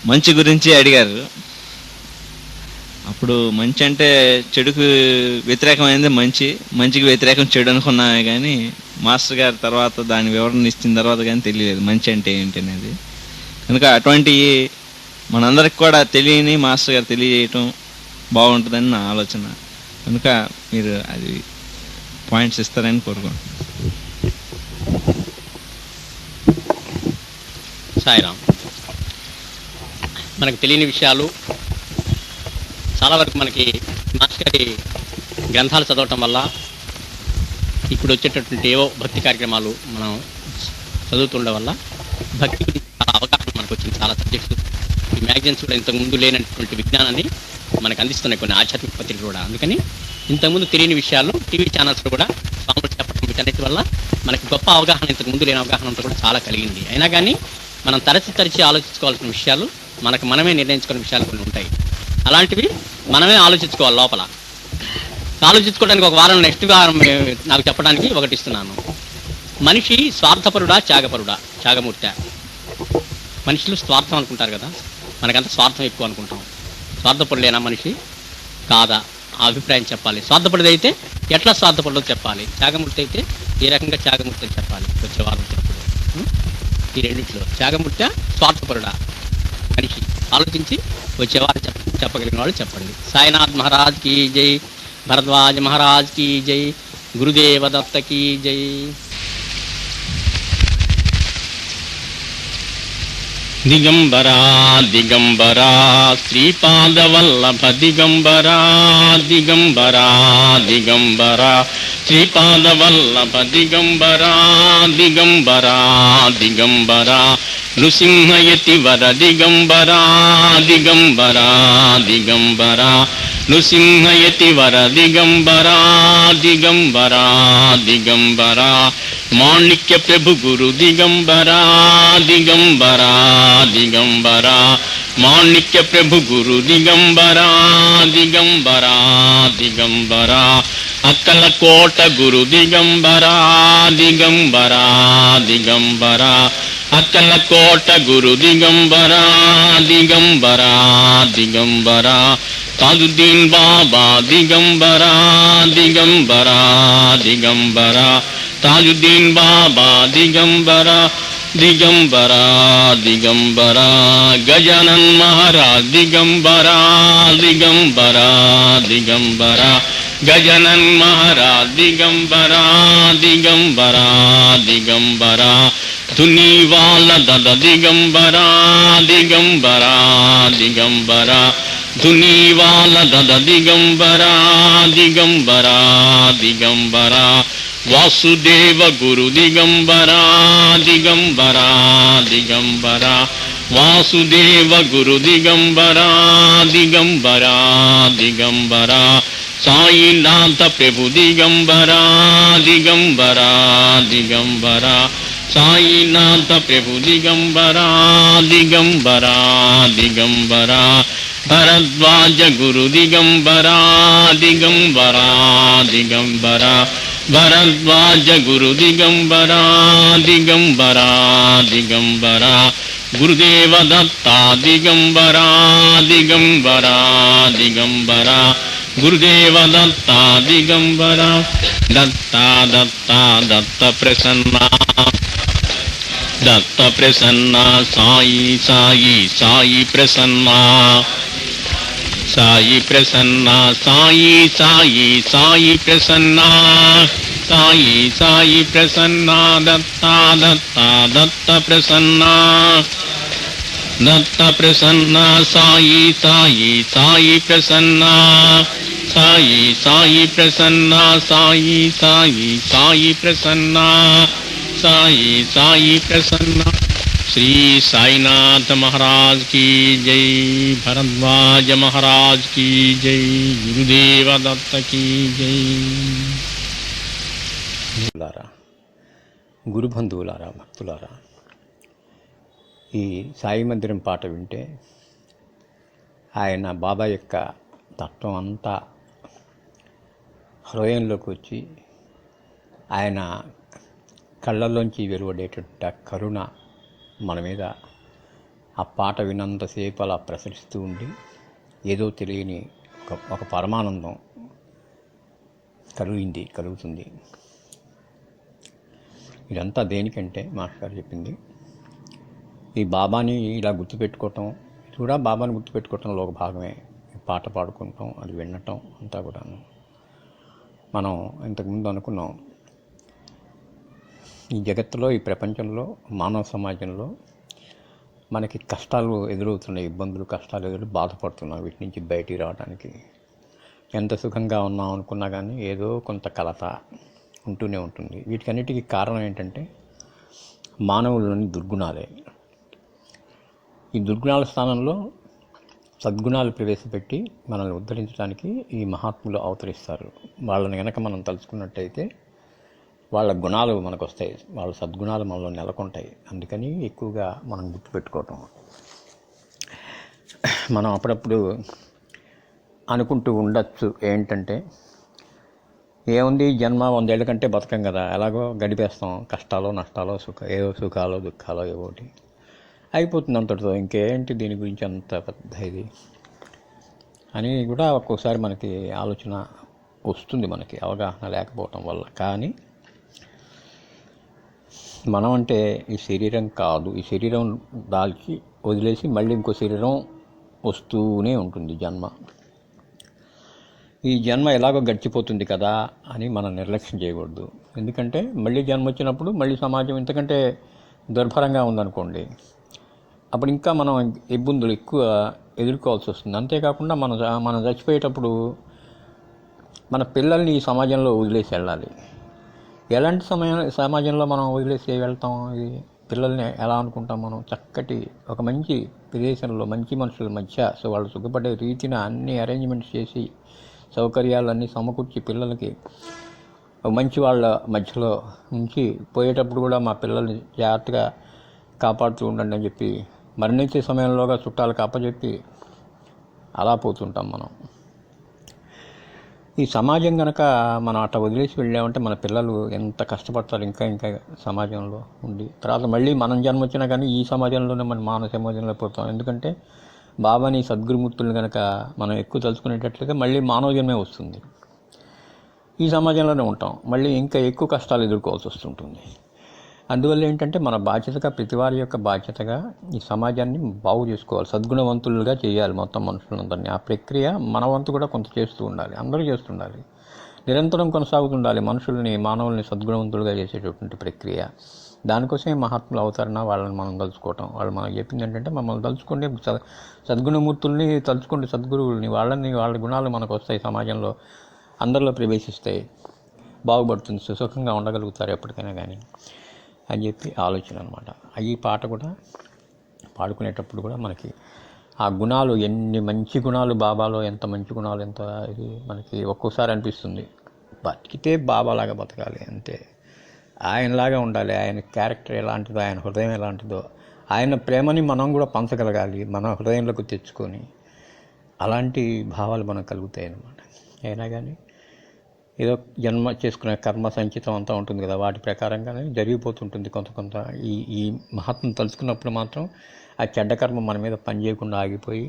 మంచి గురించి అడిగారు. అప్పుడు మంచి అంటే చెడుకు వ్యతిరేకమైంది మంచి, మంచికి వ్యతిరేకం చెడు అనుకున్నామే కానీ మాస్టర్ గారి తర్వాత దాని వివరణ ఇచ్చిన తర్వాత కానీ తెలియలేదు మంచి అంటే ఏంటి అనేది. కనుక అటువంటి మనందరికి కూడా తెలియని మాస్టర్ గారు తెలియజేయటం బాగుంటుందని నా ఆలోచన. కనుక మీరు అది పాయింట్స్ ఇస్తారని కోరుకుంటున్నాను. సాయిరామ్. మనకు తెలియని విషయాలు చాలా వరకు మనకి మాస్టర్ గారి గ్రంథాలు చదవటం వల్ల, ఇప్పుడు వచ్చేటటువంటి ఏవో భక్తి కార్యక్రమాలు మనం చదువుతుండడం వల్ల భక్తి గురించి చాలా అవగాహన మనకు వచ్చింది. చాలా సబ్జెక్ట్స్, ఈ మ్యాగజైన్స్ కూడా ఇంతకుముందు లేనటువంటి విజ్ఞానాన్ని మనకు అందిస్తున్నాయి కొన్ని ఆధ్యాత్మిక పత్రికలు కూడా. అందుకని ఇంతకుముందు తెలియని విషయాలు టీవీ ఛానల్స్లో కూడా స్వాములు చెప్పడం, వీటన్నిటి వల్ల మనకి గొప్ప అవగాహన, ఇంతకుముందు లేని అవగాహన అంతా కూడా చాలా కలిగింది. అయినా కానీ మనం తరచి ఆలోచించుకోవాల్సిన విషయాలు, మనకు మనమే నిర్ణయించుకునే విషయాలు కొన్ని ఉంటాయి. అలాంటివి మనమే ఆలోచించుకోవాలి. లోపల ఆలోచించుకోవడానికి ఒక వారం, నెక్స్ట్ వారం నాకు చెప్పడానికి ఒకటి ఇస్తున్నాను. మనిషి స్వార్థపరుడా, త్యాగపరుడా? త్యాగమూర్త. మనుషులు స్వార్థం అనుకుంటారు కదా, మనకంతా స్వార్థం ఎక్కువ అనుకుంటాం. స్వార్థపరుడేనా మనిషి? కాదా? ఆ అభిప్రాయం చెప్పాలి. స్వార్థపరుడు అయితే ఎట్లా స్వార్థపరుడో చెప్పాలి, త్యాగమూర్తి అయితే ఏ రకంగా త్యాగమూర్తి అని చెప్పాలి. వచ్చే వారం చెప్పడు. ఈ రెండింటిలో త్యాగమూర్త, స్వార్థపరుడా మనిషి ఆలోచించి వచ్చేవారు చెప్పగలిగిన వాళ్ళు చెప్పండి. సాయినాథ్ మహారాజ్ కి జై, భరద్వాజ్ మహారాజ్ కి జై, గురుదేవ దత్త కి జై. దిగంబరా దిగంబరా శ్రీపాదవల్లభ దిగంబరా, దిగంబరా దిగంబరా శ్రీపాదవల్లభ దిగంబరా, దిగంబరా దిగంబరా నృసింహయతి వర దిగంబరా, దిగంబరా దిగంబరా నృసింహయతి వర దిగంబరా, దిగంబరా దిగంబరా మాణిక్య ప్రభు గురు దిగంబరా, దిగంబరా దిగంబరా మాణిక్య ప్రభు గురు దిగంబరా, దిగంబరా దిగంబరా అక్కల కోట గురు దిగంబరా, దిగంబరా దిగంబరా అక్కల కోట గురు దిగంబరా, దిగంబరా దిగంబరా తాజుద్దీన్ బాబా దిగంబరా, దిగంబరా దిగంబరా తాజుద్దీన్ బాబా దిగంబరా, దిగంబరా దిగంబరా గజానన్ మహారాజ్ దిగంబరా దిగంబరా దిగంబరా గజానన్ మహారాజ్ దిగంబరా దిగంబరా దిగంబరా ధునివాల దద దిగంబరా దిగంబరా దిగంబరా ధునివాల దద దిగంబరా దిగంబరా దిగంబరా వాసుదేవ గురు దిగంబరా దిగంబరా దిగంబరా వాసుదేవ గురు దిగంబరా దిగంబరా దిగంబరా సాయినాథ ప్రభు దిగంబరా దిగంబరా దిగంబరా సాయినాథ ప్రభు దిగంబరా దిగంబరా దిగంబరా భరద్వాజ గురు దిగంబరా దిగంబరా దిగంబరా భరద్వాజ గురు దిగంబరా దిగంబరా దిగంబరా గురుదేవ దత్త దిగంబరా దిగంబరా దిగంబరా గురుదేవ దత్త దిగంబరా దత్త దత్త దత్త ప్రసన్న దత్త ప్రసన్న సాయి సాయి సాయి ప్రసన్న సాయి ప్రసన్న సాయి సాయి సాయి ప్రసన్న సాయి సాయి ప్రసన్న దత్త దత్త దత్త ప్రసన్న దత్త ప్రసన్న సాయి సాయి సాయి ప్రసన్న సాయి సాయి ప్రసన్న సాయి సాయి సాయి ప్రసన్న సాయి సాయి ప్రసన్న శ్రీ సాయినాథ మహారాజ్ की जय భరద్వాజ మహారాజ్ की जय గురుదేవ దత్త की जय గురు బంధువులారా, భక్తులారా, ఈ సాయి మందిరం పాట వింటే ఆయన బాబా యొక్క తత్వం అంతా హృదయంలోకి వచ్చి ఆయన కళ్ళల్లోంచి వెలువడేటట్టు కరుణ మన మీద ఆ పాట విన్నంతసేపు అలా ప్రసరిస్తూ ఉండి ఏదో తెలియని ఒక పరమానందం కలుగుతుంది. ఇదంతా దేనికంటే మాస్టర్ గారు చెప్పింది, ఈ బాబాని ఇలా గుర్తుపెట్టుకోవటం, ఇది కూడా బాబాని గుర్తుపెట్టుకోవటంలో ఒక భాగమే. పాట పాడుకుంటాం, అది వినటం అంతా కూడాను. మనం ఇంతకుముందు అనుకున్నాం, ఈ జగత్తులో, ఈ ప్రపంచంలో, మానవ సమాజంలో మనకి కష్టాలు ఎదురవుతున్నాయి, ఇబ్బందులు, కష్టాలు బాధపడుతున్నాం. వీటి నుంచి బయటికి రావడానికి ఎంత సుఖంగా ఉన్నాం అనుకున్నా కానీ ఏదో కొంత కలత ఉంటూనే ఉంటుంది. వీటికన్నిటికీ కారణం ఏంటంటే మానవుల్లోని దుర్గుణాలే. ఈ దుర్గుణాల స్థానంలో సద్గుణాలు ప్రవేశపెట్టి మనల్ని ఉద్ధరించడానికి ఈ మహాత్ములు అవతరిస్తారు. వాళ్ళని కనుక మనం తలుచుకున్నట్టయితే వాళ్ళ గుణాలు మనకు వస్తాయి, వాళ్ళ సద్గుణాలు మనలో నెలకొంటాయి. అందుకని ఎక్కువగా మనం గుర్తుపెట్టుకోవటం. మనం అప్పుడప్పుడు అనుకుంటూ ఉండొచ్చు ఏంటంటే, ఏముంది జన్మ 100 ఏళ్ళ కంటే బతకం కదా, ఎలాగో గడిపేస్తాం, కష్టాలు నష్టాలు ఏవో సుఖాలు దుఃఖాలు ఏవోటి అయిపోతుంది అంతటితో, ఇంకేంటి దీని గురించి అంత పెద్ద ఇది అని కూడా ఒక్కోసారి మనకి ఆలోచన వస్తుంది, మనకి అవగాహన లేకపోవటం వల్ల. కానీ మనం అంటే ఈ శరీరం కాదు, ఈ శరీరం దాల్చి వదిలేసి మళ్ళీ ఇంకో శరీరం వస్తూనే ఉంటుంది జన్మ. ఈ జన్మ ఎలాగో గడిచిపోతుంది కదా అని మనం నిర్లక్ష్యం చేయకూడదు. ఎందుకంటే మళ్ళీ జన్మ వచ్చినప్పుడు మళ్ళీ సమాజం ఇంతకంటే దుర్భరంగా ఉందనుకోండి, అప్పుడు ఇంకా మనం ఇబ్బందులు ఎక్కువ ఎదుర్కోవాల్సి వస్తుంది. అంతేకాకుండా మనం చచ్చిపోయేటప్పుడు మన పిల్లల్ని ఈ సమాజంలో వదిలేసి వెళ్ళాలి. ఎలాంటి సమాజంలో మనం వదిలేసి వెళ్తాం? ఈ పిల్లల్ని ఎలా అనుకుంటాం మనం? చక్కటి ఒక మంచి ప్రదేశంలో మంచి మనుషుల మధ్య వాళ్ళు సుఖపడే రీతిన అన్ని అరేంజ్మెంట్స్ చేసి సౌకర్యాలన్నీ సమకూర్చి పిల్లలకి మంచి వాళ్ళ మధ్యలో ఉంచి పోయేటప్పుడు కూడా మా పిల్లల్ని జాగ్రత్తగా కాపాడుతూ ఉండండి అని చెప్పి మరణించే సమయంలోగా చుట్టాలకు అప్పచెప్పి అలా పోతుంటాం మనం. ఈ సమాజం కనుక మనం అట్లా వదిలేసి వెళ్ళామంటే మన పిల్లలు ఎంత కష్టపడతారు ఇంకా ఇంకా సమాజంలో ఉండి. తర్వాత మళ్ళీ మనం జన్మ వచ్చినా కానీ ఈ సమాజంలోనే మన మానవ సమాజంలో పోతాం. ఎందుకంటే బాబాని సద్గురుమూర్తులను కనుక మనం ఎక్కువ తలుచుకునేటట్లుగా మళ్ళీ మానవ జన్మే వస్తుంది. ఈ సమాజంలోనే ఉంటాం, మళ్ళీ ఇంకా ఎక్కువ కష్టాలు ఎదుర్కోవాల్సి వస్తుంటుంది. అందువల్ల ఏంటంటే మన బాధ్యతగా, ప్రతి వారి యొక్క బాధ్యతగా ఈ సమాజాన్ని బాగు చేసుకోవాలి, సద్గుణవంతులుగా చేయాలి మొత్తం మనుషులందరినీ. ఆ ప్రక్రియ మన వంతు కూడా కొంత చేస్తూ ఉండాలి, అందరూ చేస్తుండాలి, నిరంతరం కొనసాగుతుండాలి. మానవుల్ని సద్గుణవంతులుగా చేసేటటువంటి ప్రక్రియ. దానికోసమే మహాత్ముల అవతరణ, వాళ్ళని మనం తలుచుకోవటం. వాళ్ళు మనకు చెప్పింది ఏంటంటే, మమ్మల్ని తలుచుకోండి, సద్గుణమూర్తుల్ని తలుచుకోండి, సద్గురువుల్ని, వాళ్ళ గుణాలు మనకు వస్తాయి, సమాజంలో అందరిలో ప్రవేశిస్తాయి, బాగుపడుతుంది, సుఖంగా ఉండగలుగుతారు ఎప్పటికైనా కానీ అని చెప్పి ఆలోచన అనమాట. ఈ పాట కూడా పాడుకునేటప్పుడు కూడా మనకి ఆ గుణాలు, ఎన్ని మంచి గుణాలు బాబాలో, ఎంత మంచి గుణాలు, ఎంత ఇది మనకి ఒక్కోసారి అనిపిస్తుంది. బతికితే బాబాలాగా బతకాలి, అంతే, ఆయనలాగా ఉండాలి, ఆయన క్యారెక్టర్ ఎలాంటిదో, ఆయన హృదయం ఎలాంటిదో, ఆయన ప్రేమని మనం కూడా పంచగలగాలి, మన హృదయంలోకి తెచ్చుకొని. అలాంటి భావాలు మనకు కలుగుతాయి అన్నమాట. అయినా కానీ ఏదో జన్మ చేసుకునే కర్మ సంచితం అంతా ఉంటుంది కదా, వాటి ప్రకారంగానే జరిగిపోతుంటుంది కొంత. ఈ మహాత్మను తలుచుకున్నప్పుడు మాత్రం ఆ చెడ్డ కర్మ మన మీద పనిచేయకుండా ఆగిపోయి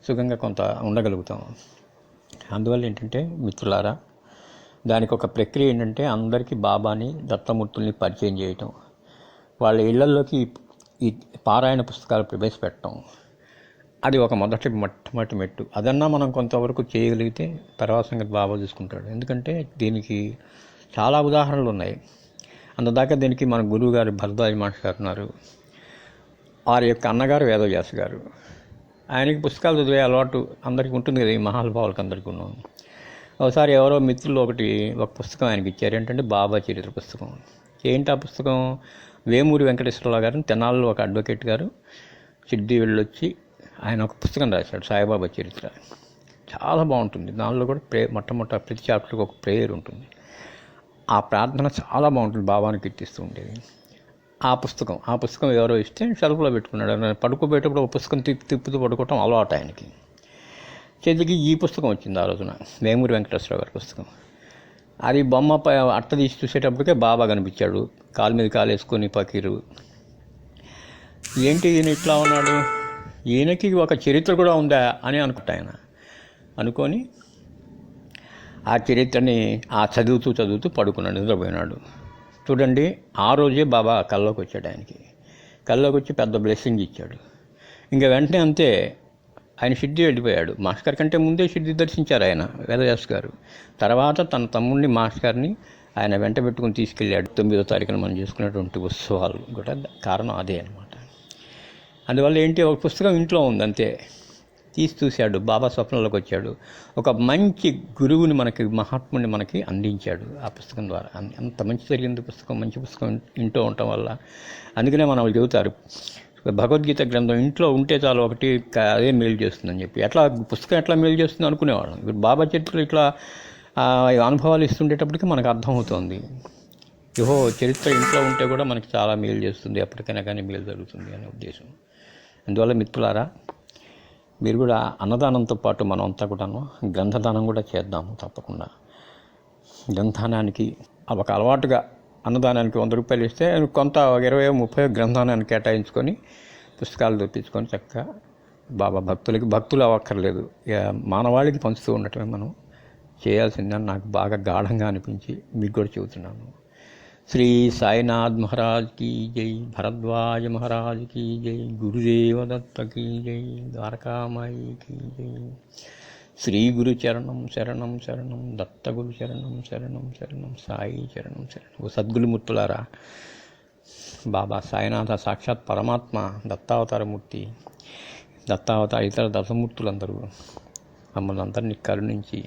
సుఖంగా కొంత ఉండగలుగుతాం. అందువల్ల ఏంటంటే మిత్రులారా, దానికి ఒక ప్రక్రియ ఏంటంటే, అందరికీ బాబాని, దత్తమూర్తుల్ని పరిచయం చేయటం, వాళ్ళ ఇళ్లలోకి ఈ పారాయణ పుస్తకాలు ప్రవేశపెట్టడం, అది ఒక మొట్టమొదటి మెట్టు. అదన్నా మనం కొంతవరకు చేయగలిగితే తర్వాత సంగతి బాబా చూసుకుంటాడు. ఎందుకంటే దీనికి చాలా ఉదాహరణలు ఉన్నాయి. అంతదాకా దీనికి మన గురువు గారు భరద్వాజ మాస్టర్ గారు ఉన్నారు. వారి యొక్క అన్నగారు వేదవ్యాస గారు. ఆయనకి పుస్తకాలు చదివే అలవాటు అందరికీ ఉంటుంది కదా, ఈ మహానుభావులకు అందరికీ ఉన్నాం. ఒకసారి ఎవరో మిత్రులు ఒక పుస్తకం ఆయనకి ఇచ్చారు. ఏంటంటే బాబా చరిత్ర పుస్తకం. ఏంటి ఆ పుస్తకం? వేమూరి వెంకటేశ్వరరావు గారు, తెనాల్లో ఒక అడ్వకేట్ గారు సిద్ధి వెళ్ళొచ్చి ఆయన ఒక పుస్తకం రాశాడు, సాయిబాబా చరిత్ర. చాలా బాగుంటుంది. దానిలో కూడా మొట్టమొదటి ప్రతి చాప్టర్కి ఒక ప్రేయర్ ఉంటుంది. ఆ ప్రార్థన చాలా బాగుంటుంది, బాబాని కీర్తిస్తూ ఉండేది. ఆ పుస్తకం ఎవరో ఇస్తే షెల్ఫ్లో పెట్టుకున్నాడు. పడుకోబెట్టేప్పుడు ఒక పుస్తకం తిప్పుతూ పడుకోవటం అలవాటు ఆయనకి. చేతికి ఈ పుస్తకం వచ్చింది ఆ రోజున, వేమూరి వెంకటేశ్వరరావు గారి పుస్తకం. అది బొమ్మ అట్ట తీసి చూసేటప్పటికే బాబా కనిపించాడు, కాలు మీద కాలు వేసుకొని పకీరు. ఏంటి ఈయన ఇట్లా ఉన్నాడు, ఈయనకి ఒక చరిత్ర కూడా ఉందా అని ఆయన అనుకొని ఆ చరిత్రని చదువుతూ పడుకున్నాడు, నిద్రపోయినాడు. చూడండి, ఆ రోజే బాబా కల్లోకి వచ్చాడు. కల్లోకి వచ్చి పెద్ద బ్లెస్సింగ్ ఇచ్చాడు. ఇంకా వెంటనే అంతే ఆయన షిర్డీ వెళ్ళిపోయాడు. మాస్టర్ కంటే ముందే షిర్డీ దర్శించారు ఆయన, వేదవ్యాస్ గారు. తర్వాత తన తమ్ముడిని మాస్టర్ని ఆయన వెంట పెట్టుకుని తీసుకెళ్ళాడు. 9వ తారీఖున మనం చేసుకునేటువంటి ఉత్సవాలు కూడా కారణం అదే అనమాట. అందువల్ల ఏంటి, ఒక పుస్తకం ఇంట్లో ఉంది అంతే, తీసి చూశాడు, బాబా స్వప్నంలోకి వచ్చాడు. ఒక మంచి గురువుని మహాత్ముని మనకి అందించాడు ఆ పుస్తకం ద్వారా. అంత మంచి జరిగింది పుస్తకం, మంచి పుస్తకం ఇంట్లో ఉండటం వల్ల. అందుకనే మనం చెబుతారు, భగవద్గీత గ్రంథం ఇంట్లో ఉంటే చాలు, ఒకటి అదే మేలు చేస్తుందని చెప్పి. పుస్తకం ఎట్లా మేలు చేస్తుంది అనుకునేవాళ్ళం. ఇప్పుడు బాబా చరిత్రలో ఇట్లా అనుభవాలు ఇస్తుండేటప్పటికి మనకు అర్థమవుతుంది, చరిత్ర ఇంట్లో ఉంటే కూడా మనకి చాలా మేలు చేస్తుంది, ఎప్పటికైనా కానీ మేలు జరుగుతుంది అనే ఉద్దేశం. అందువల్ల మిత్రులారా, మీరు కూడా అన్నదానంతో పాటు మనం అంతా కూడాను గ్రంథదానం కూడా చేద్దాము తప్పకుండా. గ్రంథదానానికి ఒక అలవాటుగా అన్నదానానికి 100 రూపాయలు ఇస్తే కొంత 20-30 గ్రంథదానానికి కేటాయించుకొని పుస్తకాలు తెప్పించుకొని చక్కగా బాబా భక్తులు అవ్వక్కర్లేదు, మానవాళికి పంచుతూ ఉండటమే మనం చేయాల్సిందని నాకు బాగా గాఢంగా అనిపించి మీకు కూడా చెబుతున్నాను. శ్రీ సాయినాథ్ మహారాజ్ కీ జై, భరద్వాజ మహారాజ్ కీ జై, గురుదేవ దత్త కీ జై, ద్వారకామాయి కీ జై. శ్రీ గురు చరణం శరణం శరణం, దత్త గురు చరణం శరణం శరణం, సాయి చరణం శరణం. ఓ సద్గురుమూర్తులారా, బాబా సాయినాథ సాక్షాత్ పరమాత్మ, దత్తావతారమూర్తి, ఇతర దశమూర్తులందరూ మమ్మల్ని అందరినీ కరుణించి